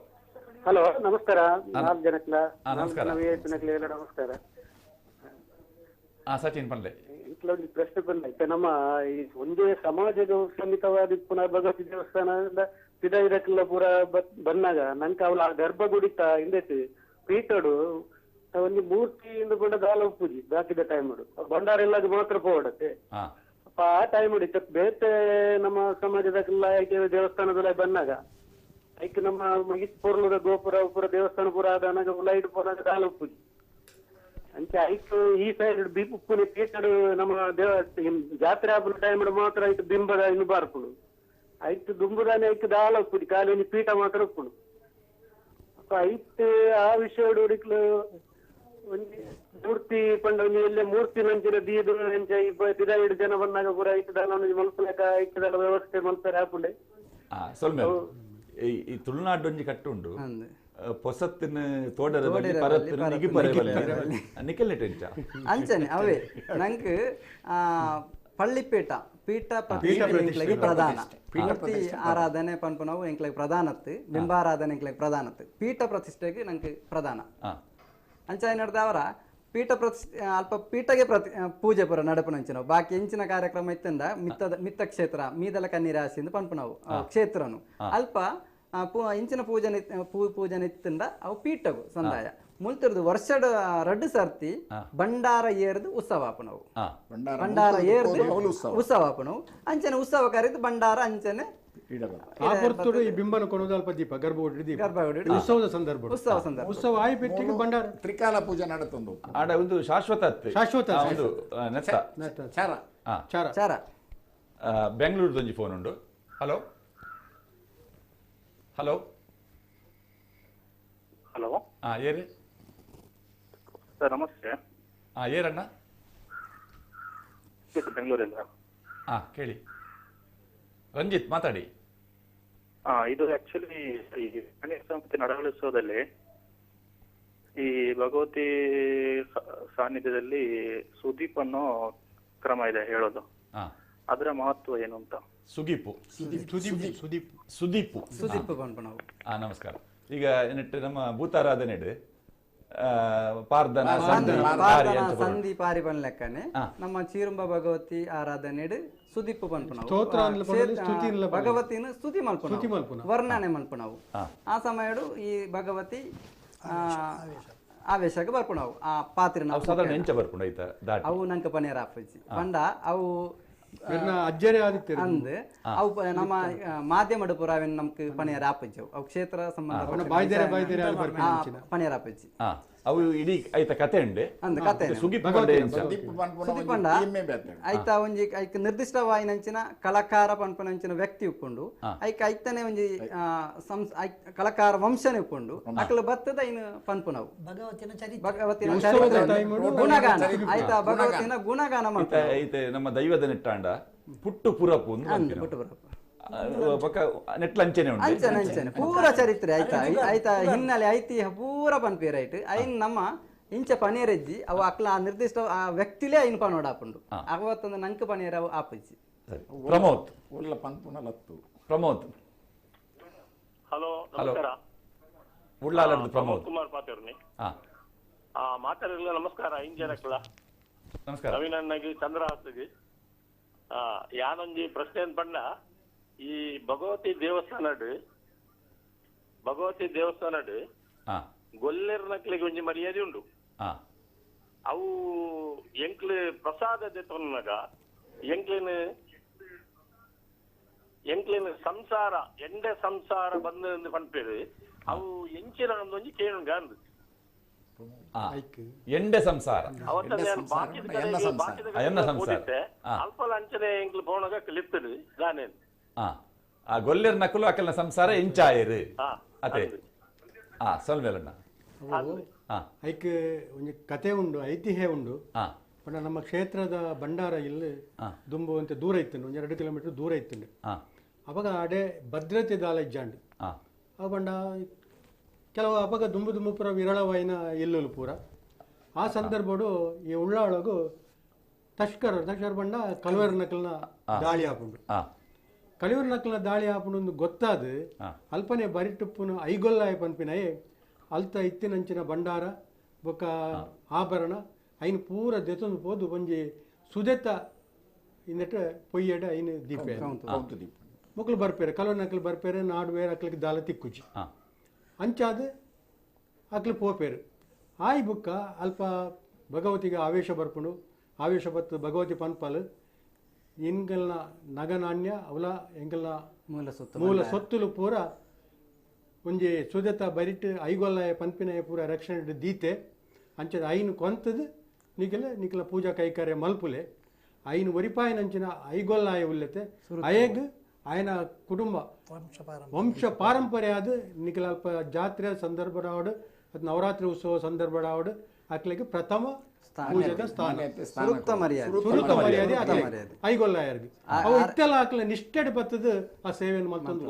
ಹಲೋ ನಮಸ್ಕಾರ ನಮಸ್ಕಾರ ನಮಸ್ಕಾರ ಸಚಿನ್ ಪಂಡ್ಲೆ ಒಂದು ಪ್ರಶ್ನೆ ಬಂದ ನಮ್ಮ ಈ ಒಂದೇ ಸಮಾಜದ ಸಮಿತವಾದ ಪುನಃ ಭಗವತಿ ದೇವಸ್ಥಾನದ ಸಿದ್ಧ ಪೂರ ಬಂದಾಗ ನಂಗೆ ಅವಳ ಗರ್ಭಗುಡಿತ ಹಿಂದೈತಿ ಪೀಠಡು ಒಂದು ಮೂರ್ತಿಯಿಂದ ಬಂದ ದಾಲ ಉಪ್ಪುಜಿ ಬಾಕಿದ ಟೈಮ್ ಭಂಡಾರ ಎಲ್ಲ ಮಾತ್ರ ಪೋಡತ್ತೆ ಅಪ್ಪ ಆ ಟೈಮ್ ಹಿಡಿತ ಬೇತೆ ನಮ್ಮ ಸಮಾಜದಕ್ಕೆಲ್ಲ ದೇವಸ್ಥಾನದಲ್ಲ ಬಂದಾಗ ಐಕ್ ನಮ್ಮ ಮಗಿಸ್ ಪೂರ್ಣದ ಗೋಪುರ ಉಪುರ ದೇವಸ್ಥಾನ ಪೂರ ಆದಾಗ ಲೈಟ್ ಪೋನಾಗ ದಾಲ ಉಪ್ಪುಜಿ ಅಂಚೆ ಐಕ್ ಈ ಸೈಡ್ ಉಪ್ಪುನಿ ಪೀಠಡು ನಮ್ಮ ದೇವ ಜಾತ್ರೆ ಆಪುನ ಟೈಮ್ ಮಾತ್ರ ಐಕ್ ಬಿಂಬದ ಇನ್ನು ಬಾರ್ಪುಡು ಐಕ್ ದುಂಬುದಾನೆ ಐಕ್ ದಾಲ ಉಪ್ಪುಡಿ ಖಾಲಿ ಒಂದು ಪೀಠ ಮಾತ್ರ ಉಪ್ಪುಡು ಅಪ್ಪ ಐಕ್ ಆ ವಿಷಯ ಹುಡುಕ್ಲು ಒಂದು ಮೂರ್ತಿ ಪಂಡ ಎಲ್ಲೇ ಮೂರ್ತಿ ನಂಚಿನ ದೀದು ಎಂಚ ಇದ 2 ಜನ ಬಂದಾಗ ಪೂರ ಐಕ್ ದಾಲ ಮಲ್ಪಲೆಕ ಐಕ್ ದಾಲ ವ್ಯವಸ್ಥೆ ಮಲ್ಪರೆ ಆಪುಂಡೆ ಈ ತುಳುನಾಡೊಂಜಿ ಕಟ್ಟುಂಡು ಪೊಸತ್ತಿನ ತೋಡರದಲ್ಲಿ ಪರತ್ತಿನ ನಿಗಿಪರವಲ್ಲ ನಿಕಲ್ನೆಟೆಂಚ ಅಂಚನೆ ಅವೇ ನಂಗೆ ಪಳ್ಳಿಪೇಟ ಪೀಠ ಪ್ರತಿಷ್ಠೆ ಪ್ರಧಾನ ಮೂರ್ತಿ ಆರಾಧನೆ ಪನ್ಪು ನಾವು ಎಂಕ್ಲೆಗ್ ಪ್ರಧಾನತ್ತು ಬಿಂಬಾರಾಧನೆ ಎಂಕ್ಲೆಗ್ ಪ್ರಧಾನತ್ತು ಪೀಠ ಪ್ರತಿಷ್ಠೆಗೆ ನಂಗೆ ಪ್ರಧಾನ ಅಂಚ ಏನಡ್ದವರ ಪೀಠ ಪ್ರತಿಷ್ಠೆ ಅಲ್ಪ ಪೀಠಗೆ ಪೂಜೆ ಪುರ ನಡಪುನಂಚಿ ನಾವು ಬಾಕಿ ಎಂಚಿನ ಕಾರ್ಯಕ್ರಮ ಇತ್ತಂದ ಮಿತ್ತ ಕ್ಷೇತ್ರ ಮೀದಲ ಕನ್ನಿ ರಾಶಿ ಅಂತ ಪನ್ಪು ನಾವು ಕ್ಷೇತ್ರನು ಅಲ್ಪ ಇಂಚಿನ ಪೂಜನೆ ಇತ್ತಂದ ಅವು ಪೀಠಗು ಸಂದಾಯ ಮುಲ್ತಿರ್ದು ವರ್ಷದ 2 ಸರ್ತಿ ಭಂಡಾರ ಏರ್ದು ಉತ್ಸವ ಆಪನವು ಭಂಡಾರ ಏರ್ದು ಉತ್ಸವ ಆಪನವು ಅಂಚನೆ ಉತ್ಸವ ಕರೆದು ಭಂಡಾರ ಅಂಚನೆ ಆ ಪೊರ್ತುಡು ಈ ಬಿಂಬನ ಕೊನೋದು ಅಲ್ಪ ದೀಪ ಗರ್ಭಗುಡಿ ದೀಪ ಉತ್ಸವದ ಸಂದರ್ಭ ಉತ್ಸವ ಆಯ್ ಪೆಟ್ಟಿಗೆ ಬಂಡಾರ ತ್ರಿಕಾಲ ಪೂಜೆ ನಡತೊಂದು ಆಡ ಒಂದು ಶಾಶ್ವತ ಒಂದು ನೆತ್ತ ಚಾರ ಚಾರ ಚಾರ ಬೆಂಗಳೂರದೊಂಜಿ ಫೋನ್ ಉಂಡು. ಹಲೋ ಹಲೋ ಹಲೋ ಏರಿ ಸರ್ ನಮಸ್ತೆ. ಏರಣ್ಣ ಬೆಂಗಳೂರಿಂದ. ಕೇಳಿ ರಂಜಿತ್ ಮಾತಾಡಿ. ಇದು ಆಕ್ಚುಲಿ ಈ ಗಣೇಶ ಸಂಸ್ಥೆ ನಡವಳಿಸೋದಲ್ಲಿ ಈ ಭಗವತಿ ಸಾನ್ನಿಧ್ಯದಲ್ಲಿ ಸುದೀಪ್ ಅನ್ನೋ ಕ್ರಮ ಇದೆ ಹೇಳೋದು, ಅದರ ಮಹತ್ವ ಏನು ಅಂತ. ಸುದೀಪು ನಮಸ್ಕಾರ. ಈಗ ನಮ್ಮ ಭೂತಾರಾಧನೆ ಸಂಧಿ ಪಾರಿ ಬನ್ ಲೆಕ್ಕನೆ ನಮ್ಮ ಚೀರುಂಬ ಭಗವತಿ ಆರಾಧನೆ ಸುದೀಪ್ ಪನ್ಪುನ ಭಗವತಿನ ಸ್ತುತಿ ಮಲ್ಪುನ ವರ್ಣನೆ ಮಲ್ಪುನವು ಆ ಸಮಯ ಈ ಭಗವತಿ ಆವೇಶಕ್ಕೆ ಬರ್ಪುಣವು ಆ ಪಾತ್ರೆ ಅವು ನಂಕ ಪನೇರ ಆಪಜ್ಜಿ ಪಂಡ ಅವು ಅಂದ್ ಅವು ನಮ್ಮ ಮಾಧ್ಯಮ ಪುರಾವೆನ್ ನಮ್ಕ್ ಪನೇರ ಆಪಜ್ಜವು ಅವು ಕ್ಷೇತ್ರ ಸಂಬಂಧ ಪನೇರ ಆಪಜ್ಜಿ ಅವು ಇಡೀ ಐತ ಕತೆ ಉಂಡೆ ಅಂದ್ ಕತೆ ಸುದೀಪಂಡ ಐತ ಒಂಜಿ ಐಕ್ ನಿರ್ದಿಷ್ಟವಾಯಿನಂಚಿನ ಕಲಾಕಾರ ಪನ್ಪನಂಚಿನ ವ್ಯಕ್ತಿ ಉಪ್ಪುಂಡು ಐಕ್ ಐತನೆ ಒಂಜಿ ಕಲಾಕಾರ ವಂಶನೆ ಉಪ್ಪುಂಡು ಅಕ್ಲು ಬತ್ತದ ಐನ್ ಪನ್ಪುನವು ಭಗವತಿನ ಗುಣಗಾನ ಐತ ಭಗವತಿನ ಗುಣಗಾನ ಮಾಡ್ತಾ ಐತೆ ನಮ್ಮ ದೈವದ ನೆಟ್ಟಾಂಡ ಪುಟ್ಟು ಪುರಪು ನೆಟ್ಲಂಚನೆ ಅಂಚನೆ ಪೂರ ಚರಿತ್ರೆ ಆಯ್ತಾ ಆಯ್ತಾ ಹಿನ್ನೆಲೆ ಐತಿಹ್ಯ ಪೂರ ಪನ್ಪೇರ್ ಐಟ್ ಐನ್ ನಮ್ಮ ಇಂಚ ಪನೇರಜ್ಜಿ ಅವು ಅಕ್ಲ ನಿರ್ದಿಷ್ಟ ಆ ವ್ಯಕ್ತಿಲೇ ಐನ್ ಪನೋಡಾಪುಂಡು ಅವತ್ತೊಂದು ನಂಕ ಪನೇರ ಅವು ಆಪಜ್ಜಿ. ಪ್ರಮೋದ್ ಹಲೋ ನಮಸ್ಕಾರ. ಉಳ್ಳಾಲದ ಪ್ರಮೋದ್ ಕುಮಾರ್ ಪಾತೇರ್ನಿ ಮಾತಾಡಿರಲಿಲ್ಲ. ನಮಸ್ಕಾರ ಇಂಜನಕ್ಲ ನಮಸ್ಕಾರ. ನವೀನನ್ನಾಗಿ ಚಂದ್ರ ಹಾಸ್ತಿಗೆ ಯಾನೊಂಜಿ ಪ್ರಶ್ನೆ ಅಂತ ಪಂಡ ಈ ಭಗವತಿ ದೇವಸ್ಥಾನ ಗೊಲ್ಲೆರ್ನಕ್ಲಿಗೆ ಒಂಜಿ ಮರ್ಯಾದೆ ಉಂಡು. ಅವು ಎಂಕ್ಲು ಪ್ರಸಾದ ತೊನ್ನಗ ಎಂಕ್ಲಿನ ಸಂಸಾರ ಎಂಡೆ ಸಂಸಾರ ಬಂದ ಪಂಪೇರು ಅವು ಎಂಚಿನ ಒಂದೊಂಜಿ ಕೇಳುಂಗ ಅಂದ್ ಎಂಡೆ ಸಂಸಾರ ಅಲ್ಪಲ ಅಂಚನೆ ಎಂಕ್ಲು ಪೋಣಗ ಲಿಪ್ತದು ಗಾನೇನು ಗೊಲ್ಲೆರ್ ನಕಲು ಅಕಲ್ನ ಸಂಸಾರ ಎಂಚಾಯರು ಅದೇ ಸೊಲ್ಮೇಲಣ್ಣ ಐಕ್ ಒಂಜಿ ಕತೆ ಉಂಡು ಐತಿಹ್ಯ ಉಂಡು. ಪಂಡ ನಮ್ಮ ಕ್ಷೇತ್ರದ ಭಂಡಾರ ಇಲ್ಲಿ ದುಂಬು ಅಂತ ದೂರ ಇತ್ತು, ಒಂದು 2 ಕಿಲೋಮೀಟರ್ ದೂರ ಇತ್ತು. ಅವಾಗ ಅಡೆ ಭದ್ರತೆ ದಾಲ ಇಜ್ಜಾಂಡು ಅವ ಪಂಡ ಕೆಲವು ಅವಾಗ ದುಂಬು ಪೂರ ವಿರಳವಾಯಿನ ಇಲ್ಲುಲು ಪೂರ ಆ ಸಂದರ್ಭಡು ಈ ಉಳ್ಳಾಳಗು ತಷ್ಕರ್ ಬಂಡ ಕಲ್ವರ್ ನಕಲ್ನ ದಾಳಿ ಹಾಕೊಂಡು ಕಲಿವರ್ ನಕಲ್ನ ದಾಳಿ ಆಪುಂಡು ಗೊತ್ತಾದ ಅಲ್ಪನೆ ಬರಿಟುಪ್ಪುನು ಐಗೊಲ್ಲಾಯ ಪನ್ಪಿನಯೇ ಅಲ್ತ ಇತ್ತಿನಂಚಿನ ಭಂಡಾರ ಬೊಕ್ಕ ಆಭರಣ ಐನ್ ಪೂರ ದೆತೊಂದು ಪೋದು ಒಂಜಿ ಸುದೆತ ಇನ್ನೆಟ್ ಪೊಯ್ಯಡ ಐನ್ ದೀಪೆ ಮುಕ್ಳು ಬರ್ಪೇರೆ ಕಲ್ವರ್ ನಕಲ್ ಬರ್ಪೇರೆ ನಾಡು ಬೇರೆ ಅಕ್ಲಿಗೆ ದಾಲ ತಿಕ್ಕುಜಿ ಅಂಚಾದ ಅಕ್ಲು ಪೋಪೇರು ಆಯ್ ಬುಕ್ಕ ಅಲ್ಪ ಭಗವತಿಗೆ ಆವೇಶ ಬರ್ಪುಂಡು ಆವೇಶ ಬತ್ತು ಭಗವತಿ ಪನ್ಪಲ್ ಎಂಗಲ್ನ ನಗನಾಣ್ಯ ಅವಲ ಎಂಗಲ್ನ ಮೂಲ ಸೊತ್ತುಲು ಪೂರ ಒಂಜಿ ಸುದತ ಬರಿಟ್ ಐಗೊಲ್ಲಾಯ ಪನ್ಪಿನಾಯ ಪೂರ ರಕ್ಷಣೆ ದೀತೆ ಅಂಚದ ಐನು ಕೊಂತದು ನಿಖಲ ಪೂಜಾ ಕೈಕಾರ್ಯ ಮಲ್ಪುಲೆ ಐನು ಒರಿಪಾಯನಂಚಿನ ಐಗೊಲ್ಲಾಯ ಉಲ್ಲತೆ ಅಯಗ್ ಆಯನ ಕುಟುಂಬ ವಂಶ ಪಾರಂಪರ್ಯ ಆದ ನಿಖಲ ಅಲ್ಪ ಜಾತ್ರೆ ಸಂದರ್ಭಡಾವಡು ಅದು ನವರಾತ್ರಿ ಉತ್ಸವ ಸಂದರ್ಭಡಾವಡು ಅಕ್ಲಿಗೆ ಪ್ರಥಮ ಪೂಜೆದ ಸ್ಥಾನ ಸುರುತ್ತ ಮರ್ಯಾದೆ ಐಗೊಲ್ಲಾಯರ್ಗೆ ಅವು ಇಟ್ಟೆಲ್ಲ ಹಾಕ್ಲ ನಿಷ್ಠೆಡ್ ಬತ್ತದ ಆ ಸೇವೆಯನ್ನು ಮತ್ತೊಂದು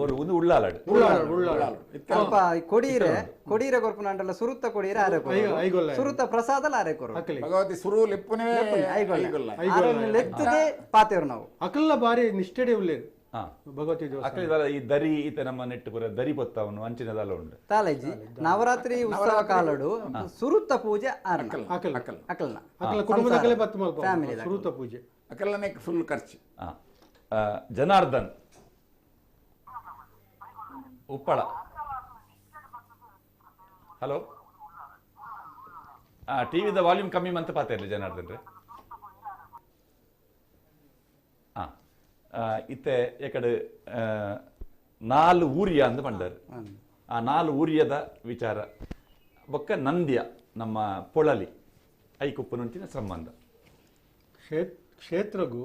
ಕೊಡೀರೆ ಕೊರ್ಪುನಂಡಲ್ಲ ಸುರುತ್ತ ಕೊಡೀರೆ ಆರೆ ಸುರುತ್ತ ಪ್ರಸಾದ ಆರೆ ಕೊರು ಭಗವತಿ ಸುರು ಲೆಪ್ಪುನೇ ಲೆತ್ತದೆ ಪಾತೇವ್ರು ನಾವು ಅಕಲ್ಲ ಬಾರಿ ನಿಷ್ಠೆಡೆ ಉಳ್ಳೇರು ಭಗವತಿ ಈ ದರಿ ಈತ ನಮ್ಮ ನೆಟ್ಟು ಪುರ ದರಿ ಬತ್ತವನು ಅಂಚಿನದಲ್ಲ ಉಂಟು ತಾಲೇಜಿ ನವರಾತ್ರಿ ಉತ್ಸವ ಕಾಲಡು ಸುರುತ್ತ ಪೂಜೆ ಅಕಲ್ನ ಸುರುತ್ತ ಪೂಜೆ ಅಕಲ್ನೇ ಫುಲ್ ಖರ್ಚು. ಜನಾರ್ದನ್ ಉಪ್ಪಳ ಹಲೋ ಟಿವಿದ ವಾಲ್ಯೂಮ್ ಕಮ್ಮಿ ಮಂತ್ ಪಾತ ಇರಲಿ ಜನಾರ್ದನ್ ರೀ. ಇತ್ತೆ ಎಕಡೆ ನಾಲ್ ಊರಿಯ ಅಂತ ಬಂದಾರು ಆ 4 ಊರಿಯದ ವಿಚಾರ ಬೊಕ್ಕ ನಂದ್ಯ ನಮ್ಮ ಪೊಳಲಿ ಐಕುಪ್ಪುನಂಚಿನ ಸಂಬಂಧ ಕ್ಷೇತ್ರಗೂ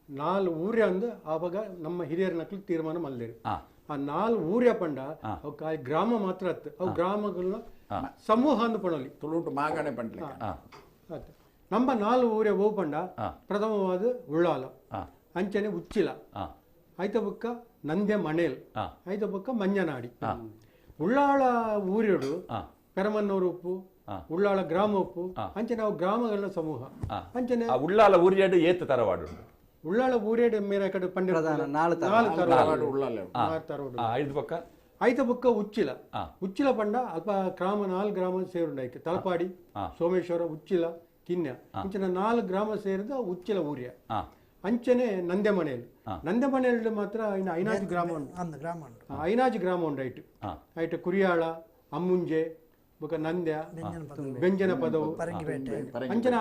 4 ಊರ್ಯ ಅಂದ್ ಆವಾಗ ನಮ್ಮ ಹಿರಿಯರ ನಕ್ಲು ತೀರ್ಮಾನ ಮಲ್ದೇರು ಆ 4 ಊರ್ಯ ಪಂಡ ಅವು ಗ್ರಾಮ ಮಾತ್ರ ಅವು ಗ್ರಾಮಗಳನ್ನ ಸಮೂಹ ಅಂದ್ ಪಣಲಿ ತುಳುಟು ಮಾಗಣೆ ಪಂಡ್ಲಿ ನಮ್ಮ 4 ಊರ್ಯ ಓ ಪಂಡ ಪ್ರಥಮವಾದ ಉಳ್ಳಾಲ ಅಂಚನೆ ಉಚ್ಚಿಲ ಐತ ಬುಕ್ಕ ನಂದ್ಯ ಮಣೇಲ್ ಐತ ಬುಕ್ಕ ಮಂಜನಾಡಿ ಉಳ್ಳಾಳ ಊರಿಯಡು ಪೆರಮನ್ನೂರು ಉಪ್ಪು ಉಳ್ಳಾಳ ಗ್ರಾಮ ಉಪ್ಪು ಅಂಚನೆ ನಾವು ಗ್ರಾಮಗಳ ಸಮೂಹ ಅಂಚನೆ ಉಳ್ಳಾಳ ಊರಿಯಡು ಏತ ತರವಾಡು ಉಳ್ಳಾಳ ಊರಿಯಡು ಮೇರೆ ಕಡೆ ಪಂಡ ಐತ ಬುಕ್ಕ ಉಚ್ಚಿಲ ಉಚ್ಚಿಲ ಪಂಡ ಅಲ್ಪ ಗ್ರಾಮ 4 ಗ್ರಾಮ ಸೇರುಂಡೈಕೆ ತಲಪಾಡಿ ಸೋಮೇಶ್ವರ ಉಚ್ಚಿಲ ಕಿನ್ಯ ಅಂಚನೆ 4 ಗ್ರಾಮ ಸೇರಿದ ಉಚ್ಚಿಲ ಊರಿಯ ಅಂಚನೆ ನಂದ್ಯಮನೆಯಲ್ಲಿ ಮಾತ್ರ ಇನ್ನು ಐನಾಜಿ ಗ್ರಾಮ ಐನಾಜಿ ಗ್ರಾಮ ಉಂಡು ಐಟ್ ಕುರಿಯಾಳ ಅಮ್ಮುಂಜೆ ಬೊಕ ನಂದ್ಯ ಬೆಂಜನ ಪದವು ಅಂಚನ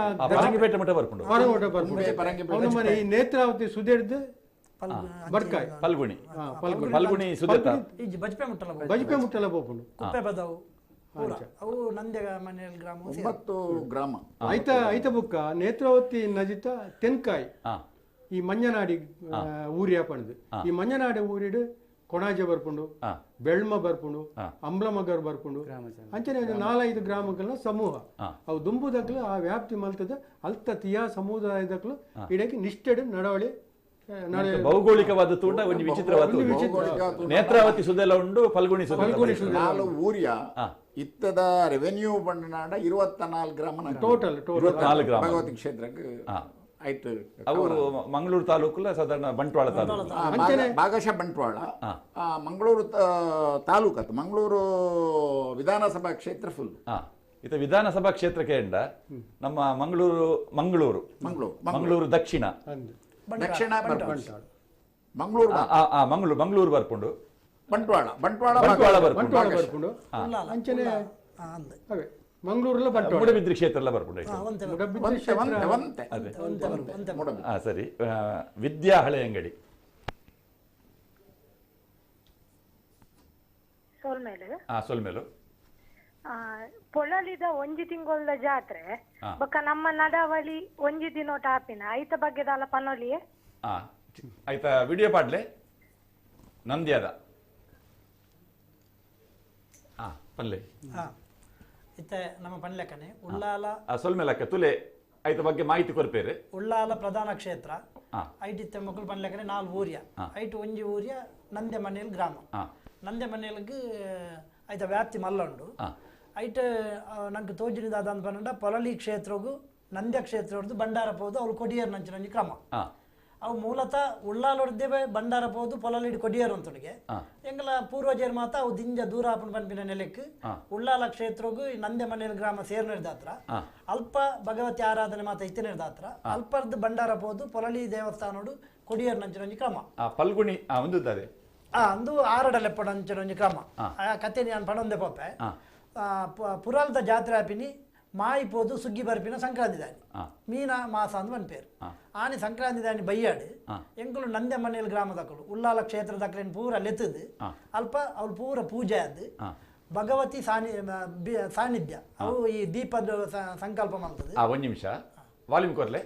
ಮನೆ ಈ ನೇತ್ರಾವತಿ ಸುದೇಡ್ದು ಬರ್ಕಾಯ್ ಫಲ್ಗುಣಿ ಬಜ್ಪೆ ಮುಟ್ಟಲ ಬೋಪುಂಡು ಗ್ರಾಮ ಐತ ಬುಕ್ಕ ನೇತ್ರಾವತಿ ನದಿತ ತೆನ್ಕಾಯ್ ಈ ಮಂಜನಾಡಿ ಊರಿಯ ಪಣದು ಈ ಮಂಜನಾಡಿ ಊರಿಡು ಕೊಣಾಜೆ ಬರ್ಪುಂಡು ಬೆಳ್ಮ ಬರ್ಪುಂಡು ಅಂಬ್ಲಮಗರ್ ಬರ್ಪುಂಡು ಅಂಚನೆ 4-5 ಗ್ರಾಮಗಳ ಸಮೂಹ ಅವು ದುಂಬುದಕ್ಲು ಆ ವ್ಯಾಪ್ತಿ ಮಲ್ತದ ಅಲ್ತ ತಿಯಾ ಸಮುದಾಯದಕ್ಲು ಇಡಕ್ಕೆ ನಿಷ್ಠೆಡ್ ನಡವಳಿ ಭೌಗೋಳಿಕವಾದ ತೂಟ ಒಂದು ವಿಚಿತ್ರವಾದ ನೇತ್ರಾವತಿ ಸುದೆಲ್ಲ ಉಂಡು ಫಲ್ಗುಣಿ ನಾಲ್ ಊರಿಯ ಇತ್ತದ ರೆವೆನ್ಯೂ ಬಂಡನಾಡ 24 ಗ್ರಾಮ ಟೋಟಲ್ ಭಗವತಿ ಕ್ಷೇತ್ರಕ್ಕೆ ಆಯ್ತು ಅವರು ಮಂಗಳೂರು ತಾಲೂಕುಲ ಸಾಧಾರಣ ಬಂಟ್ವಾಳ ತಾಲೂಕು ಭಾಗಶಃ ಬಂಟ್ವಾಳ ಮಂಗಳೂರು ತಾಲೂಕತ್ತು ಮಂಗಳೂರು ವಿಧಾನಸಭಾ ಕ್ಷೇತ್ರ ಫುಲ್ ಇತ ವಿಧಾನಸಭಾ ಕ್ಷೇತ್ರಕ್ಕೆ ಎಂಡ ನಮ್ಮ ಮಂಗಳೂರು ದಕ್ಷಿಣ ಮಂಗಳೂರು ಬರ್ಪುಂಡು ಬಂಟ್ವಾಳ ಬರ್ಪುಂಡು ಅಂಚನೆ ಮಂಗಳೂರಲ್ಲ ಮೂಡಬಿದ್ರಿ ಕ್ಷೇತ್ರ ಎಲ್ಲ ಬರ್ಪುಂಡು ಸರಿ ವಿದ್ಯಾ ಹಳೆ ಅಂಗಡಿ ಸೊಲ್ಮೇಲು ಪೊಳಲಿದ ಒಂಜಿ ತಿಂಗಳ ಜಾತ್ರೆ ಬೊಕ್ಕ ನಮ್ಮ ನಡವಳಿ ಒಂಜಿ ದಿನ ಟಾಪಿನ ಐತ ಬಗ್ಗೆದಲ್ಲ ಪನೊಲಿಯೇ ಐತ ವಿಡಿಯೋ ಪಾಡ್ಲೆ ನಂದ್ಯಾದ ಪಲ್ಲೆ ಇತ್ತೆ ನಮ್ಮ ಪನ್ಲೆಕ್ಕನೆ ಉಳ್ಳಾಲ ಸೊಲ್ಮೇಲಕ್ಕ ತುಲೆ ಐತ ಬಗ್ಗೆ ಮಾಹಿತಿ ಕೊರ್ಪೇರೆ ಉಳ್ಳಾಲ ಪ್ರಧಾನ ಕ್ಷೇತ್ರ ಐಟಿತ್ತೆ ಮಕ್ಕಳು ಪನ್ಲೆಕ್ಕನೆ 4 ಊರ್ಯ ಐಟು ಒಂಜಿ ಊರ್ಯ ನಂದ್ಯ ಮನೇಲ್ ಗ್ರಾಮ ನಂದ್ಯ ಮನೇಲ್ಗೆ ಐತ ವ್ಯಾಪ್ತಿ ಮಲ್ಲ ಉಂಡು ಐಟ್ ನಂಗೆ ತೋಜಿನಿದಾದ ಅಂತ ಪನ್ನಡ ಪೊಳಲಿ ಕ್ಷೇತ್ರಗೂ ನಂದ್ಯ ಕ್ಷೇತ್ರ ಬಂಡಾರ ಪೋದು ಅವ್ರು ಕೊಡಿಯರ್ ನಂಚಿನ ಕ್ರಮ ಅವು ಮೂಲತಃ ಉಳ್ಳಾಲೊಡ್ದೇವೆ ಬಂಡಾರ ಪೋದು ಪೊಳಲಿಡ್ ಕೊಡಿಯರ್ ಅಂತೊಡಿಗೆ ಎಂಗಲ ಪೂರ್ವಜರು ಮಾತ ಅವು ದಿಂಜ ದೂರ ಆಪನ್ ಪನ್ಪಿನ ನೆಲೆಕ್ ಉಳ್ಳಾಲ ಕ್ಷೇತ್ರಗೂ ನಂದ್ಯ ಮನೇಲ್ ಗ್ರಾಮ ಸೇರ್ನಿರ್ದಾತ್ರ ಅಲ್ಪ ಭಗವತಿ ಆರಾಧನೆ ಮಾತ ಇತ್ತಿನಿರ್ದಾತ್ರ ಅಲ್ಪರ್ದು ಬಂಡಾರ ಪೋದು ಪೊಳಲಿ ದೇವಸ್ಥಾನೋಡು ಕೊಡಿಯರ್ ನಂಚಿನ ಕ್ರಮ ಪಲ್ಗುಣಿ ಒಂದುತ್ತದೆ ಅಂದು ಆರಡಲೆಪ್ಪಡ ಅಂಚಿನ ಕ್ರಮ ಆ ಕತೆ ನಾನು ಪಣೊಂದೆ ಪೊಪ್ಪೆ ಪುರಾಲ್ದ ಜಾತ್ರೆ ಆಪಿನಿ ಮಾಯಿ ಪೋದು ಸುಗ್ಗಿ ಬರ್ಪಿನ ಸಂಕ್ರಾಂತಿ ದಾನಿ ಮೀನ ಮಾಸ ಅಂತ ಪನ್ಪೇರು ಆನೆ ಸಂಕ್ರಾಂತಿ ದಾನಿ ಬೈಯಾಡು ಎಂಕುಲು ನಂದ್ಯ ಮನೇಲ್ ಗ್ರಾಮದಕ್ಕಳು ಉಳ್ಳಾಲ ಕ್ಷೇತ್ರದಕ್ಕಲೇನು ಪೂರ ಲೆತ್ತದು ಅಲ್ಪ ಅವ್ರು ಪೂರ ಪೂಜೆ ಆದ್ದು ಭಗವತಿ ಸಾನ್ನಿಧ್ಯ ಅವು ಈ ದೀಪದ ಸಂಕಲ್ಪ ಮಾಡ್ತದೆ ಒಂದು ನಿಮಿಷ ವಾಲ್ಯೂಮ್ ಕೊರ್ಲೆ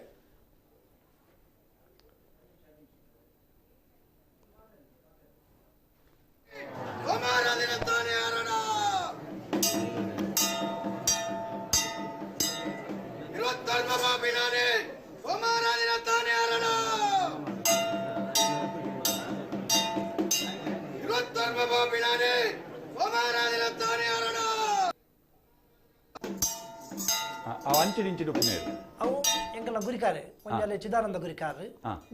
ಅವು ಎಂಕಲ ಗುರಿಕಾರೆ ಒಂಜಲ್ಲಿ ಚಿದಾನಂದ ಗುರಿಕಾರು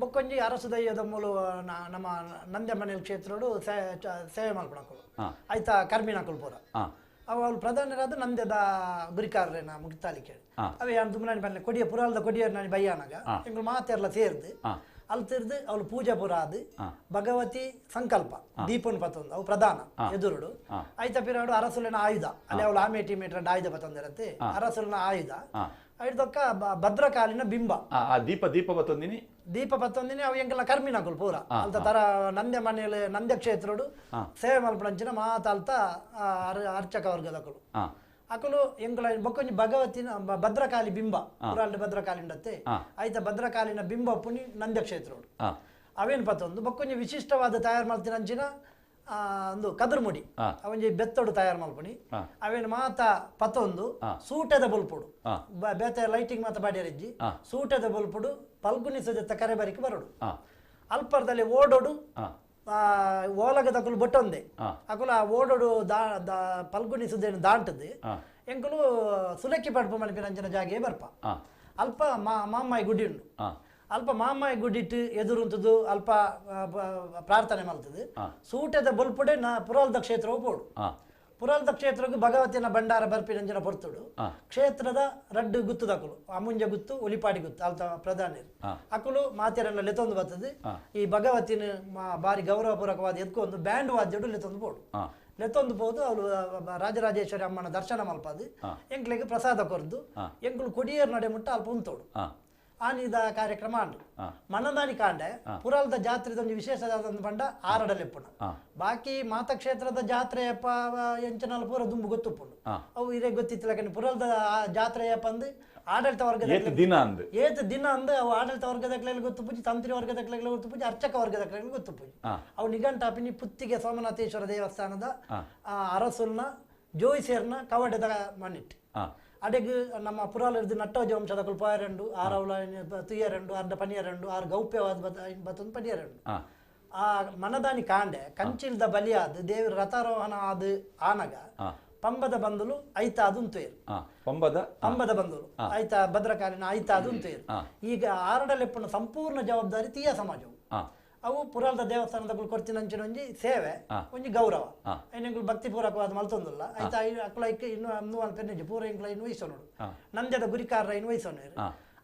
ಬೊಕ್ಕೊಂಜಿ ಅರಸು ದಯ್ಯದ ಮೂಲ ನಮ್ಮ ನಂದ್ಯ ಮನೇಲ್ ಕ್ಷೇತ್ರಡು ಸೇವೆ ಮಾಡ್ಕೊಳಕಳು ಆಯ್ತಾ ಕರ್ಮಿನಕಳು ಪೂರ ಅವಳು ಪ್ರಧಾನರಾದ ನಂದ್ಯದ ಗುರಿಕಾರ್ರೇನ ಮುಗಿತಾಲಿ ಕೇಳಿ ಅವೇ ಯಾನು ತುಂಬಾ ಬನ್ನಿ ಕೊಡಿಯ ಪುರಾಲ್ದ ಕೊಡಿಯರ್ ನಾನು ಬಯ್ಯಾನಾಗ ಎಂಗಳು ಮಾತೆಲ್ಲ ಸೇರ್ದು ಅಲ್ಲಿ ತಿರ್ದು ಅವಳು ಪೂಜೆ ಪುರ ಆದು ಭಗವತಿ ಸಂಕಲ್ಪ ದೀಪನ್ ಪತ್ತೊಂದು ಅವು ಪ್ರಧಾನ ಎದುರುಡು ಆಯ್ತ ಪಿರಾಡು ಅರಸುಲಿನ ಆಯುಧ ಅಲ್ಲಿ ಅವಳು ಆಮೇಟಿ ಮೀಟರ್ ಆಯುಧ ಪತ್ತೊಂದಿರತ್ತೆ ಅರಸುಲಿನ ಆಯುಧ ಐದಕ್ಕ ಭದ್ರಕಾಲಿನ ಬಿಂಬ ಆ ದೀಪ ಬತ್ತೊಂದಿನಿ ದೀಪ ಬತ್ತೊಂದಿನಿ ಅವು ಎಂಕೆಲ್ಲ ಕರ್ಮಿನಕುಲು ಪೂರ ಅಂತ ತರ ನಂದ್ಯ ಮನೆಯಲ್ಲಿ ನಂದ್ಯ ಕ್ಷೇತ್ರಡು ಸೇವೆ ಮಲ್ಪಂಚಿನ ಮಾತಾಲ್ತ ಅರ್ಚಕ ವರ್ಗದಕುಲು ಅಕಲು ಎಂಕುಲ ಬೊಕ್ಕೊಂಜಿ ಭಗವತಿನ ಭದ್ರಕಾಲಿ ಬಿಂಬ ಪುರಾಲ್ಡ್ ಭದ್ರಕಾಲಿ ಉಂಡತ್ತೆ ಐತ ಭದ್ರಕಾಲಿನ ಬಿಂಬ ಪುನಿ ನಂದ್ಯ ಕ್ಷೇತ್ರಡು ಅವೇನು ಪತ್ತೊಂದು ಬೊಕ್ಕೊಂಜಿ ವಿಶಿಷ್ಟವಾದ ತಯಾರು ಮಾಡ್ತೀನಿ ಅಂಚಿನ ಒಂದು ಕದುರ್ಮುಡಿ ಅವೊಂಜಿ ಬೆತ್ತೋಡು ತಯಾರು ಮಲ್ಪುನಿ ಅವೇನು ಮಾತ ಪತ್ತೊಂದು ಸೂಟದ ಬಲ್ಪುಡು ಬೇತೆ ಲೈಟಿಂಗ್ ಮಾತ ಬಾಡಿಯರಿಜ್ಜಿ ಸೂಟದ ಬಲ್ಪುಡು ಪಲ್ಗುನಿ ಸುಜತ್ತ ಕರೆ ಬರಿಕೆ ಬರೋಡು ಅಲ್ಪರ್ದಲ್ಲಿ ಓಡೋಡು ಓಲಗದಕುಲು ಬೊಟ್ಟೊಂದೆ ಅಕುಲು ಆ ಓಡೋಡು ಪಲ್ಗುನಿ ಸುದ್ದೇನು ದಾಂಟದ್ದು ಎಂಕುಲು ಸುಲಕ್ಕಿ ಪಡ್ಪು ಮಲ್ಪಿನಂಚಿನ ಜಾಗೆ ಬರ್ಪ ಅಲ್ಪ ಮಾಮ್ಮಾಯಿ ಗುಡಿ ಉಂಡು ಅಲ್ಪ ಮಾಮ್ಮಾಯಿ ಗುಡಿಟ್ಟು ಎದುರುಂತದ್ದು ಅಲ್ಪ ಪ್ರಾರ್ಥನೆ ಮಲ್ತದ್ದು ಸೂಟದ ಬಲ್ಪುಡೆ ಪುರಾಲ್ದ ಕ್ಷೇತ್ರ ಪೋಡು ಪುರಾಲ್ದ ಕ್ಷೇತ್ರಕ್ಕೆ ಭಗವತಿನ ಭಂಡಾರ ಬರ್ಪಿನಂಚಿನ ಪೊರ್ತುಡು ಕ್ಷೇತ್ರದ ರಡ್ಡು ಗುತ್ತುದಕುಲು ಅಮುಂಜ ಗುತ್ತು ಒಲಿಪಾಡಿ ಗುತ್ತು ಅಲ್ತ ಪ್ರಧಾನಿ ಅಕುಲು ಮಾತೆರೆಲ್ಲ ಲೆತೊಂದು ಬರ್ತದೆ ಈ ಭಗವತಿನ ಬಾರಿ ಗೌರವಪೂರ್ವಕವಾದ ಎದ್ಕೊಂಡು ಬ್ಯಾಂಡ್ ವಾದ್ಯಡು ಲೆತೊಂದು ಪೋಡು ಲೆತ್ತೊಂದು ಪೋದು ಅವಳು ರಾಜರಾಜೇಶ್ವರಿ ಅಮ್ಮನ ದರ್ಶನ ಮಲ್ಪದು ಎಂಕ್ಲೆಗೆ ಪ್ರಸಾದ ಕೊರ್ದು ಎಂಕ್ಲು ಕೊಡಿಯರ್ ನಡೆ ಮುಟ್ಟ ಅಲ್ಪ ಉಂತೋಡು ಆನಿದ ಕಾರ್ಯಕ್ರಮ ಅಂಡು ಮನದಾನಿ ಕಾಂಡೆ ಪುರಾಲ್ದ ಜಾತ್ರೆದೊಂದು ವಿಶೇಷವಾದ ಬಂಡ ಆರಡಲೆಪ್ಪುಣ ಬಾಕಿ ಮಾತಕ್ಷೇತ್ರದ ಜಾತ್ರೆ ಅಪ್ಪ ಎಂಚನಲ್ಲ ಪೂರ ದುಂಬು ಗೊತ್ತುಪ್ಪುಂಡು ಅವು ಇರೇ ಗೊತ್ತಿತ್ತಿಲ್ಲ ಪುರಾಲ್ದ ಜಾತ್ರೆ ಅಪ್ಪ ಅಂದು ಆಡಳಿತ ವರ್ಗದ ಏತ್ ದಿನ ಅಂದು ಅವು ಆಡಳಿತ ವರ್ಗದ ಗೊತ್ತುಪೂಜಿ ತಂತ್ರಿ ವರ್ಗದ ಗೊತ್ತುಪೂಜಿ ಅರ್ಚಕ ವರ್ಗದ ಗೊತ್ತುಪೂಜಿ ಅವು ನಿಘಂಟಾಪಿನಿ ಪುತ್ತಿಗೆ ಸೋಮನಾಥೇಶ್ವರ ದೇವಸ್ಥಾನದ ಅರಸುಲ್ನ ಜೋಯಿಸೇರ್ನ ಕವಡದ ಮಣ್ಣಿಟ್ಟು ಅಡೆಗ್ ನಮ್ಮ ಪುರಾಲದ ನಟ್ಟೋಜ ವಂಶದ ಪಯರಂಡು ಆರವಳ ತುಯ್ಯರಂಡು ಅರ್ಧ ಪನಿಯರಂಡು ಆರು ಗೌಪ್ಯವಾದ ಬತ್ತೊಂದು ಪನಿಯರಂಡು ಆ ಮನದಾನಿ ಕಾಂಡೆ ಕಂಚಿಲ್ದ ಬಲಿಯಾದ ದೇವರ ರಥಾರೋಹಣ ಆದ ಆನಗ ಪಂಬದ ಬಂದಲು ಐತಾದು ಉಂತೇರು ಪಂಬದ ಬಂದಲು ಐತ ಭದ್ರಕಾಲಿನ ಐತಾದು ಉಂತೇರು ಈಗ ಆರಡಲೆಪ್ಪನ ಸಂಪೂರ್ಣ ಜವಾಬ್ದಾರಿ ತೀಯ ಸಮಾಜವು ಅವು ಪುರಾಲ್ದ ದೇವಸ್ಥಾನದ ಕೊರ್ತಿನಂಚಿನ ಒಂಜಿ ಸೇವೆ ಒಂಜಿ ಗೌರವ ಐನಂಗ್ಲು ಭಕ್ತಿ ಪೂರ್ವಕವಾದ ಮಲ್ತೊಂದುಲ್ಲ ಐತ ಅಕ್ಲೈಕ್ ಇನ್ನು ಅನ್ನು ಅಲ್ಪೆನ್ನೆಜಿ ಪೂರ ಇಂಕ್ಲ ಇನ್ನು ವಹಿಸೋನೋಡು ನಂದ್ಯದ ಗುರಿಕಾರರ ಇನ್ನು ವಹಿಸೋನೇರು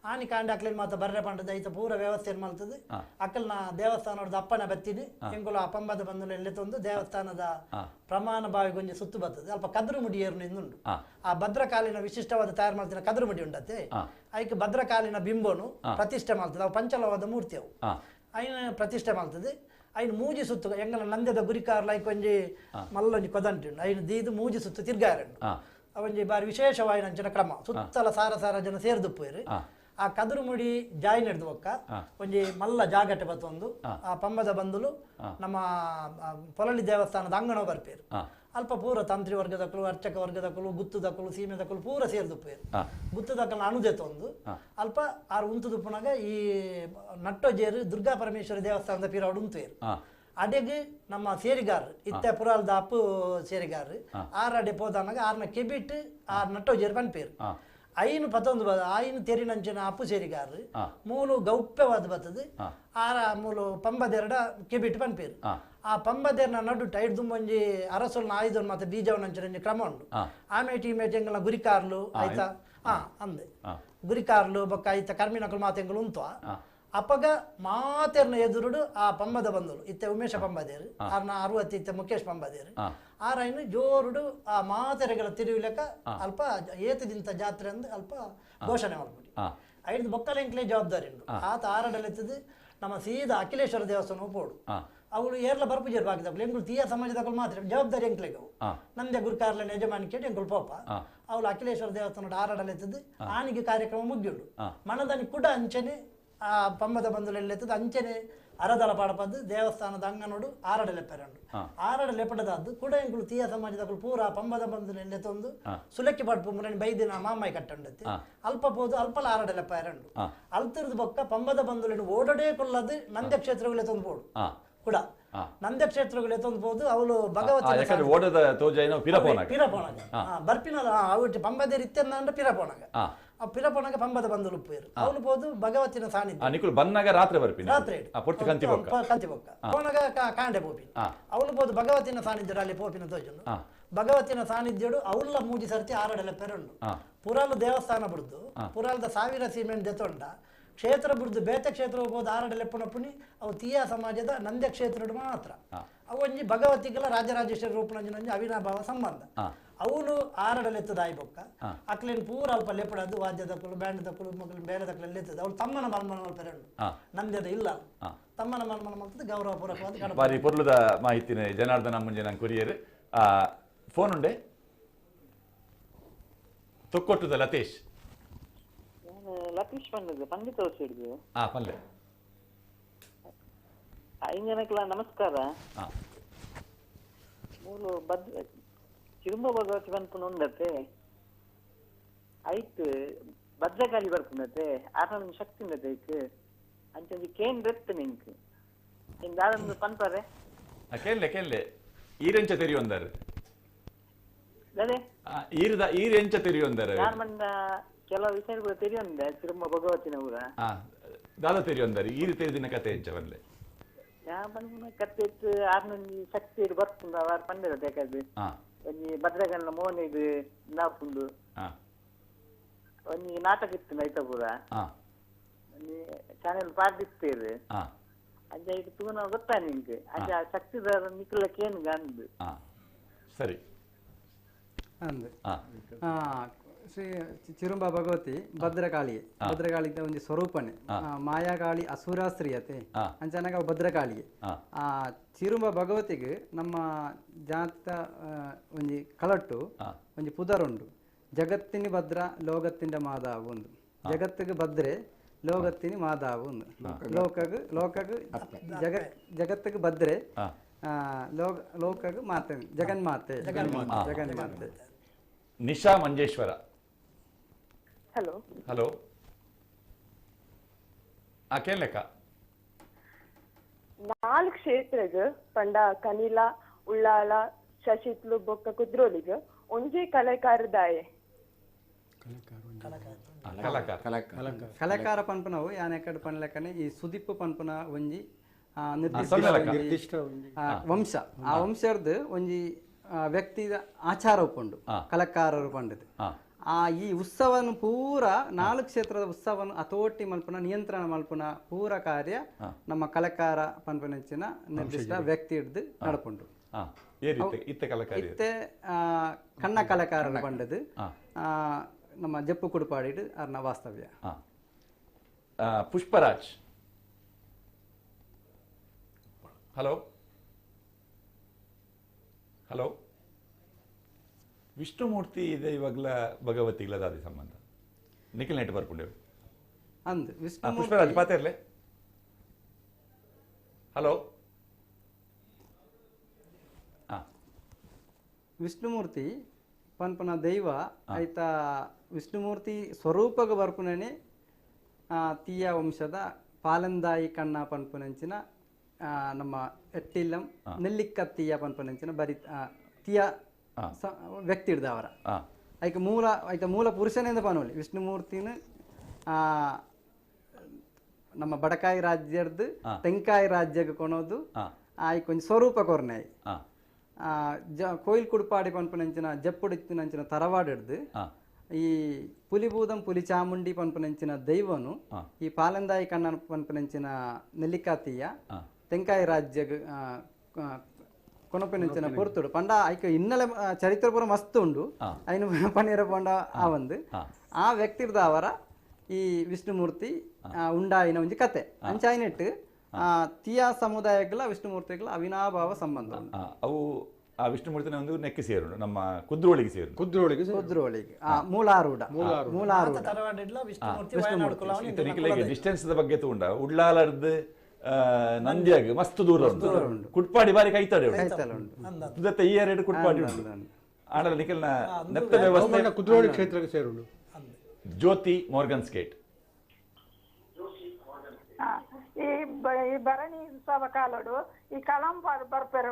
ಆನಿ ಕಾಂಡೆ ಅಕ್ಲೇನ್ ಮಾತ ಬರ್ರೆ ಪಂಡದ ಐತ ಪೂರ ವ್ಯವಸ್ಥೆ ಮಲ್ತದೆ ಅಕ್ಕಲ್ನ ದೇವಸ್ಥಾನದ ಅಪ್ಪನ ಬತ್ತಿನಿ ಎಂಗುಲ ಪಂಬದ ಬಂದು ಎಲ್ಲೆತ್ತೊಂದು ದೇವಸ್ಥಾನದ ಪ್ರಮಾಣ ಬಾವಿಗೊಂಜಿ ಸುತ್ತು ಬರ್ತದೆ ಅಲ್ಪ ಕದ್ರು ಮುಡಿ ಏರ್ನು ಇನ್ನುಂಡು ಆ ಭದ್ರಕಾಲಿನ ವಿಶಿಷ್ಟವಾದ ತಯಾರು ಮಾಡ್ತಿನ ಕದ್ರು ಮುಡಿ ಉಂಡತ್ತೆ ಐಕ್ ಭದ್ರಕಾಲಿನ ಬಿಂಬನು ಪ್ರತಿಷ್ಠೆ ಮಾಡ್ತದೆ ಅವು ಪಂಚಲವಾದ ಮೂರ್ತಿ ಅವು ಐನ ಪ್ರತಿಷ್ಠೆ ಮಾಡ್ತದೆ ಐನು ಮೂಜಿ ಸುತ್ತು ಎಂಗಲ ನಂದ್ಯದ ಗುರಿಕಾರ್ಲ ಐಕ್ ಒಂಜಿ ಮಲ್ಲೊಂಜಿ ಕೊದಂಟುಂಡು ಐನು ದೀದು ಮೂಜಿ ಸುತ್ತು ತಿರ್ಗಾರಂಡು ಅವೊಂಜಿ ಬಾರಿ ವಿಶೇಷವಾಯಿನ ಅಂಚಿನ ಕ್ರಮ ಸುತ್ತಲ ಸಾರ ಜನ ಸೇರ್ದುಪ್ಪೇರು ಆ ಕದುರು ಮುಡಿ ಜಾಯಿ ನಡೆದು ಒಕ್ಕ ಒಂಜಿ ಮಲ್ಲ ಜಾಗಟ್ಟೆ ಬತ್ತೊಂದು ಆ ಪಂಬದ ಬಂದುಲು ನಮ್ಮ ಪೊಲಲಿ ದೇವಸ್ಥಾನದ ಅಂಗಣ ಬರ್ಪೇರು ಅಲ್ಪ ಪೂರ ತಂತ್ರಿ ವರ್ಗದಕ್ಕಲು ಅರ್ಚಕ ವರ್ಗದಕ್ಕಲು ಗುತ್ತುದಕ್ಕಲು ಸೀಮೆದಕ್ಕಲು ಪೂರ ಸೇರ್ದುಪ್ಪೇರು ಗುತ್ತುದಕ್ಕಲು ಅಣುದೆತ್ತೊಂದು ಅಲ್ಪ ಆರು ಉಂತುದುಪ್ಪನಾಗ ಈ ನಟ್ಟೋಜೇರು ದುರ್ಗಾ ಪರಮೇಶ್ವರಿ ದೇವಸ್ಥಾನದ ಪೀರಾಡು ಉಂತೇರು ಅಡೆಗೆ ನಮ್ಮ ಸೇರಿಗಾರ ಇತ್ತೆ ಪುರಾಲ್ದ ಅಪ್ಪು ಸೇರಿಗಾರ ಆರಡೆ ಪೋದಾನಾಗ ಆರ್ನ ಕೆಬಿಟ್ಟು ಆ ನಟ್ಟೋಜೇರು ಪನ್ಪೇರು ಐನು ಪತ್ತೊಂದು ಐನು ತೆರಿನಂಚಿನ ಅಪ್ಪು ಸೇರಿಗಾರ ಮೂಲು ಗೌಪ್ಯವಾದ ಬರ್ತದೆ ಆರ ಮೂಲು ಪಂಬದೆರಡ ಕೆಬಿಟ್ಟು ಪನ್ಪೇರು ಆ ಪಂಬದೇರ್ನ ನಡು ಟೈಡ್ ದುಂಬೊಂಜಿ ಅರಸೊಲ್ನ ಆಯ್ದೊಂದು ಮತ್ತೆ ಬೀಜವನ್ನಂಚಿನ ಕ್ರಮ ಉಂಡು ಆಮೇಟಿ ಇಮೇಟಿ ಎಂಗಲ ಗುರಿಕಾರ್ಲು ಆಯ್ತಾ ಅಂದೆ ಗುರಿಕಾರ್ಲು ಬೊಕ್ಕ ಆಯ್ತ ಕರ್ಮಿನಕಲು ಮಾತೆಂಗಳು ಉಂತುವ ಅಪ್ಪಗ ಮಾತೆರ್ನ ಎದುರುಡು ಆ ಪಂಬದ ಬಂದಲು ಇತ್ತೆ ಉಮೇಶ ಪಂಬದೇರು ಆರ್ನ 60 ಇತ್ತೆ ಮುಖೇಶ್ ಪಂಬದೇರು ಆರೈನು ಜೋರುಡು ಆ ಮಾತೆರೆಗಳ ತಿರುವಿಲಕ ಅಲ್ಪ ಏತದಿಂತ ಜಾತ್ರೆ ಅಂದು ಅಲ್ಪ ಘೋಷಣೆ ಮಾಡ್ಬಿಡಿ ಐದು ಬೊಕ್ಕಲ ಎಂಕ್ಲೆ ಜವಾಬ್ದಾರಿ ಉಂಟು ಆತ ಆರಡಲೆತ್ತದು ನಮ್ಮ ಸೀದಾ ಅಖಿಲೇಶ್ವರ ದೇವಸ್ಥಾನ ಪೋಡು ಅವಳು ಏರ್ಲ ಬರ್ಪುಜೇರು ಬಾಕಿದಕ್ಕಳು ಎಂಗಳು ತೀಯ ಸಮಾಜದಕ್ಕಳು ಮಾತ್ರ ಜವಾಬ್ದಾರಿ ಎಂಕ್ಲೆಗವು ನಂದೆ ಗುರುಕಾರ್ಲ ಯಜಮಾನಿ ಕೇಳಿ ಎಂಗಳು ಪೋಪ ಅವಳು ಅಖಿಲೇಶ್ವರ ದೇವಸ್ಥಾನ ಆರಡಲೆತ್ತದು ಆನಿಗೆ ಕಾರ್ಯಕ್ರಮ ಮುಗಿಯುಂಡು ಮನದಾನಿ ಕೂಡ ಅಂಚನೆ ಆ ಪಂಬದ ಬಂದುಲೆತ್ತದು ಅಂಚನೆ ಅರದಲ ಪಾಡಪದ್ದು ದೇವಸ್ಥಾನದ ಅಂಗನೋಡು ಆರಡಲೆಪ್ಪೆರಂಡು ಆರಡಲೆಪ್ಪಡದಾದ್ದು ಕೂಡ ಎಂಗಳು ತೀಯ ಸಮಾಜದಕ್ಕಳು ಪೂರ ಪಂಬದ ಬಂದುಲೆತ್ತೊಂದು ಸುಲಕ್ಕಿ ಪಡ್ಪು ಮುರಣಿ ಬೈದಿನ ಮಾಮಾಯಿ ಕಟ್ಟಂಡತ್ತೆ ಅಲ್ಪ ಪೋದು ಅಲ್ಪಲ ಆರಡಲೆಪ್ಪ ಎರಂಡು ಅಲ್ತಿರ್ದು ಬೊಕ್ಕ ಪಂಬದ ಬಂದುಲೆನು ಓಡಡೆ ಕೊಲ್ಲದು ನಂದ್ಯ ಕ್ಷೇತ್ರಗಳೆತ್ತೊಂದು ಪೋಡು ಕೂಡ ನಂದ್ಯ ಕ್ಷೇತ್ರಗಳೆತ್ತೊಂದು ಪೋದು ಅವಳು ಭಗವತಿ ಓಡದ ತೋಜೈನ ಪಿರಪೋನಗ ಬರ್ಪಿನ ಅವಟ್ಟು ಪಂಬದೇರಿ ಇತ್ತೆಂದ ಅಂದ್ರೆ ಪಿರಪೋನಗ ಆ ಪಿರಪೋನಗ ಪಂಬದ ಬಂದುಲು ಉಪ್ಪೇರು ಅವಳು ಪೋದು ಭಗವತಿನ ಸಾನ್ನಿಧ್ಯ ನಿಕುಲು ಬನ್ನಗ ರಾತ್ರಿ ಬರ್ಪಿನ ರಾತ್ರಿ ಕಂತಿ ಬೊಕ್ಕ ಪೋನಗ ಕಾಂಡೆ ಪೋಪಿನ ಅವಳು ಪೋದು ಭಗವತಿನ ಸಾನ್ನಿಧ್ಯ ಅಲ್ಲಿ ಪೋಪಿನ ತೋಜುಂಡು ಭಗವತಿನ ಸಾನ್ನಿಧ್ಯಡು ಅವಳ ಮೂಜಿ ಸರ್ತಿ ಆರಡಲೆಪ್ಪೆರಂಡು ಪುರಾಲು ದೇವಸ್ಥಾನ ಬಿಡ್ದು ಪುರಾಲದ 1000 ಸಿಮೆಂಟ್ ದೆತ್ತೊಂಡ ಕ್ಷೇತ್ರ ಬಿಡ್ದು ಬೇತೆ ಕ್ಷೇತ್ರ ಹೋಗ್ಬೋದು ಆರಡಲೆಪ್ಪುನಪ್ಪುನಿ ಅವು ತೀಯ ಸಮಾಜದ ನಂದ್ಯ ಕ್ಷೇತ್ರ ಮಾತ್ರ ಅವು ಒಂಜಿ ಭಗವತಿಗೆಲ್ಲ ರಾಜರಾಜೇಶ್ವರಿ ರೂಪಣಂಜಿ ಅವಿನಾಭಾವ ಸಂಬಂಧ ಅವನು ಆರಡಲೆತ್ತದ ಆಯ್ಬೊಕ್ಕ ಅಕ್ಲೇನು ಪೂರ ಅಲ್ಪ ಲೆಪ್ಪಡದು ವಾದ್ಯ ತಕ್ಕಲು ಬ್ಯಾಂಡ್ ತಕ್ಕಲು ಮಕ್ಕಳು ಬೇರೆ ತಕ್ಕಲು ಎತ್ತದ ಅವಳು ತಮ್ಮನ ಮಲ್ಮನ ಮಲ್ಪೆರಡು ನಂದ್ಯದ ಇಲ್ಲ ತಮ್ಮನ ಮಲ್ಮನ ಮಲ್ಪದ ಗೌರವಪೂರ್ವಕವಾದ ಬಾರಿ ಪೊರ್ಲುದ ಮಾಹಿತಿನ ಜನಾರ್ದನ ಮುಂಜೆ ನಂಗೆ ಕೊರಿಯರ್ ಫೋನ್ ಉಂಡೆ ತೊಕ್ಕೊಟ್ಟುದ ಲತೇಶ್ ಲತೀಶ್ ಪಂಡಿತ ಪಂಡಿತ ಹಿಡಿದು ಪಲ್ಲೆ ಐಂಜನಕ್ಲ ನಮಸ್ಕಾರ ಮೂಲು ಚಿರುಂಬ ಭಗವತಿ ಪನ್ಪುನ ಉಂಡತೆ ಐಟ್ ಭದ್ರಕಾಳಿ ಬರ್ಪುಂಡತೆ ಆರ್ನ ಶಕ್ತಿ ಉಂಡತೆ ಐಕ್ ಅಂಚೊಂದು ಕೇನ್ ಬೆತ್ತ ನಿಂಕ್ ನಿಂಗೆ ಯಾರೊಂದು ಪನ್ಪರೆ ಕೇಳ್ಲೆ ಈರೆಂಚ ತೆರಿಯೊಂದರ್ ಅದೇ ಈರೆಂಚ ತೆರಿಯೊಂದರ್ ಯಾರು ಬಂದ ಕೆಲವು ವಿಷಯಗಳು ತೆರಿಯೊಂದೆ ಚಿರುಂಬ ಭಗವತಿನ ಊರ ದಾದ ತೆರಿಯೊಂದರ್ ಈರು ತೆರಿದಿನ ಕತೆ ಎಂಚ ಬಲ್ಲೆ ಯಾ ಬಂದ ಕತ್ತೆ ಇತ್ತು ಆರ್ನೊಂದು ಶಕ್ತಿ ಬರ್ಪುಂಡ ವಾರ ಪಂಡಿರ ಬೇಕಾದ್ರೆ ಒಂಜಿ ಭದ್ರಗಣ್ಣ ಮೋಹನ್ ಇದು ನಾಪುಂಡು ಒಂಜಿ ನಾಟಕ ಇತ್ತು ನೈತ ಪೂರ ಒಂಜಿ ಚಾನೆಲ್ ಪಾರ್ಟಿಸ್ತೇರು ಅಂಚ ಇದು ತೂನ ಗೊತ್ತಾ ನಿಂಗೆ ಅಂಚ ಆ ಶಕ್ತಿದಾರ ನಿಕ್ಲಕ್ಕೆ ಏನು ಅಂದು ಸರಿ ಅಂದು ಶ್ರೀ ಚಿರುಂಬ ಭಗವತಿ ಭದ್ರಕಾಳಿ ಭದ್ರಕಾಳಿದ ಒಂದು ಸ್ವರೂಪನೆ ಮಾಯಾಕಾಳಿ ಅಸುರಾಶ್ರಿಯತೆ ಅಂಚನಾಗ ಭದ್ರಕಾಳಿಗೆ ಆ ಚಿರುಂಬ ಭಗವತಿಗೆ ನಮ್ಮ ಜಾತ ಒಂಜಿ ಕಳಟ್ಟು ಒಂಜಿ ಪುದರುಂಡು ಜಗತ್ತಿನ ಭದ್ರ ಲೋಕತ್ತಿನ ಮಾದಾವು ಒಂದು ಜಗತ್ತಿಗೆ ಭದ್ರೆ ಲೋಕತ್ತಿನ ಮಾದಾವು ಒಂದು ಲೋಕಗ್ ಜಗತ್ತಿಗೆ ಭದ್ರೆ ಲೋಕಗ್ ಮಾತೆ ಜಗನ್ಮಾತೆ ಜಗನ್ಮಾತೆ ನಿಶಾ ಮಂಜೇಶ್ವರ ಹಲೋ ಕೇಳಕ್ಕ 4 ಕ್ಷೇತ್ರಗ್ ಪಂಡ ಕನಿಲ ಉಳ್ಳಾಲ ಶಶಿತ್ಲು ಬೊಕ್ಕ ಕುದ್ರೋಲಿಗ್ ಒಂಜೇ ಕಲಾಕಾರದಾಯೆ ಕಲಾಕಾರ ಪನ್ಪನವು ಯಾನೆಕಡ್ ಪನ್ಲೆಕ್ಕನೆ ಈ ಸುದೀಪ್ ಪನ್ಪನ ಒಂಜಿ ನಿರ್ದಿಷ್ಟ ವಂಶ ಆ ವಂಶರ್ದು ಒಂಜಿ ವ್ಯಕ್ತಿದ ಆಚಾರ ಉಪ್ಪುಂಡು ಕಲಾಕಾರರು ಪಂಡದು ಈ ಉತ್ಸವನು ಪೂರ 4 ಕ್ಷೇತ್ರದ ಉತ್ಸವನು ಹತೋಟಿ ಮಲ್ಪನ ನಿಯಂತ್ರಣ ಮಲ್ಪನ ಪೂರ ಕಾರ್ಯ ನಮ್ಮ ಕಲಾಕಾರ ಪನ್ಪನಂಚಿನ ನಿರ್ದಿಷ್ಟ ವ್ಯಕ್ತಿ ಹಿಡ್ದು ನಡ್ಪುಂಡು ಇತ್ತೆ ಕಣ್ಣ ಕಲಾಕಾರರು ಪಂಡದು ನಮ್ಮ ಜಪ್ಪು ಕುಡುಪಾಡಿಡು ಅರ್ನ ವಾಸ್ತವ್ಯ ಪುಷ್ಪರಾಜ್ ಹಲೋ ವಿಷ್ಣುಮೂರ್ತಿ ಇದೆ ಇವಾಗಲ ಭಗವತಿಗಳ ದಾದಿ ಸಂಬಂಧ ನಿಖಿಲ್ ನೆಟ್ ಬರ್ಪುಂಡೆ ಅಂದ್ ಪುಷ್ಪರಾಜ್ ಪಾತಿರ್ಲೆ ಹಲೋ ವಿಷ್ಣುಮೂರ್ತಿ ಪನ್ಪನ ದೈವ ಆಯ್ತ ವಿಷ್ಣುಮೂರ್ತಿ ಸ್ವರೂಪಗ ಬರ್ಪುನನೆ ತೀಯ ವಂಶದ ಪಾಲಂದಾಯಿ ಕಣ್ಣ ಪನ್ಪುನಂಚಿನ ನಮ್ಮ ಎಟ್ಟಿಲ್ಲಂ ನೆಲ್ಲಿಕ್ಕತ್ತೀಯ ಪನ್ಪನಂಚಿನ ಬರಿ ತೀಯ ವ್ಯಕ್ತಿ ಹಿಡ್ದವರ ಐಕ ಮೂಲ ಪುರುಷನಿಂದ ಪನೋಲಿ ವಿಷ್ಣುಮೂರ್ತಿನ ನಮ್ಮ ಬಡಕಾಯಿ ರಾಜ್ಯರ್ದು ತೆಂಕಾಯಿ ರಾಜ್ಯಕ್ಕೆ ಕೊನೋದು ಆಯ್ಕೆ ಒಂಜಿ ಸ್ವರೂಪ ಕೊರ್ನೆ ಕೋಯಿಲ್ ಕುಡುಪಾಡಿ ಪನ್ಪನಂಚಿನ ಜಪ್ಪುಡಿತ್ತಿನಂಚಿನ ತರವಾಡು ಹಿಡ್ದು ಈ పులిభూతం పులి చాముండి పన్పనంచిన దైవను ఈ పాలందాయి కన్న పన్పనంచిన నెల్లికాతీయ తెంకాయ రాజ్య కొనపనంచిన పొరుతుడు పండ ఐక ఇన్నల చరిత్రపుర మస్తు ఉండు ఆయన పన్నీర పండ ఆ ಒಂದು ಆ ವ್ಯಕ್ತಿರ್ದವರ ಈ ವಿಷ್ಣುಮೂರ್ತಿ ಉಂಡಾಯಿನ ಒಂಜಿ ಕತೆ ಅಂಚಾಯಿನೆಟ್ಟು ತೀಯಾ ಸಮುದಾಯಗಳ ವಿಷ್ಣುಮೂರ್ತಿಗಳ ಅವಿನಾಭಾವ ಸಂಬಂಧ ಅವು ಆ ವಿಷ್ಣುಮೂರ್ತಿನ ಒಂದು ನೆಕ್ಕೆ ಸೇರು ನಮ್ಮ ಕುದ್ರೋಳಿಗೆ ಸೇರು ಕುದ್ರೋಳಿಗೆ ಮೂಲಾರೂಢ ಡಿಸ್ಟೆನ್ಸ್ ಬಗ್ಗೆ ತಗೊಂಡ ಉಳ್ಳಾಲರ್ದು ನಂದ್ಯಾಗ ಮಸ್ತ್ ದೂರ ಉಂಟು ಕುಟ್ಪಾಡಿ ಬಾರಿ ಕೈತಾಡೆ ಉಂಟು ಈ ಎರಡು ಕುಟ್ಪಾಡಿ ಉಂಟು ಆಡಲ ನಿಖಿಲ್ನ ನೆತ್ತ ವ್ಯವಸ್ಥೆ ಕುದ್ರೋಳಿ ಕ್ಷೇತ್ರಕ್ಕೆ ಸೇರುಂಡು ಜ್ಯೋತಿ ಮೋರ್ಗನ್ ಸ್ಕೇಟ್ ಈ ಭರಣಿ ಉತ್ಸವ ಕಾಲಡು ಈ ಕಳಂ ಬರ್ಪೆರ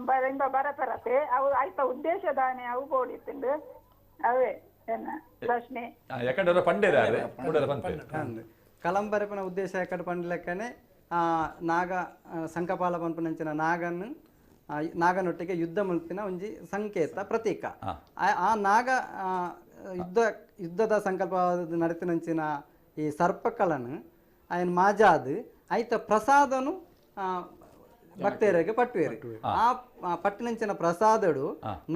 ಬರಿಂದ ಬರಪೆರತೆ ಅವು ಆಯ್ತ ಉದ್ದೇಶದಾನೆ ಅವು ಬೋಡಿತ್ತಿಂಡು ಅವೇ ಪ್ರಶ್ನೆ ಯಾಕಂದ್ರೆ ಪಂಡೇರಾರೆ ಕಳಂ ಬರಪನ ಉದ್ದೇಶ ಯಾಕಡೆ ಪಂಡ್ಲೆಕ್ಕನೆ ನಾಗ ಸಂಕಪಾಲ ಪನ್ಪನಂಚಿನ ನಾಗನೊಟ್ಟಿಗೆ ಯುದ್ಧ ಮಲ್ಪಿನ ಒಂಜಿ ಸಂಕೇತ ಪ್ರತೀಕ ಆ ನಾಗ ಯುದ್ಧದ ಸಂಕಲ್ಪ ನಡೆತಿನಂಚಿನ ಈ ಸರ್ಪಕಳನು ఆయన మాజాద్ అయితే ప్రసాదను ಭಕ್ತರಿಗೆ ಪಟ್ವೇರು ಆ ಪಟ್ಟಿನಂಚಿನ ಪ್ರಸಾದಡು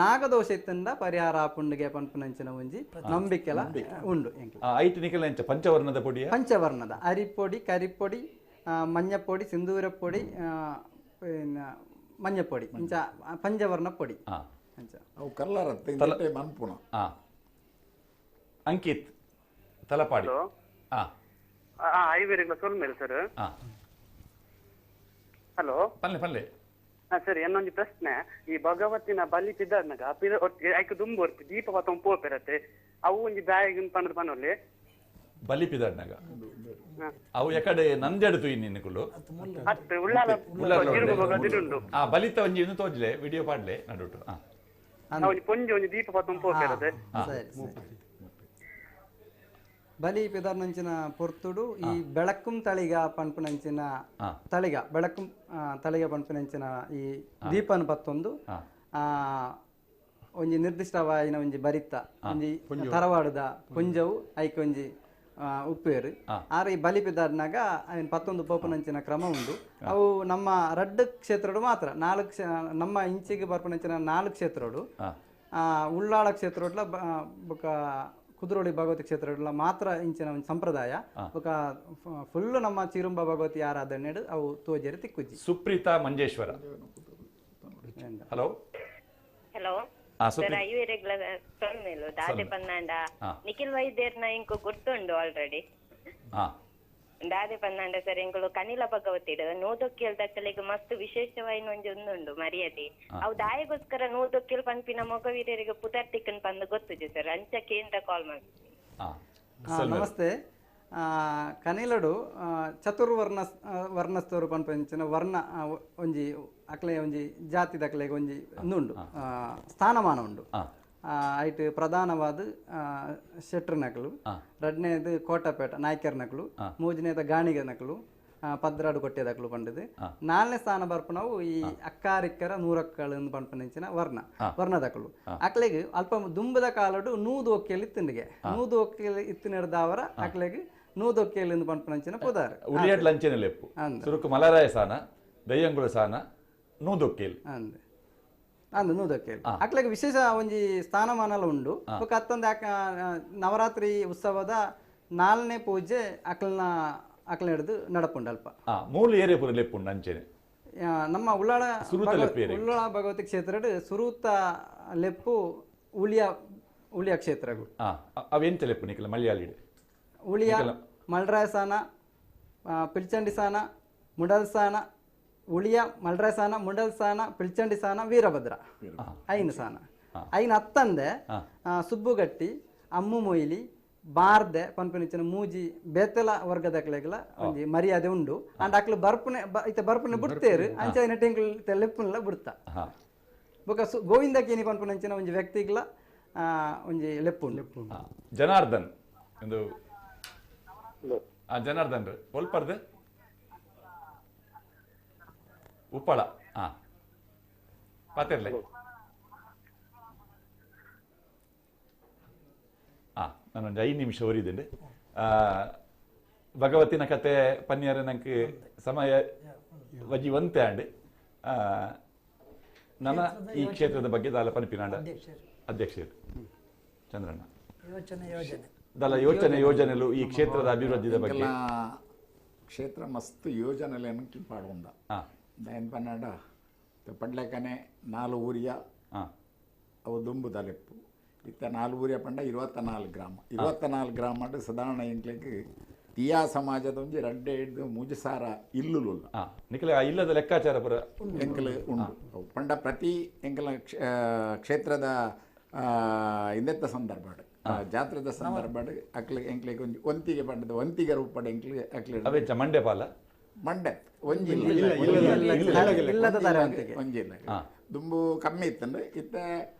ನಾಗದೋಷ ಇತ್ತಂದ ಪರಿಹಾರ ಆಪುಂಡಿಗೆ ಪಂಪನಂಚಿನ ಒಂಜಿ ನಂಬಿಕೆಲ ಉಂಡು ಐಟ್ ನಿಖಿಲ ಪಂಚವರ್ಣದ ಪೊಡಿ ಪಂಚವರ್ಣದ ಅರಿಪೊಡಿ ಕರಿಪೊಡಿ ಮഞ്ഞപ്പൊടി ಸಿಂಧೂರ ಪೊಡಿ പിന്നെ മഞ്ഞപ്പൊടി പഞ്ചവർണ്ണ പൊടി ಅಂಕಿತ್ ತಲಪಾಡಿ ಐವೇರಿಗಳ ಸೋಲ್ಮೇಲೆ ಸರ್ ಹಲೋ ಪಲ್ಲೆ ಸರ್ ಇನ್ನೊಂದು ಪ್ರಶ್ನೆ ಈ ಭಗವತಿನ ಬಲಿ ಪಿದ್ದಾರ್ನಾಗ ಐಕ್ ದುಂಬು ಬರ್ತಿ ದೀಪ ಪತ್ತ ಪೋಪಿರತ್ತೆ ಅವು ಒಂಜಿ ಬ್ಯಾಗ್ ಪಂಡ್ರ ಪನೊಲ್ಲಿ ಬಲಿ ಪಿದಾರ್ನಾಗ ಅವು ಎಕಡೆ ನಂದೆಡ್ತು ಇನ್ನಿನ್ನುಕುಲು ಬಲಿತ ಒಂಜಿ ಇನ್ನು ತೋಜ್ಲೆ ವಿಡಿಯೋ ಪಾಡ್ಲೆ ನಡುಟು ಒಂಜಿ ದೀಪ ಪತ್ತ ಪೋಪಿರತ್ತೆ ಬಲಿ ಪಿದಾರ್ನಂಚಿನ ಪೊರ್ತುಡು ಈ ಬೆಳಕುಂ ತಳಿಗ ಪಂಪನಂಚಿನ ತಳಿಗ ಬೆಳಕುಂ ತಳಿಗ ಪಂಪನಂಚಿನ ಈ ದೀಪನ ಪತ್ತೊಂದು ಒಂಜಿ ನಿರ್ದಿಷ್ಟವಾಯಿನ ಒಂಜಿ ಬರಿತ ಒಂಜಿ ತರವಾಡದ ಪುಂಜವು ಐಕ್ ಒಂಜಿ ಉಪ್ಪೇರು ಆದ್ರೆ ಈ ಬಲಿ ಪಿದಾರ್ನಾಗ ಅಯ್ನ ಪತ್ತೊಂದು ಪೋಪನಂಚಿನ ಕ್ರಮ ಉಂಡು ಅವು ನಮ್ಮ ರಡ್ಡು ಕ್ಷೇತ್ರಡು ಮಾತ್ರ ನಮ್ಮ ಇಂಚಿಗೆ ಬರ್ಪನಂಚಿನ 4 ಕ್ಷೇತ್ರಡು ಉಳ್ಳಾಳ ಕ್ಷೇತ್ರಡ್ಲ ಬೊಕ ಕುದ್ರೋಳಿ ಭಗವತಿ ಕ್ಷೇತ್ರ ಮಾತ್ರ ಇಂಚಿನ ಒಂದು ಸಂಪ್ರದಾಯ ఒక ಫುಲ್ ನಮ್ಮ ಚಿರುಂಬ ಭಗವತಿ ಆರಾಧನೆ ಅವು ತೋಜರಿ ತಿಕ್ಕುಜಿ Supreetha Manjeshwara hello hello sir ಐವೇರೆಗ್ಲ ಸೊಲ್ಮೇಲು ದಾದೆ ಪನ್ನಾಂಡ ನಿಖಿಲ್ ವೈದ್ಯರ್ನ ಇಂಕು ಗುರ್ತುಂಡು ಆಲ್ರೆಡಿ ದಾದೆ ಪನ್ನಾಂಡ ಸರ್ ಎಂಗಳು ಕನಿಲ ಭಗವತಿಡು ನೂದೊಕ್ಕಿಲ್ ದಕ್ಕಲಿಗೆ ಮಸ್ತ್ ವಿಶೇಷವಾಯಿನ ಒಂಜಿ ಒಂದುಂಡು ಮರ್ಯಾದೆ ಅವು ದಾಯಗೋಸ್ಕರ ನೂದೊಕ್ಕಿಲ್ ಪನ್ಪಿನ ಮೊಗವೀರರಿಗೆ ಪುದರ್ತಿಕ್ಕನ್ ಪಂದು ಗೊತ್ತುಜಿ ಸರ್ ಅಂಚ ಕೇಂದ್ರ ಕಾಲ್ ಮಾಡಿ ನಮಸ್ತೆ ಕನಿಲಡು ಚತುರ್ವರ್ಣ ವರ್ಣಸ್ಥರು ಪನ್ಪಂಚಿನ ವರ್ಣ ಒಂಜಿ ಅಕ್ಲೆ ಒಂಜಿ ಜಾತಿ ದಕ್ಲೆಗೆ ಒಂಜಿ ಉಂಡು ಸ್ಥಾನಮಾನ ಉಂಡು ಐಟ್ ಪ್ರಧಾನವಾದ ಶೆಟ್ರ್ ನಕಲು ರಡ್ನೇದು ಕೋಟಪೇಟ ನಾಯ್ಕರ್ ನಕಲು ಮೂಜನೇದ ಗಾಣಿಗ ನಕಲು ಪದ್ರಾಡು ಕೊಟ್ಟೆ ದಕಲು ಪಂಡದು 4ನೇ ಸ್ಥಾನ ಬರ್ಪನವು ಈ ಅಕ್ಕಾರಿಕ್ಕರ ನೂರಕ್ಕಳು ಪಂಪನಿಂಚಿನ ವರ್ಣ ದಕಲು ಅಕ್ಲೆಗೆ ಅಲ್ಪ ದುಂಬದ ಕಾಲಡು ನೂದು ಒಕ್ಕೆಯಲ್ಲಿ ಇತ್ತಿಂಡಿಗೆ ನೂದು ಒಕ್ಕೆಯಲ್ಲಿ ಇತ್ತಿನದಾವರ ಅಕ್ಲೆಗೆ ನೂದು ಒಕ್ಕೆಯಲ್ಲಿ ಪಂಪನಿಂಚಿನ ಪುದಾರ ಉಳಿಯಡ್ ಲಂಚನೆ ಲೆಪ್ಪು ಸುರುಕು ಮಲರಾಯ ಸಾನ ದಯ್ಯಂಗುಳ ಸಾನ ನೂದೊಕ್ಕೇಲ್ ಅಂದು ನೂದೊಕ್ಕೇಲ್ ಅಕ್ಲೆಗೆ ವಿಶೇಷ ಒಂಜಿ ಸ್ಥಾನಮಾನಲ ಉಂಡು ಬೊಕ ಅತ್ತೊಂದು ನವರಾತ್ರಿ ಉತ್ಸವದ 4ನೇ ಪೂಜೆ ಅಕ್ಲ ಹಿಡಿದು ನಡಪುಂಡು ಅಲ್ಪ ಮೂಲ ಏರಿಯಾ ಪೂರ ಲೆಪ್ಪುಂಡು ಅಂಚೆನೆ ನಮ್ಮ ಉಳ್ಳಾಳ ಭಗವತಿ ಕ್ಷೇತ್ರ ಸುರೂತ ಲೆಪ್ಪು ಉಳಿಯ ಕ್ಷೇತ್ರಗಳು ಅವೆಂತ ಲೆಪ್ಪು ನಿಖಿಲ ಮಲಯಾಳಿ ಉಳಿಯ ಮಲ್ರಾಯ ಸಾನ ಪಿಲ್ಚಂಡಿ ಸಾನ ಮುಡಲ್ ಸಾನ ಉಳಿಯ ಮಲ್ರಾಯ ಸಾನ ಮುಂಡಲ್ ಸಾನ ಪಿಲ್ಚಂಡಿ ಸಾನ ವೀರಭದ್ರ ಐನು ಸಾನ ಐನು ಹತ್ತಂದೆ ಸುಬ್ಬುಗಟ್ಟಿ ಅಮ್ಮು ಮೊಯ್ಲಿ ಬಾರ್ದೆ ಪನ್ಪನಿಚ್ಚಿನ ಮೂಜಿ ಬೇತೆಲ ವರ್ಗದಕ್ಲೆಗ್ಲ ಒಂಜಿ ಮರ್ಯಾದೆ ಉಂಡು ಅಂಡ್ ಅಕ್ಲು ಬರ್ಪುನೆ ಬಿಡ್ತೇರು ಅಂಚೆ ನೆಟ್ಟಿಂಗ್ಲು ಲೆಪ್ಪುನ್ಲ ಬಿಡ್ತ ಬೊಕ ಗೋವಿಂದ ಕೇನಿ ಪನ್ಪನಿಚ್ಚಿನ ಒಂಜಿ ವ್ಯಕ್ತಿಗ್ಲ ಒಂಜಿ ಲೆಪ್ಪುಂಡು ಜನಾರ್ದನ್ ಒಂದು ಜನಾರ್ದನ್ ಒಲ್ಪರ್ದೆ ಉಪ್ಪಳ ಪಾತಿರ್ಲೆ ನಾನೊಂದು 5 ನಿಮಿಷ ಒರಿದ್ದೇನೆ ಭಗವತಿನ ಕತೆ ಪನ್ಯಾರ ನಂಗೆ ಸಮಯ ವಜಿ ಒಂತೆ ಆಂಡ್ ನನ್ನ ಈ ಕ್ಷೇತ್ರದ ಬಗ್ಗೆ ದಾಲ ಪನ್ಪಿನಾಂಡ ಅಧ್ಯಕ್ಷರು ಚಂದ್ರಣ್ಣ ದಲ ಯೋಜನೆಲು ಈ ಕ್ಷೇತ್ರದ ಅಭಿವೃದ್ಧಿದ ಬಗ್ಗೆ ಕ್ಷೇತ್ರ ಮಸ್ತ್ ಯೋಜನೆಗಳನ್ನು ಪಾಡುಂಡ ಏನು ಪನ್ನಾಡ ಪಡ್ಲೆಕನೆ 4 ಊರಿಯ ಅವು ದುಂಬು ತಲೆಪ್ಪು ಇತ್ತ 4 ಊರಿಯ ಪಂಡ 24 ಗ್ರಾಮ 24 ಗ್ರಾಮ ಸಾಧಾರಣ ಎಂಕ್ಲೆಗೆ ತಿಯಾ ಸಮಾಜದ ಒಂಜಿ 2 ಮುಜಸಾರ ಇಲ್ಲುಲ್ಲ ನಿಖಿಲ ಇಲ್ಲದ ಲೆಕ್ಕಾಚಾರ ಪುರ ಎಂಕಲ್ ಉಂಡು ಪಂಡ ಪ್ರತಿ ಎಂಕಲ ಕ್ಷೇತ್ರದ ಇಂದೆತ್ತ ಸಂದರ್ಭ ಜಾತ್ರೆದ ಸಂದರ್ಭ ಎಂಕ್ಲೆಗೆ ಒಂಜಿ ಒಂತಿಗೆ ಪಂಡದ ಒಂತಿಗೆ ರೂಪಡ ಎಂಕ್ಲೆ ಅಕ್ಲೆ ಮಂಡ್ಯ ಪಾಲ ಮಂಡ್ಯ ಒಂಜಿ ದುಂಬು ಕಮ್ಮಿ ಇತ್ತಂದ್ರೆ ಇತ್ತ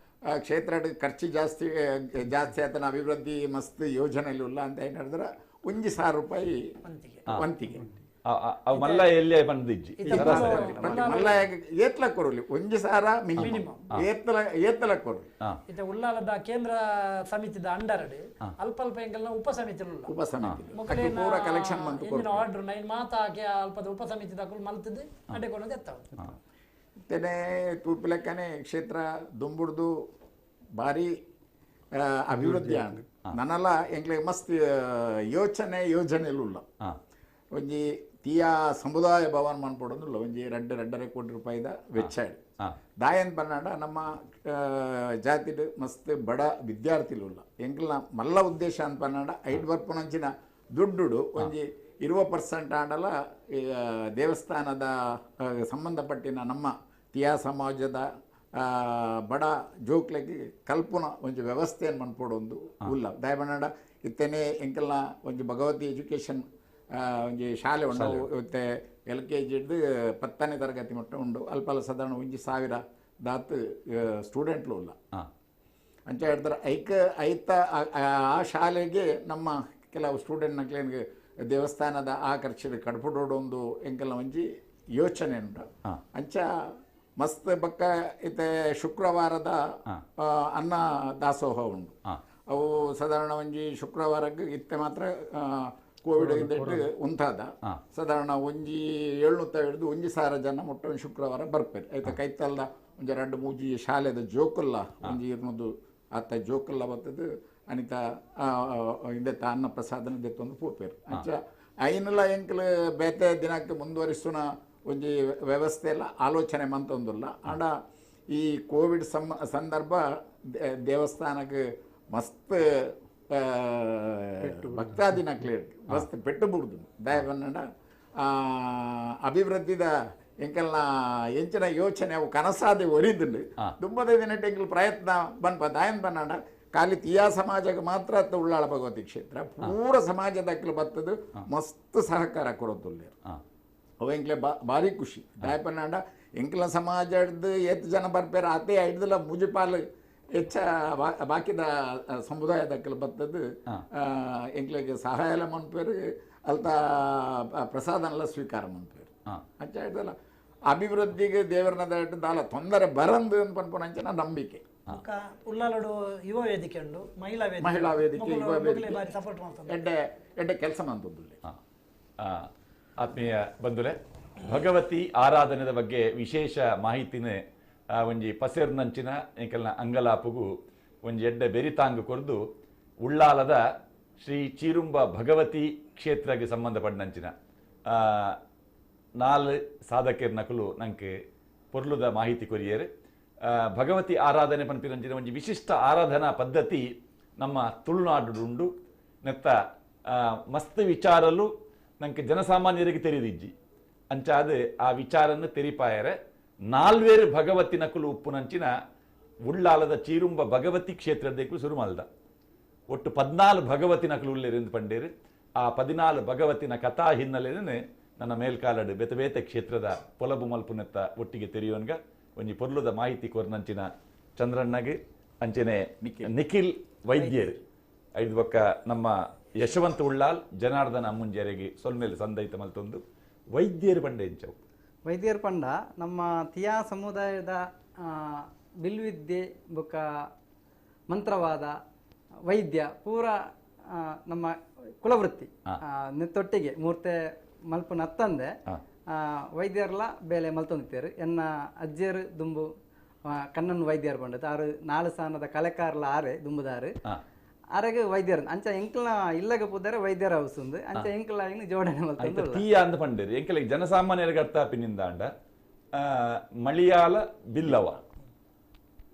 ಕ್ಷೇತ್ರ ಖರ್ಚು ಜಾಸ್ತಿ ಆತನ ಅಭಿವೃದ್ಧಿ ಮಸ್ತ್ ಯೋಜನೆಲ್ಲ ಅಂತ ಏನು ಹೇಳಿದ್ರೆ 1,000 ರೂಪಾಯಿ ವಂತಿಗೆ ಅವು ಮಲ್ಲ ಎಲ್ಲಿ ಬಂದಿಜ್ಜಿ ಮಲ್ಲ ಏತ್ಲ ಕೊರಲಿ ಒಂಜಿ ಸಾರ ಮಿನಿಮಮ್ ಏತ್ಲ ಕೊರಲಿ ಇತ ಉಳ್ಳಾಲದ ಕೇಂದ್ರ ಸಮಿತಿದ ಅಂಡರ್ಡ್ ಅಲ್ಪ ಅಲ್ಪ ಎಂಕಲ್ನ ಉಪ ಸಮಿತಿ ಪೂರ ಕಲೆಕ್ಷನ್ ಆರ್ಡರ್ ನೈನ್ ಮಾತ ಅಲ್ಪದ ಉಪ ಸಮಿತಿ ದಾಖಲು ಮಲ್ತದ್ದು ಅಡ್ಡೆ ಕೊಡೋದು ಎತ್ತಾವ ತೆನೆ ತೂಪಿಲೆಕ್ಕನೆ ಕ್ಷೇತ್ರ ದುಂಬುಡ್ದು ಭಾರಿ ಅಭಿವೃದ್ಧಿ ಆಂಡ್ ನನ್ನಲ್ಲ ಎಂಕ್ಲೆ ಮಸ್ತ್ ಯೋಜನೆಲ್ಲ ಒಂಜಿ ತೀಯಾ ಸಮುದಾಯ ಭವನ ಮನ್ಪಡೋದಿಲ್ಲ ಒಂಜಿ 2.5 ಕೋಟಿ ರೂಪಾಯಿದ ವೆಚ್ಚ ದಾಯನ್ ಪನ್ನಾಡ ನಮ್ಮ ಜಾತಿಡ್ ಮಸ್ತ್ ಬಡ ವಿದ್ಯಾರ್ಥಿಲು ಎಂಕ್ಲ ಮಲ್ಲ ಉದ್ದೇಶ ಅಂತ ಪನ್ನಾಡ 5 ಬರ್ಪುನಂಚಿನ ದುಡ್ಡು ಒಂಜಿ 20% ಆಂಡಲ ದೇವಸ್ಥಾನದ ಸಂಬಂಧಪಟ್ಟಿನ ನಮ್ಮ ತೀಯಾ ಸಮಾಜದ ಬಡ ಜೋಕ್ಲೆಗೆ ಕಲ್ಪನ ಒಂಜಿ ವ್ಯವಸ್ಥೆಯನ್ನು ಮನ್ಪಡೊಂದು ಉಲ್ಲ ದಾಯ ಪನ್ನಾಡ ಇತ್ತೇನೆ ಎಂಕಲ್ನ ಒಂಜಿ ಭಗವತಿ ಎಜುಕೇಷನ್ ಒಂಜಿ ಶಾಲೆ ಉಂಡು ಇವತ್ತೆ LKG ಹಿಡ್ದು 10ನೇ ತರಗತಿ ಮಟ್ಟ ಉಂಡು ಅಲ್ಪ ಸಾಧಾರಣ 1,000 ದಾತ್ ಸ್ಟೂಡೆಂಟ್ಲು ಉಲ್ಲ ಅಂಚ ಹೇಳಿದ್ರೆ ಐತ ಆ ಶಾಲೆಗೆ ನಮ್ಮ ಕೆಲವು ಸ್ಟೂಡೆಂಟ್ ನಕ್ಲೇನಿಗೆ ದೇವಸ್ಥಾನದ ಆ ಖರ್ಚಿಗೆ ಕಡ್ಪುಡೋಡೊಂದು ಎಂಕೆಲ್ಲ ಒಂಜಿ ಯೋಚನೆ ಉಂಟು ಅಂಚ ಮಸ್ತ್ ಬಕ್ಕ ಇತ್ತೆ ಶುಕ್ರವಾರದ ಅನ್ನ ದಾಸೋಹ ಉಂಡು ಅವು ಸಾಧಾರಣ ಒಂಜಿ ಶುಕ್ರವಾರಕ್ಕೆ ಇತ್ತೆ ಮಾತ್ರ ಕೋವಿಡ್ ಇಂದಿಟ್ಟು ಉಂಟಾದ ಸಾಧಾರಣ ಒಂಜಿ 700 ಹಿಡಿದು 1,000 ಜನ ಮುಟ್ಟ ಒಂದು ಶುಕ್ರವಾರ ಬರ್ಪೇರು ಆಯ್ತಾ ಕೈತಲ್ದ ಒಂಜಿ 2-3 ಶಾಲೆದ ಜೋಕುಲ್ಲ ಒಂಜಿ 200 ಆತ ಜೋಕುಲ್ಲ ಬರ್ತದೆ ಅನಿತ ಇಂದೆತ್ತ ಅನ್ನ ಪ್ರಸಾದನ ದೆತ್ತೊಂದು ಪೋಪೇರು ಅಂಚ ಐನಲ್ಲ ಎಂಕಲ್ ಬೇತೆ ದಿನಕ್ಕೆ ಮುಂದುವರಿಸುನ ಒಂಜಿ ವ್ಯವಸ್ಥೆ ಎಲ್ಲ ಆಲೋಚನೆ ಮಂತೊಂದುಲ್ಲ ಆಂಡ ಈ ಕೋವಿಡ್ ಸಂದರ್ಭ ದೇವಸ್ಥಾನಕ್ಕೆ ಮಸ್ತ್ ಭಕ್ತಾದಿನ ಕ್ಲಿಯರ್ ಮಸ್ತ್ ಪೆಟ್ಟು ಬಿಡುದು ದಯ ಬನ್ನಡ ಅಭಿವೃದ್ಧಿದ ಎಂಕಲ್ನ ಎಂಚಿನ ಯೋಚನೆ ಅವು ಕನಸಾದಿ ಒರಿದುಂಡು ದುಂಬದ ದಿನಟ್ಟು ಎಂಕಲ್ ಪ್ರಯತ್ನ ಬನ್ಪ ದಾಯನ್ ಬನ್ನಡ ಖಾಲಿ ತೀಯಾ ಸಮಾಜಕ್ಕೆ ಮಾತ್ರ ಅತ್ತ ಉಳ್ಳಾಳ ಭಗವತಿ ಕ್ಷೇತ್ರ ಪೂರ ಸಮಾಜದ ಅಕ್ಕಲು ಬತ್ತದು ಮಸ್ತ್ ಸಹಕಾರ ಕೊಡೋದುಲ್ಲೆ ಅವು ಎಂಕ್ಲೆ ಭಾರಿ ಖುಷಿ ದಾಯ ಪನ್ನಡ ಎಂಕಲ ಸಮಾಜದ ಎತ್ತು ಜನ ಬರ್ಪೇರ ಅದೇ ಐಡ್ದಲ್ಲ ಮುಜಿಪಾಲು ಹೆಚ್ಚ ಬಾಕಿದ ಸಮುದಾಯದಕ್ಕಲು ಬರ್ತದ್ದು ಎಂಕ್ಲೆಗೆ ಸಹಾಯ ಎಲ್ಲ ಮನ್ಪೇರು ಅಲ್ತ ಪ್ರಸಾದನೆಲ್ಲ ಸ್ವೀಕಾರ ಮನ್ಪೇರು ಅಂಚ ಹೇಳ್ದಲ್ಲ ಅಭಿವೃದ್ಧಿಗೆ ದೇವರನದ ದಾಲ ತೊಂದರೆ ಬರಂದು ಅಂತ ಪನ್ಪುನಂಚನ ನಂಬಿಕೆ ಉಳ್ಳಾಲಡು ಯುವ ವೇದಿಕೆ ಉಂಡು ಮಹಿಳಾ ವೇದಿಕೆ ಯುವ ವೇದಿಕೆ ಎಡ್ಡೆ ಕೆಲಸ ಮಂತದ್ದು ಆತ್ಮೀಯ ಬಂಧುಲೆ ಭಗವತಿ ಆರಾಧನೆದ ಬಗ್ಗೆ ವಿಶೇಷ ಮಾಹಿತಿನ ಒಂಜಿ ಪಸೇರ್ನಂಚಿನ ಎಂಕಲ್ನ ಅಂಗಲಾಪುಗು ಒಂಜಿ ಎಡ್ಡೆ ಬೆರಿತಾಂಗ್ ಕೊರ್ದು ಉಳ್ಳಾಲದ ಶ್ರೀ ಚೀರುಂಬ ಭಗವತಿ ಕ್ಷೇತ್ರಕ್ಕೆ ಸಂಬಂಧಪಟ್ಟಂಚಿನ 4 ಸಾಧಕರ ನಕಲು ನಂಗೆ ಪೊರ್ಲುದ ಮಾಹಿತಿ ಕೊರಿಯರು ಭಗವತಿ ಆರಾಧನೆ ಪನ್ಪಿರಂಚಿನ ಒಂಜಿ ವಿಶಿಷ್ಟ ಆರಾಧನಾ ಪದ್ಧತಿ ನಮ್ಮ ತುಳುನಾಡು ಉಂಡು ನೆತ್ತ ಮಸ್ತ್ ವಿಚಾರಲು ನಂಗೆ ಜನಸಾಮಾನ್ಯರಿಗೆ ತೆರೆದಿಜ್ಜಿ ಅಂಚಾದ ಆ ವಿಚಾರನ್ನು ತೆರಿಪಾಯರೆ 4 ಭಗವತಿ ನಕಲು ಉಪ್ಪುನಂಚಿನ ಉಳ್ಳಾಲದ ಚೀರುಂಬ ಭಗವತಿ ಕ್ಷೇತ್ರದಕ್ಕೂ ಶುರು ಮಲ್ದ ಒಟ್ಟು 14 ಭಗವತಿ ನಕಲು ಉಳ್ಳೇರೆಂದು ಪಂಡೇರು ಆ 14 ಭಗವತಿನ ಕಥಾ ಹಿನ್ನೆಲೆನೇ ನನ್ನ ಮೇಲ್ಕಾಲಡು ಬೇತೆ ಬೇತೆ ಕ್ಷೇತ್ರದ ಪೊಲಬು ಮಲ್ಪುನೆತ್ತ ಒಟ್ಟಿಗೆ ತೆರೆಯೋನ್ಗ ಒಂಜಿ ಪೊರ್ಲುದ ಮಾಹಿತಿ ಕೊರ್ನಂಚಿನ ಚಂದ್ರಣ್ಣಗೆ ಅಂಚನೆ ನಿಖಿಲ್ ವೈದ್ಯರು ಐದು ಬೊಕ್ಕ ನಮ್ಮ ಯಶವಂತ ಉಳ್ಳಾಲ್ ಜನಾರ್ದನ ಅಮ್ಮುಂಜೆರೆಗೆ ಸೊಲ್ಮೇಲೆ ಸಂದೈತ ಮಲ್ತೊಂದು ವೈದ್ಯರು ಪಂಡ ಎಂಚವು ವೈದ್ಯರು ಪಂಡ ನಮ್ಮ ತೀಯಾ ಸಮುದಾಯದ ಬಿಲ್ವಿದ್ಯೆ ಬೊಕ್ಕ ಮಂತ್ರವಾದ ವೈದ್ಯ ಪೂರ ನಮ್ಮ ಕುಲವೃತ್ತಿ ನಿತ್ತೊಟ್ಟಿಗೆ ಮೂರ್ತೆ ಮಲ್ಪುನ ಅತ್ತಂದೆ ವೈದ್ಯರ್ಲ ಬೇಲೆ ಮಲ್ತೊಂದಿತ್ತೇರು ಎನ್ನ ಅಜ್ಜಿಯರು ದುಂಬು ಕಣ್ಣನ್ ವೈದ್ಯರು ಬಂಡದು ಆರು 4 ಸ್ಥಾನದ ಕಲೆಕಾರ್ಲ ಆರೆ ದುಂಬುದಾರು ಆರೆಗೆ ವೈದ್ಯರು ಅಂಚ ಎಂಕಲ್ನ ಇಲ್ಲಗ ಪುದರೆ ವೈದ್ಯರ ಹೌಸುಂದು ಅಂಚ ಎಂಕಲ ಇನ್ನು ಜೋಡಣೆ ಮಲ್ತೊಂದು ತೀಯ ಅಂದ ಪಂಡೇರು ಎಂಕಲಿಗೆ ಜನಸಾಮಾನ್ಯರಿಗೆ ಅರ್ಥ ಪಿನಿಂದಾಂಡ ಮಲಯಾಳ ಬಿಲ್ಲವ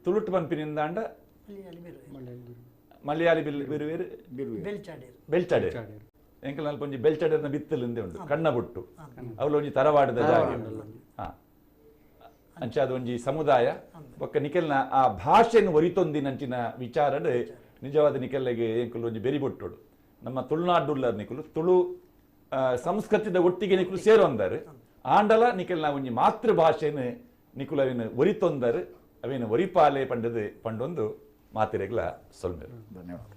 ತುಳುಟು ಪನ್ಪಿನಿಂದಾಂಡ ಮಲಯಾಳಿ ಬಿರುವೇರು ಬೆಲ್ಚಾಡೇರು ಎಂಕಲ್ನಲ್ಲಿ ಒಂಜಿ ಬೆಲ್ಚಾಡೇರ್ನ ಬಿತ್ತಲಿಂದೆ ಉಂಟು ಕಣ್ಣ ಬುಟ್ಟು ಅವಳು ಒಂಜಿ ತರವಾಡದ ಜಾಗ ಅಂಚ ಅದು ಒಂಜಿ ಸಮುದಾಯ ಒಕ್ಕ ನಿಖಲ್ನ ಆ ಭಾಷೆಯನ್ನು ಒರಿತೊಂದಿನಂಚಿನ ವಿಚಾರಡ್ ನಿಜವಾದ ನಿಖಲ್ಲೆಗೆ ಎಂಕಲು ಒಂಜಿ ಬೆರಿಬೊಟ್ಟೋಡು ನಮ್ಮ ತುಳುನಾಡುಳ್ಳರ್ ನಿಖಲು ತುಳು ಸಂಸ್ಕೃತಿದ ಒಟ್ಟಿಗೆ ನಿಖಲು ಸೇರೊಂದರು ಆಂಡಲ ನಿಖಲ್ನ ಒಂಜಿ ಮಾತೃ ಭಾಷೆಯನ್ನು ನಿಖಲು ಅವಿನ ಒರಿತೊಂದರು ಅವೇನು ಒರಿಪಾಲೆ ಪಂಡದು ಪಂಡೊಂದು ಮಾತಿರೆಗ್ಲ ಸೊಲ್ಮೆರು. ಧನ್ಯವಾದ.